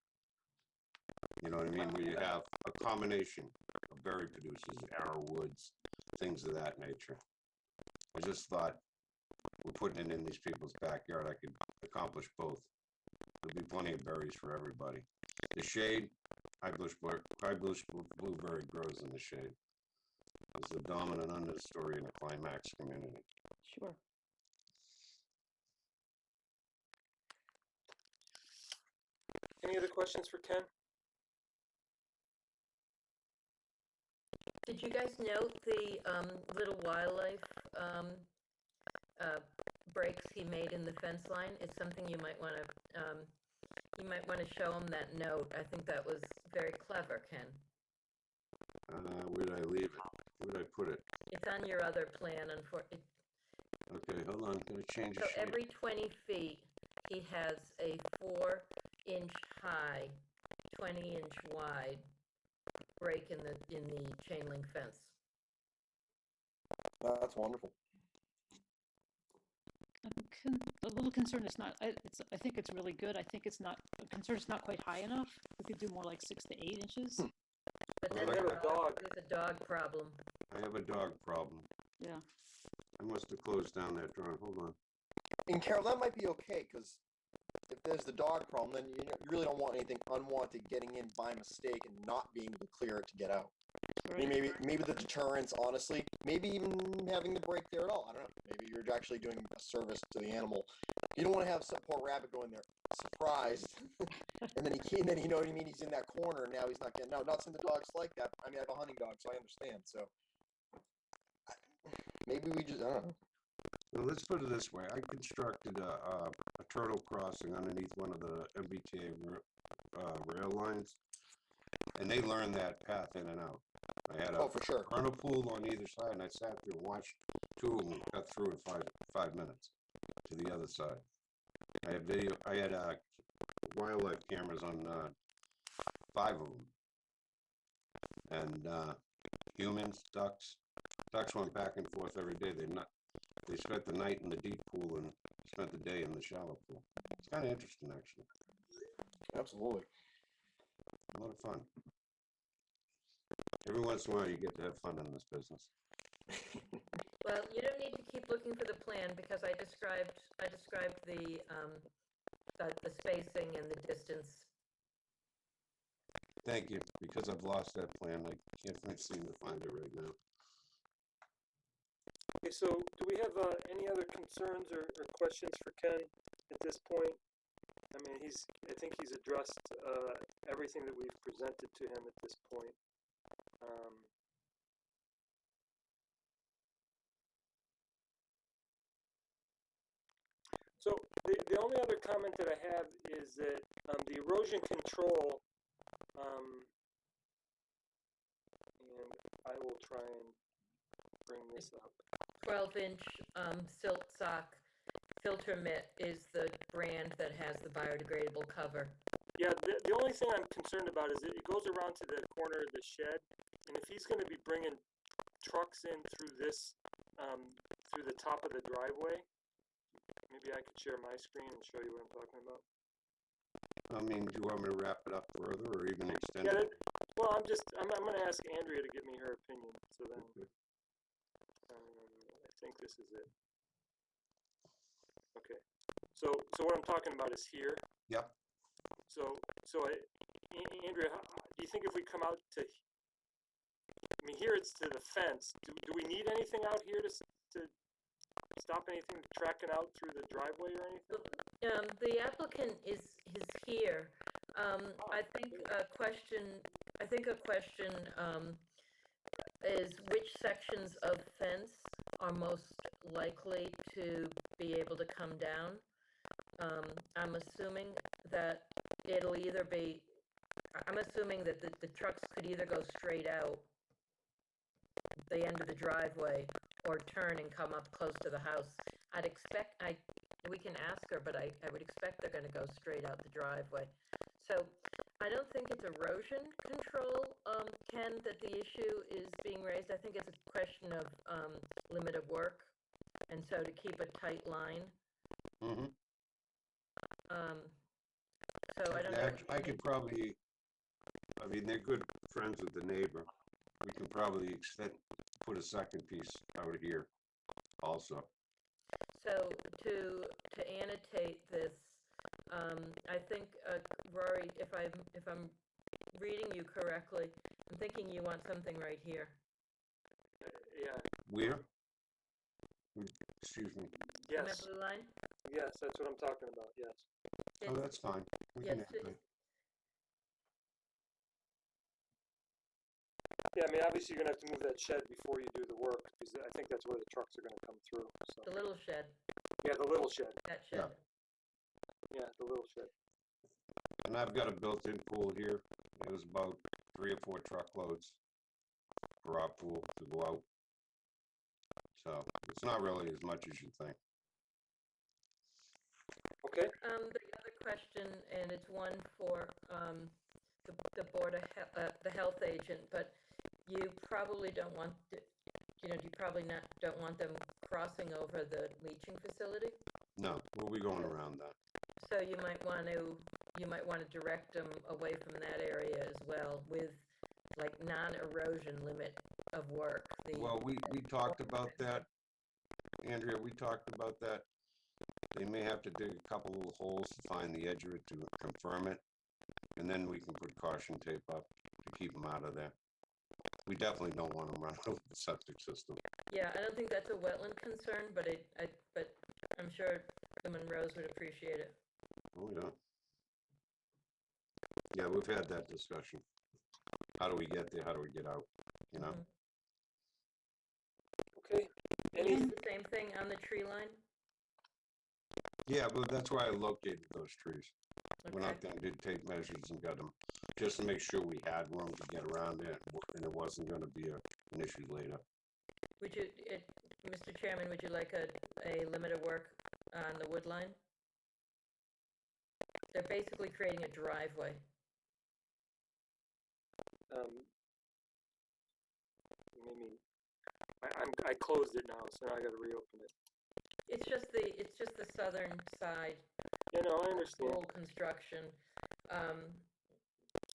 You know what I mean? Where you have a combination of berry producers, arrowwoods, things of that nature. I just thought we're putting it in these people's backyard. I could accomplish both. There'll be plenty of berries for everybody. The shade, high bush blueberry grows in the shade. It's the dominant understory in a climax community. Sure. Any other questions for Ken? Did you guys note the little wildlife breaks he made in the fence line? It's something you might want to show him that note. I think that was very clever, Ken. Where did I leave it? Where did I put it? It's on your other plan. Okay, hold on. I'm gonna change the So shape. every 20 feet, he has a 4-inch high, 20-inch wide break in the chain link fence. That's wonderful. I'm a little concerned it's not, I think it's really good. I think it's not, I'm concerned it's not quite high enough. We could do more like 6 to 8 inches. But Well, then I have a dog. there's a dog problem. I have a dog problem. Yeah. I must have closed down that drawing. Hold on. And Carol, that might be okay, because if there's the dog problem, then you really don't want anything unwanted getting in by mistake and not being able to clear it to get out. I mean, maybe the deterrence, honestly, maybe even having the break there at all. I don't know. Maybe you're actually doing a service to the animal. You don't want to have some poor rabbit go in there surprised, and then you know what I mean. He's in that corner, and now he's not getting out. Not saying the dog's like that. I mean, I have a hunting dog, so I understand. So maybe we just, I don't know. Well, let's put it this way. I constructed a turtle crossing underneath one of the MBTA rail lines, and they learned that path in and out. I had a For sure. vernal pool on either side, and I sat there and watched 2 of them cut through in 5 minutes to the other side. I had wildlife cameras on 5 of them, and humans, ducks went back and forth every day. They spent the night in the deep pool and spent the day in the shallow pool. It's kind of interesting, actually. Absolutely. A lot of fun. Every once in a while, you get to have fun in this business. Well, you don't need to keep looking for the plan because I described the spacing and the distance. Thank you, because I've lost that plan. I can't seem to find it right now. Okay, so do we have any other concerns or questions for Ken at this point? I mean, I think he's addressed everything that we've presented to him at this point. So the only other comment that I have is that the erosion control, and I will try and bring this up. 12-inch silt sock filter mitt is the brand that has the biodegradable cover. Yeah, the only thing I'm concerned about is it goes around to the corner of the shed, and if he's going to be bringing trucks in through this, through the top of the driveway, maybe I could share my screen and show you what I'm talking about. I mean, do you want me to wrap it up further or even extend Yeah, it? well, I'm going to ask Andrea to give me her opinion, so then, I think this is it. Okay, so what I'm talking about is here. Yep. So Andrea, do you think if we come out to, I mean, here it's to the fence, do we need anything out here to stop anything tracking out through the driveway or anything? The applicant is here. I think a question is which sections of fence are most likely to be able to come down. I'm assuming that it'll either be, I'm assuming that the trucks could either go straight out the end of the driveway or turn and come up close to the house. We can ask her, but I would expect they're going to go straight out the driveway. So I don't think it's erosion control, Ken, that the issue is being raised. I think it's a question of limit of work, and so to keep a tight line. Mm-hmm. So I don't know. I could probably, I mean, they're good friends with the neighbor. We can probably put a second piece out here also. So to annotate this, I think Rory, if I'm reading you correctly, I'm thinking you want something right here. Yeah. Where? Excuse me. Yes. In that blue line? Yes, that's what I'm talking about. Yes. Oh, that's fine. We can have that. Yeah, I mean, obviously you're gonna have to move that shed before you do the work, because I think that's where the trucks are gonna come through, so. The little shed, Yeah, the little shed. that shed. Yeah, the little shed. And I've got a built-in pool here. It was about 3 or 4 truckloads for our pool to go out. So it's not really as much as you think. Okay. The other question, and it's one for the board of the health agent, but you probably don't want you probably don't want them crossing over the leaching facility. No, we'll be going around that. So you might want to direct them away from that area as well, with like non-erosion limit of work. Well, we talked about that, Andrea. We talked about that. They may have to dig a couple little holes to find the edge of it to confirm it, and then we can put caution tape up to keep them out of there. We definitely don't want them running over the septic system. Yeah, I don't think that's a wetland concern, but but I'm sure the Monroes would appreciate it. Oh, yeah. Yeah, we've had that discussion. How do we get there? How do we get out? You know? Okay. And the same thing on the tree line? Yeah, but that's why I located those trees. Okay. Went out there and did tape measures and got them, just to make sure we had room to get around it, and it wasn't gonna be an issue later. Would you, Mr. Chairman, would you like a limit of work on the wood line? They're basically creating a driveway. Maybe I closed it now, so now I got to reopen it. It's just the southern side. Yeah, no, I understand. Full construction.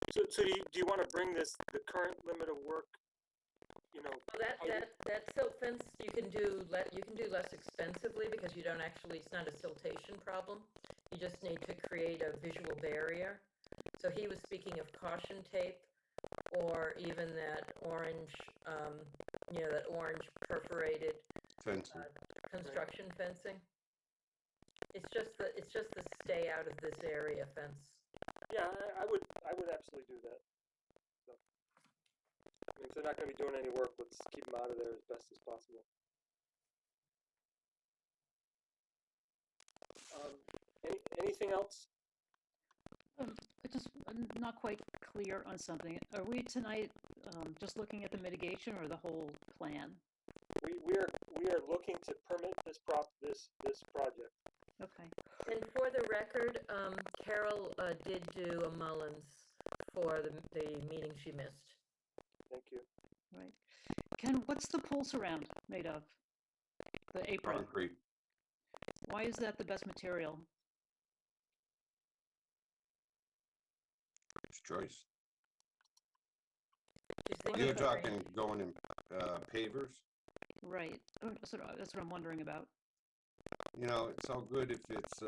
So do you want to bring the current limit of work, you know, Well, that silt fence, you can do less expensively because you don't actually, it's not a siltation problem. You just need to create a visual barrier. So he was speaking of caution tape or even that orange, that orange perforated Fencing. construction fencing. It's just the stay out of this area fence. yeah, I would absolutely do that. So, I mean, if they're not going to be doing any work, let's keep them out of there as best as possible. Anything else? I'm not quite clear on something. Are we tonight just looking at the mitigation or the whole plan? We are looking to permit this project. Okay. And for the record, Carol did do a Mullins for the meeting she missed. Thank you. Right. What's the pool surround made of? The apron. Concrete. Why is that the best material? It's choice. She's thinking You're of her- talking going in pavers? Right. That's what I'm wondering about. You know, it's all good if it's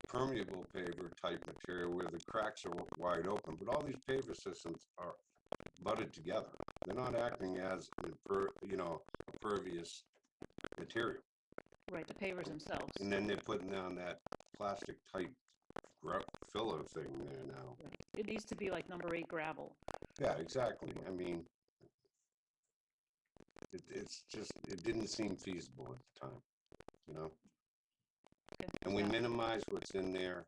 permeable paver type material where the cracks are wide open, but all these paver systems are butted together. They're not acting as a pervious material. Right, the pavers themselves. And then they're putting down that plastic type filler thing there now. Right. It needs to be like number 8 gravel. Yeah, exactly. I mean, it didn't seem feasible at the time, you know? Okay. And we Yeah. minimized what's in there.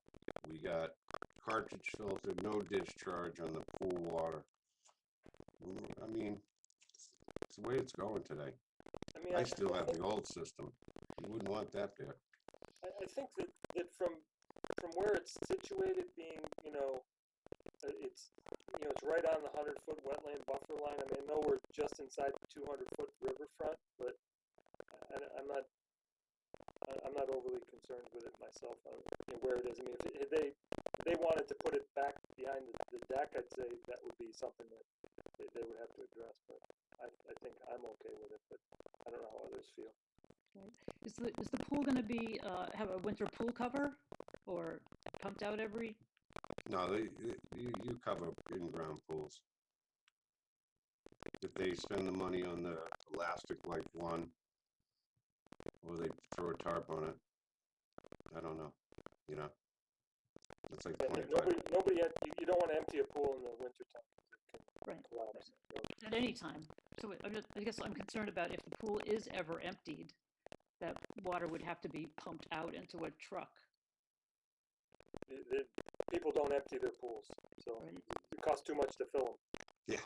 We got cartridge filter, no discharge on the pool water. I mean, it's the way it's going today. I mean, I still have the old system. You wouldn't want that there. I think that from where it's situated, being it's right on the 100-foot wetland buffer line. I mean, I know we're just inside the 200-foot riverfront, but I'm not overly concerned with it myself. Where it is. I mean, if they wanted to put it back behind the deck, I'd say that would be something that they would have to address. But I think I'm okay with it. But I don't know how others feel. Right. Is the pool going to be have a winter pool cover or pumped out every? No, you cover in-ground pools. If they spend the money on the elastic like one, or they throw a tarp on it, I don't know. You know, it's like But 25. nobody. You don't want to empty a pool in the wintertime because it can Right. collapse. So, At any time. So I guess I'm concerned about if the pool is ever emptied, that water would have to be pumped out into a truck. people don't empty their pools, so Right. it costs too much to fill them. Yeah,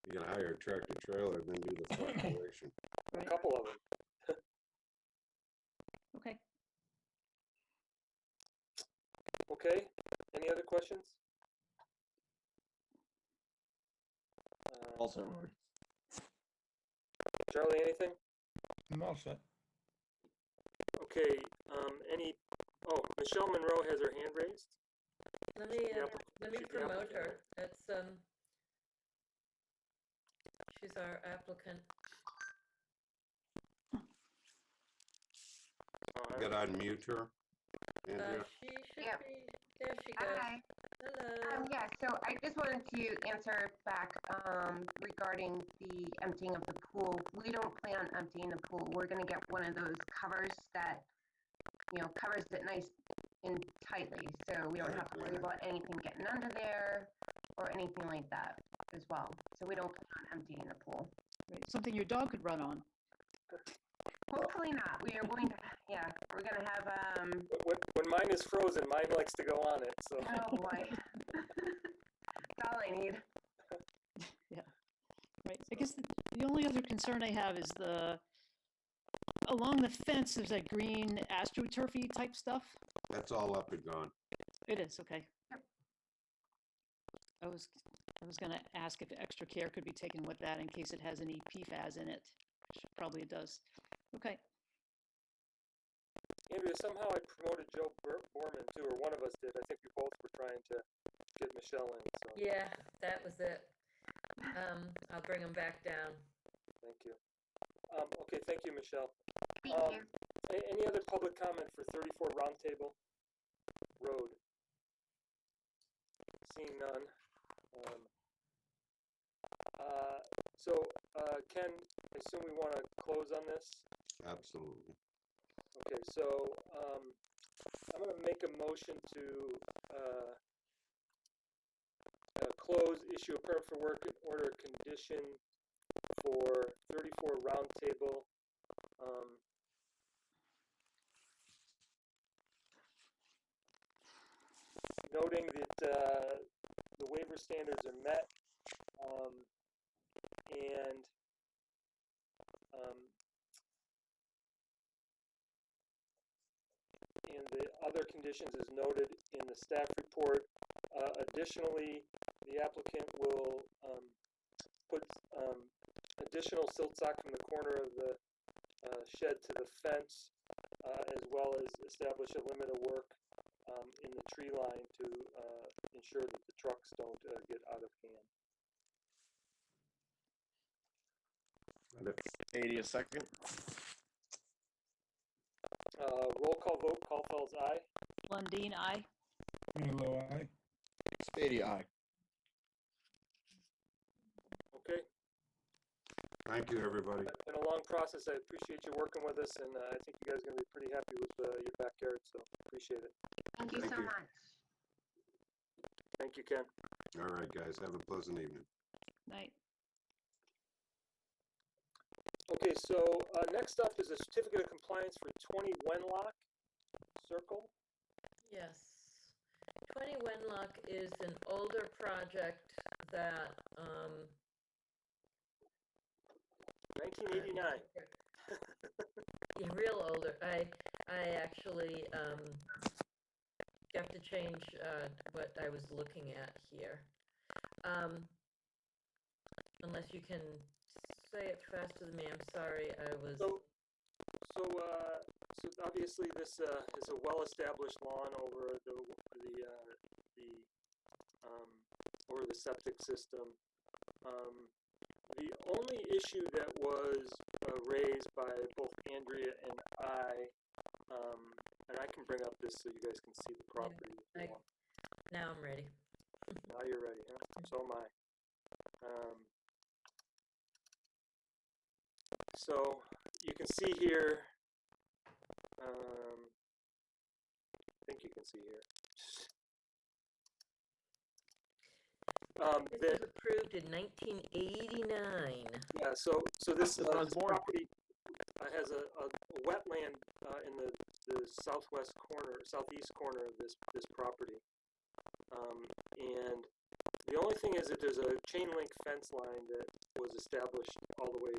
you gotta hire a tractor trailer and then do the fluctuation. Right. A couple of them. Okay. Okay. Any other questions? Also, Rory. Charlie, anything? I'm all set. Okay. Michelle Monroe has her hand raised. Let me She's the promote applicant. her. That's she's our applicant. You gotta unmute her, Andrea. She should Yep. be. There she goes. Hi. Hello. Yeah, so I just wanted to answer back regarding the emptying of the pool. We don't plan on emptying the pool. We're gonna get one of those covers that, covers it nice and tightly, so we don't have to worry about anything getting under there or anything like that as well. So we don't plan on emptying the pool. Right. Something your dog could run on. Hopefully not. We are going to, we're gonna have, When mine is frozen, mine likes to go on it. So. oh boy. That's all I need. Right. I guess the only other concern I have is along the fence there's that green astroturfy type stuff. That's all up and gone. It is, okay. Yep. I was gonna ask if extra care could be taken with that in case it has any PFAS in it. Probably it does. Okay. Andrea, somehow I promoted Joe Borman too, or one of us did. I think we both were trying to get Michelle in, so, Yeah, that was it. I'll bring them back down. thank you. Okay, thank you, Michelle. Thank you. Any other public comment for 34 Roundtable Road? Seeing none. Ken, I assume we want to close on this? Absolutely. Okay, so, I'm gonna make a motion to, close, issue a permit for work and order condition for 34 Roundtable. Noting that, the waiver standards are met, and, and the other conditions is noted in the staff report. Additionally, the applicant will put additional silt sock from the corner of the shed to the fence, as well as establish a limit of work in the tree line to ensure that the trucks don't get out of hand. Beatty, a second. Roll call vote, Caulfield's aye. Lundin, aye. Milo, aye. Beatty, aye. Okay, Thank you, everybody. it's been a long process. I appreciate you working with us, and I think you guys are gonna be pretty happy with your backyard, so appreciate it. Thank you Thank so you. much. Thank you, Ken. All right, guys, have a pleasant evening. Night. Okay, so next up is a certificate of compliance for 20 Wenlock Circle. Yes. 20 Wenlock is an older project that, 1989. yeah, real older. I actually, have to change, what I was looking at here. Unless you can say it faster than me, I'm sorry, I was. So obviously this is a well-established lawn over over the septic system. The only issue that was raised by both Andrea and I, and I can bring up this so you guys can see the property. If you want. Now I'm ready. Now you're ready, huh? So am I. So you can see here, I think you can see here. This was approved in 1989. Yeah, so this, That's when I was this born. property has a wetland in the southwest corner, southeast corner of this property. And the only thing is that there's a chain link fence line that was established all the way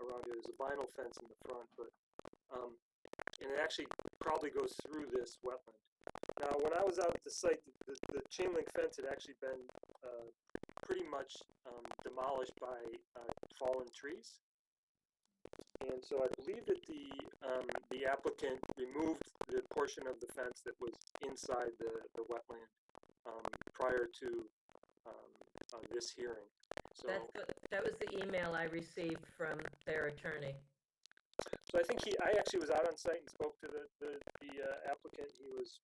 around here. There's a vinyl fence in the front, but and it actually probably goes through this wetland. Now, when I was out at the site, the chain link fence had actually been pretty much demolished by fallen trees. And so I believe that the applicant removed the portion of the fence that was inside the wetland prior to this hearing. So That was the email I received from their attorney. I think I actually was out on site and spoke to the applicant. He was,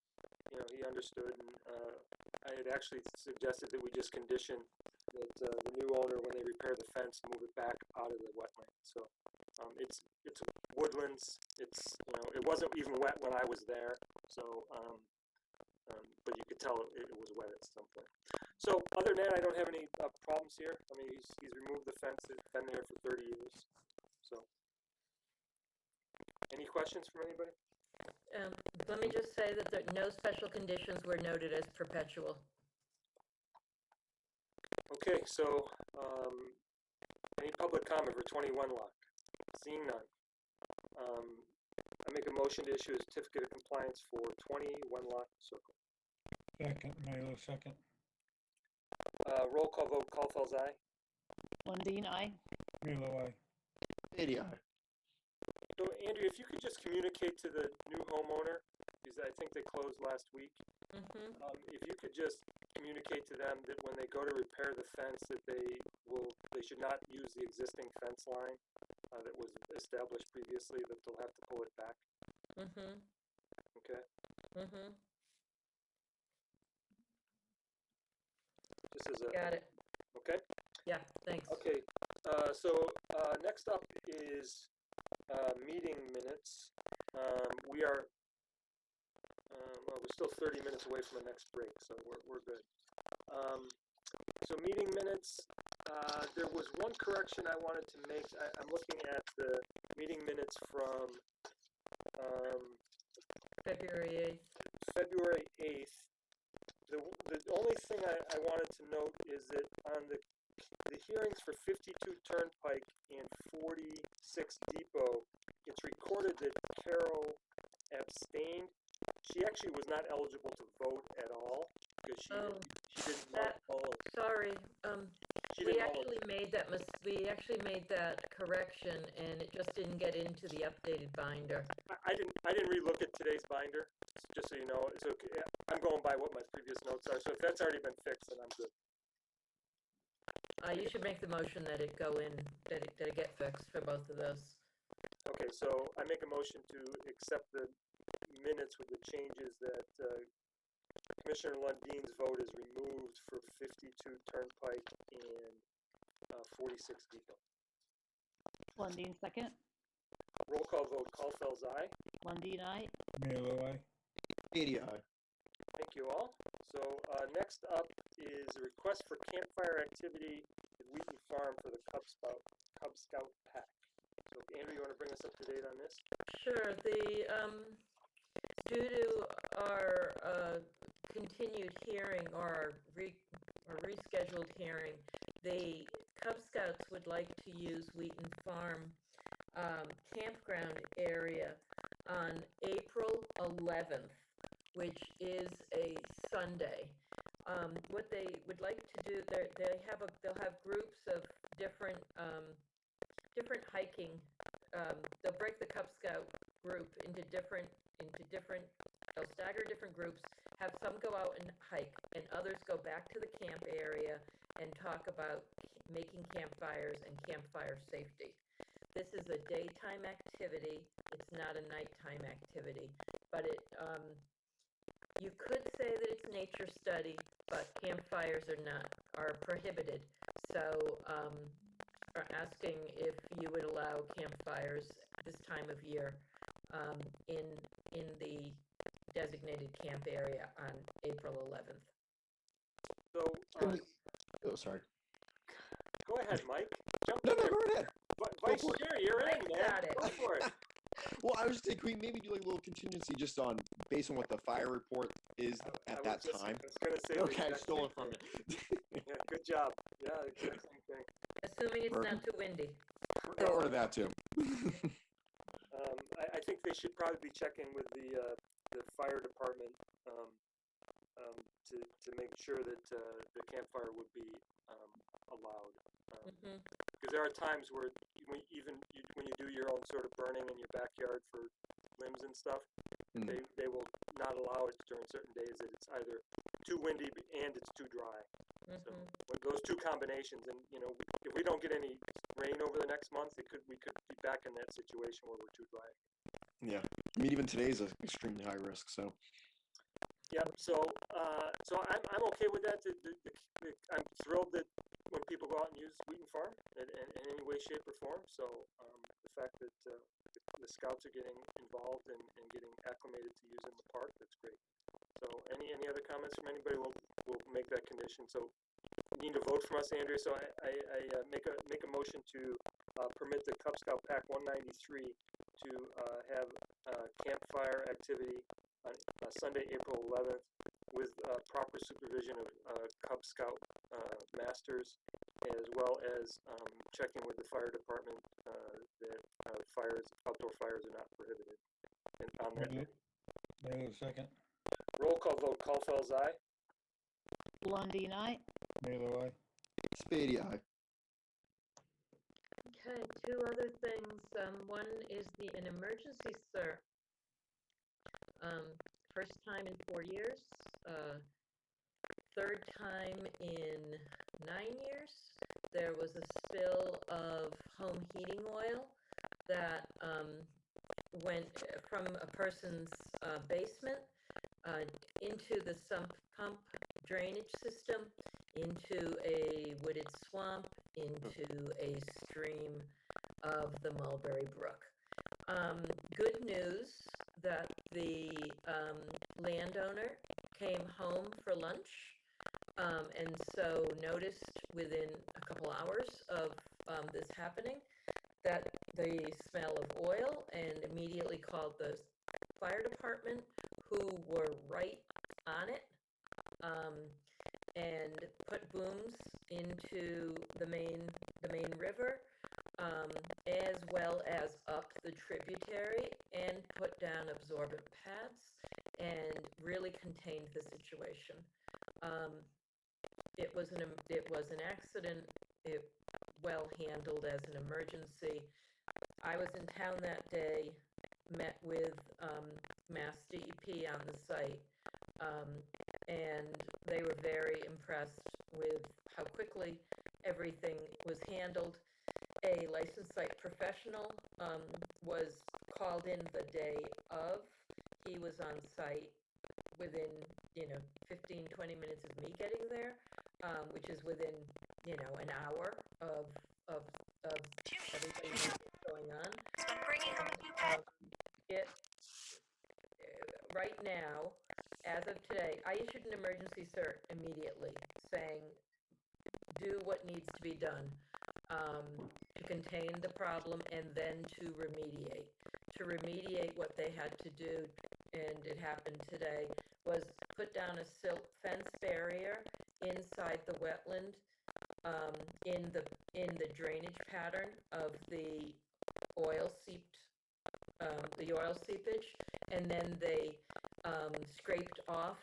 he understood, and I had actually suggested that we just condition that the new owner, when they repair the fence, move it back out of the wetland. So it's woodlands. It's it wasn't even wet when I was there. So but you could tell it was wet at some point. So other than that, I don't have any problems here. I mean, he's removed the fence. It's been there for 30 years. So. Any questions from anybody? Let me just say that no special conditions were noted as perpetual. Okay, so any public comment for 21 Lock? Seeing none. I make a motion to issue a certificate of compliance for 21 Lock Circle. Second, Milo, second. Roll call vote, Caulfield's aye. Lundin, aye. Milo, aye. Beatty, aye. So Andrea, if you could just communicate to the new homeowner because I think they closed last week. Mm-hmm. If you could just communicate to them that when they go to repair the fence, that they should not use the existing fence line that was established previously, that they'll have to pull it back. Mm-hmm. Okay. Mm-hmm. Just as a. Got it. Okay. Yeah, thanks. Okay. Next up is meeting minutes. We are. Well, we're still 30 minutes away from the next break, so we're good. So meeting minutes, there was one correction I wanted to make. I'm looking at the meeting minutes from February 8th. February 8th. The only thing I wanted to note is that on the hearings for 52 Turnpike and 46 Depot, it's recorded that Carol abstained. She actually was not eligible to vote at all because she didn't mull. Sorry. She We didn't mull actually made that we actually made that correction, and it just didn't get into the updated binder. I didn't relook at today's binder, just so you know. It's okay. I'm going by what my previous notes are. So if that's already been fixed, then I'm good. You should make the motion that it go in, that it get fixed for both of those. Okay, so I make a motion to accept the minutes with the changes that Commissioner Lundine's vote is removed for 52 Turnpike and 46 Depot. Lundin, second. Roll call vote, Caulfield's aye. Lundin, aye. Mailer, aye. Speedy, aye. Thank you all. So next up is a request for campfire activity at Wheaton Farm for the Cub Scout Pack. So Andrew, you want to bring us up to date on this? Sure. Due to our continued hearing or rescheduled hearing, the Cub Scouts would like to use Wheaton Farm campground area on April 11th, which is a Sunday. What they would like to do, they'll have groups of different hiking. They'll break the Cub Scout group into different. They'll stagger different groups. Have some go out and hike, and others go back to the camp area and talk about making campfires and campfire safety. This is a daytime activity. It's not a nighttime activity, but you could say that it's nature study, but campfires are prohibited. So are asking if you would allow campfires this time of year in the designated camp area on April 11th. So, Oh, sorry. go ahead, Mike. Jump No, in no, there. go ahead. Vice for it. Chair, you're in, Mike man. got it. Go for it. Well, I was thinking, can we maybe do like a little contingency just on based on what the fire report is at that time? I was going to say the Okay, I exact stole same it from thing. you. Yeah, good job. Yeah, exact same thing. Assuming it's not too windy. Or that too. I think they should probably be checking with the fire department to make sure that the campfire would be allowed. Because there are times where when you do your own sort of burning in your backyard for limbs and stuff, they will not allow it during certain days that it's either too windy and it's too dry. So with those two combinations, and if we don't get any rain over the next month, we could be back in that situation where we're too dry. Yeah, I mean even today's an extremely high risk. So. Yep. So I'm okay with that. I'm thrilled that when people go out and use Wheaton Farm in any way, shape, or form. So the fact that the scouts are getting involved and getting acclimated to using the park, that's great. So any other comments from anybody? We'll make that condition. So you need to vote from us, Andrea. So I make a motion to permit the Cub Scout Pack 193 to have campfire activity on Sunday, April 11th, with proper supervision of Cub Scout masters, as well as checking with the fire department that outdoor fires are not prohibited. And on that day. Mailer, second. Roll call vote, Caulfield's aye. Lundin, aye. Mailer, aye. Speedy, aye. Okay, two other things. One is an emergency, sir. first time in 4 years, third time in 9 years. There was a spill of home heating oil that went from a person's basement into the sump pump drainage system, into a wooded swamp, into a stream of the Mulberry Brook. Good news that the landowner came home for lunch, and so noticed within a couple hours of this happening that the smell of oil, and immediately called the fire department, who were right on it, and put booms into the main river, as well as up the tributary, and put down absorbent pads and really contained the situation. It was an accident. It well handled as an emergency. I was in town that day, met with Mass DEP on the site, and they were very impressed with how quickly everything was handled. A licensed site professional was called in the day of. He was on site within 15, 20 minutes of me getting there, which is within an hour of everything that's going on. It right now, as of today, I issued an emergency cert immediately saying, do what needs to be done to contain the problem, and then to remediate. To remediate, what they had to do, and it happened today, was put down a silt fence barrier inside the wetland, in the drainage pattern of the oil seepage, and then they scraped off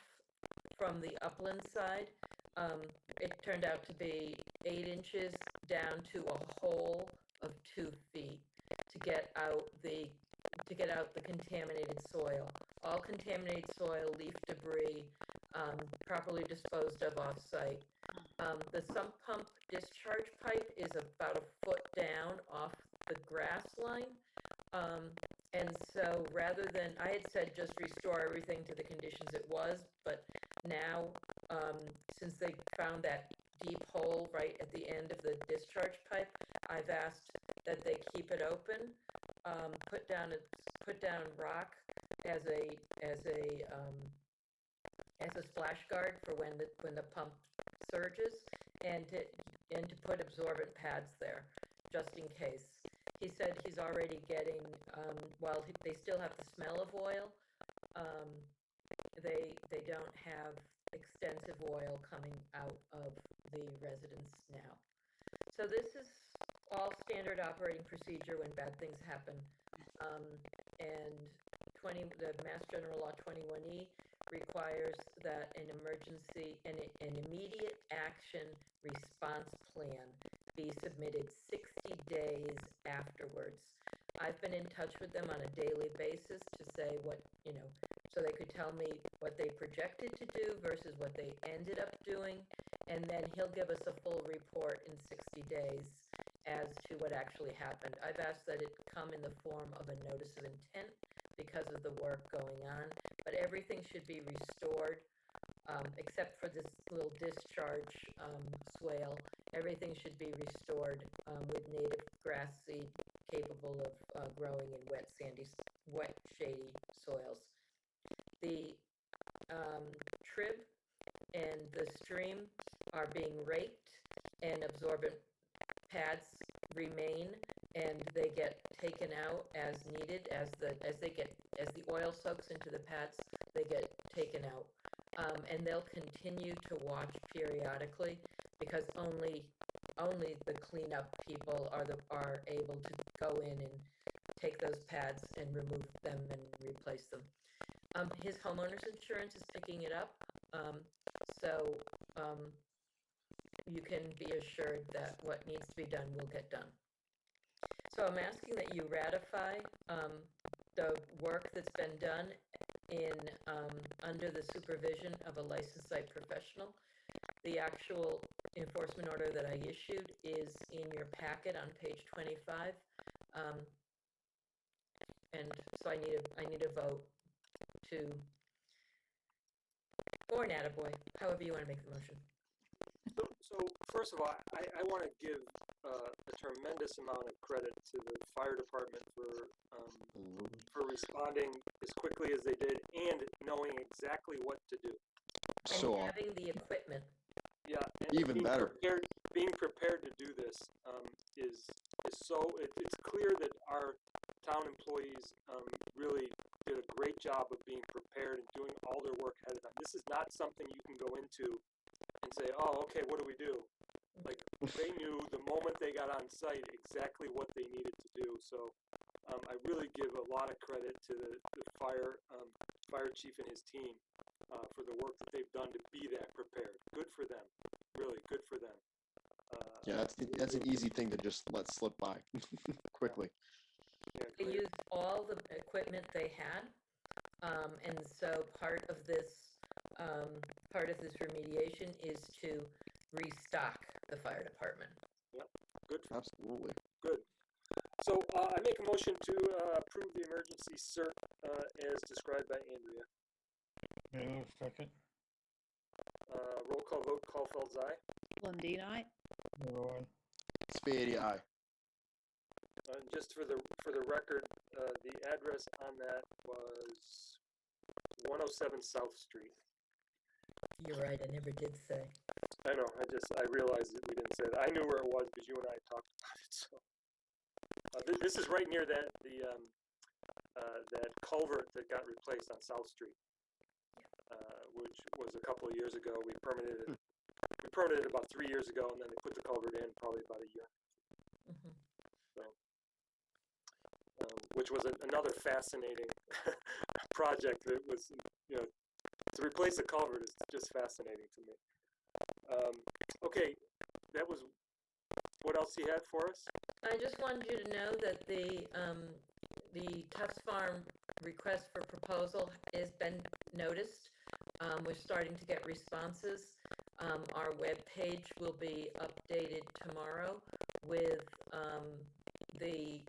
from the upland side. It turned out to be 8 inches down to a hole of 2 feet to get out the contaminated soil. All contaminated soil, leaf debris, properly disposed of off-site. The sump pump discharge pipe is about a foot down off the grass line. And so rather than, I had said just restore everything to the conditions it was, but now, since they found that deep hole right at the end of the discharge pipe, I've asked that they keep it open, put down rock as a splash guard for when the pump surges, and to put absorbent pads there, just in case. He said he's already getting, while they still have the smell of oil, they don't have extensive oil coming out of the residence now. So this is all standard operating procedure when bad things happen. And the Mass General Law 21E requires that an immediate action response plan be submitted 60 days afterwards. I've been in touch with them on a daily basis to say what, so they could tell me what they projected to do versus what they ended up doing, and then he'll give us a full report in 60 days as to what actually happened. I've asked that it come in the form of a notice of intent because of the work going on, but everything should be restored, except for this little discharge swale. Everything should be restored with native grass seed capable of growing in wet, shady soils. The trib and the stream are being raked, and absorbent pads remain, and they get taken out as needed. As the oil soaks into the pads, they get taken out, and they'll continue to watch periodically, because only the cleanup people are able to go in and take those pads and remove them and replace them. His homeowner's insurance is picking it up, so you can be assured that what needs to be done will get done. So I'm asking that you ratify the work that's been done in, under the supervision of a licensed site professional. The actual enforcement order that I issued is in your packet on page 25. And so I need a vote to, or an attaboy, however you want to make the motion. So first of all, I want to give a tremendous amount of credit to the fire department for responding as quickly as they did and knowing exactly what to do. And So having the equipment. Yeah, and Even better. Being prepared to do this is so. It's clear that our town employees really did a great job of being prepared and doing all their work ahead of time. This is not something you can go into and say, "Oh, okay, what do we do?" Like they knew the moment they got on site exactly what they needed to do. So I really give a lot of credit to the fire chief and his team for the work that they've done to be that prepared. Good for them. Really good for them. yeah, that's an easy thing to just let slip by quickly. Yeah, They great. used all the equipment they had, and so part of this remediation is to restock the fire department. Good. Absolutely. Good. So I make a motion to approve the emergency cert as described by Andrea. Mailer, second. Roll call vote. Caulfield's aye. Lundin, aye. Miller, aye. Spady, aye. Just for the record, the address on that was 107 South Street. You're right, I never did say. I know. I realized that we didn't say that. I knew where it was because you and I talked about it. So this is right near that that culvert that got replaced on South Street, which was a couple of years ago. We permitted it. We permitted it about 3 years ago, and then they put the culvert in probably about a year. Mhm. So, which was another fascinating project. That was, to replace a culvert is just fascinating to me. Okay, that was. What else you had for us? I just wanted you to know that the Tufts Farm request for proposal has been noticed. We're starting to get responses. Our webpage will be updated tomorrow with the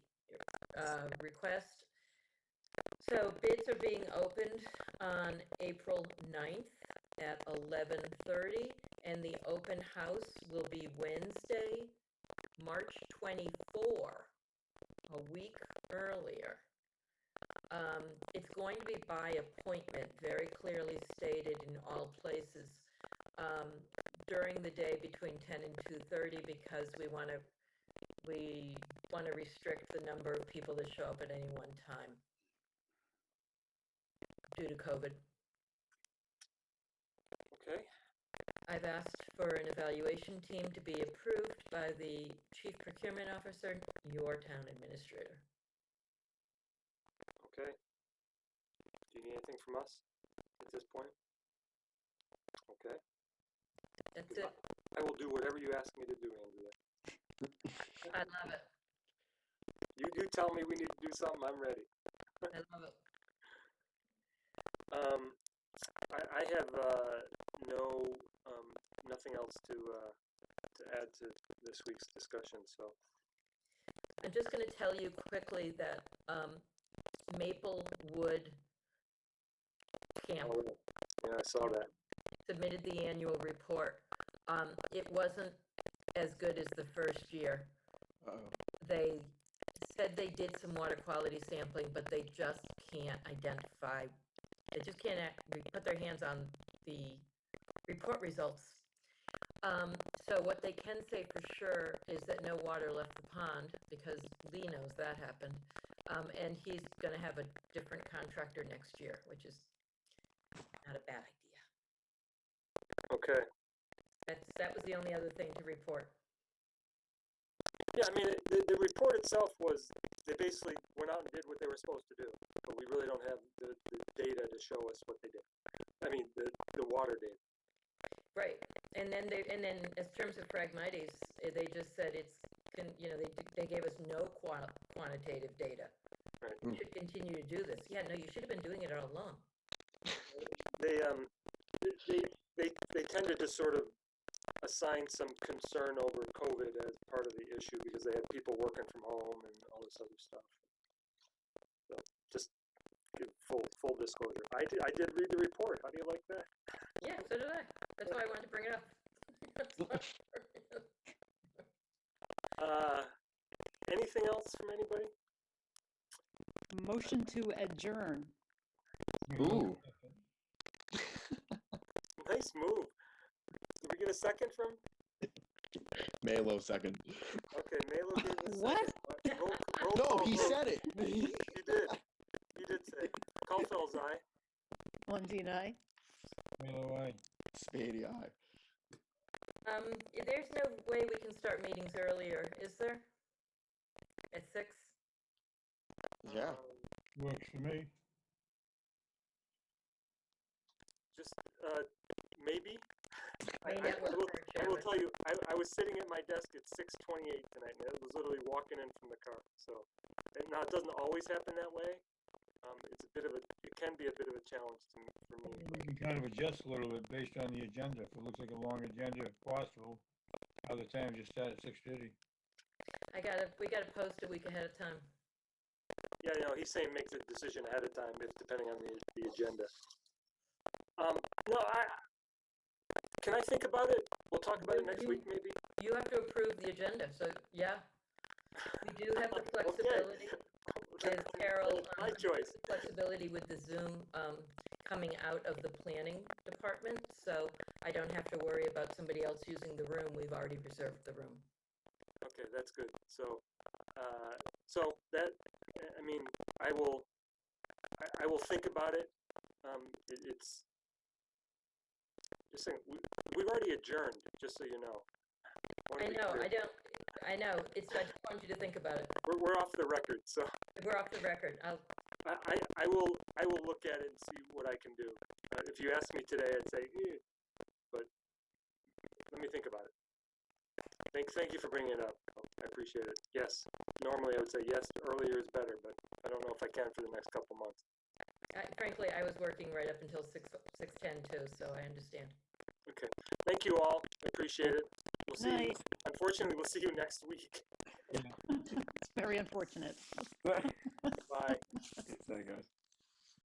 request. So bids are being opened on April 9th at 11:30, and the open house will be Wednesday, March 24, a week earlier. It's going to be by appointment, very clearly stated in all places, during the day between 10 and 2:30, because we want to restrict the number of people that show up at any one time due to COVID. Okay. I've asked for an evaluation team to be approved by the Chief Procurement Officer, your town administrator. Okay. Do you need anything from us at this point? Okay. That's it. I will do whatever you ask me to do, Andrea. I love it. You tell me we need to do something, I'm ready. I love it. I have nothing else to add to this week's discussion. So I'm just going to tell you quickly that Maplewood Camp yeah, I saw that. submitted the annual report. It wasn't as good as the first year. Uh-oh. They said they did some water quality sampling, but they just can't identify. They just can't put their hands on the report results. So what they can say for sure is that no water left the pond, because Lee knows that happened. And he's going to have a different contractor next year, which is not a bad idea. Okay. That was the only other thing to report. Yeah, I mean, the report itself was, they basically went out and did what they were supposed to do, but we really don't have the data to show us what they did. I mean, the water data. Right, and then as terms of Phragmites, they just said they gave us no quantitative data. Right. You should continue to do this. Yeah, no, you should have been doing it all along. they tended to sort of assign some concern over COVID as part of the issue because they had people working from home and all this other stuff. So just give full disclosure. I did read the report. How do you like that? Yeah, so did I. That's why I wanted to bring it up. Anything else from anybody? Motion to adjourn. Ooh. Nice move. Did we get a second from? Malo second. Okay, Malo gave us a What? second. Roll No, call he vote. said it. He did. He did say. Caulfield's aye. Lundin, aye. Milo, aye. Spady eye. There's no way we can start meetings earlier, is there? At 6? Yeah. Works for me. Just maybe. May I not work will, for a I will chairman. tell you, I was sitting at my desk at 6:28 tonight, and I was literally walking in from the car. So, and now it doesn't always happen that way. It can be a bit of a challenge for me. We can kind of adjust a little bit based on the agenda. If it looks like a long agenda, if possible, other times just start at 6:30. We gotta post a week ahead of time. Yeah, he's saying make the decision ahead of time, depending on the agenda. No, can I think about it? We'll talk about it next week, maybe. You have to approve the agenda, so yeah. We do have the flexibility, as Carol, My choice. flexibility with the Zoom coming out of the planning department, so I don't have to worry about somebody else using the room. We've already reserved the room. Okay, that's good. So that, I mean, I will think about it. It's just saying we've already adjourned, just so you know. I know. I just want you to think about it. We're off the record, so We're off the record. I will look at it and see what I can do. If you ask me today, I'd say, but let me think about it. Thank you for bringing it up. I appreciate it. Yes, normally I would say yes, earlier is better, but I don't know if I can for the next couple months. Frankly, I was working right up until 6:10 too, so I understand. Okay. Thank you all. I appreciate it. We'll see you. Night. Unfortunately, we'll see you next week. It's very unfortunate.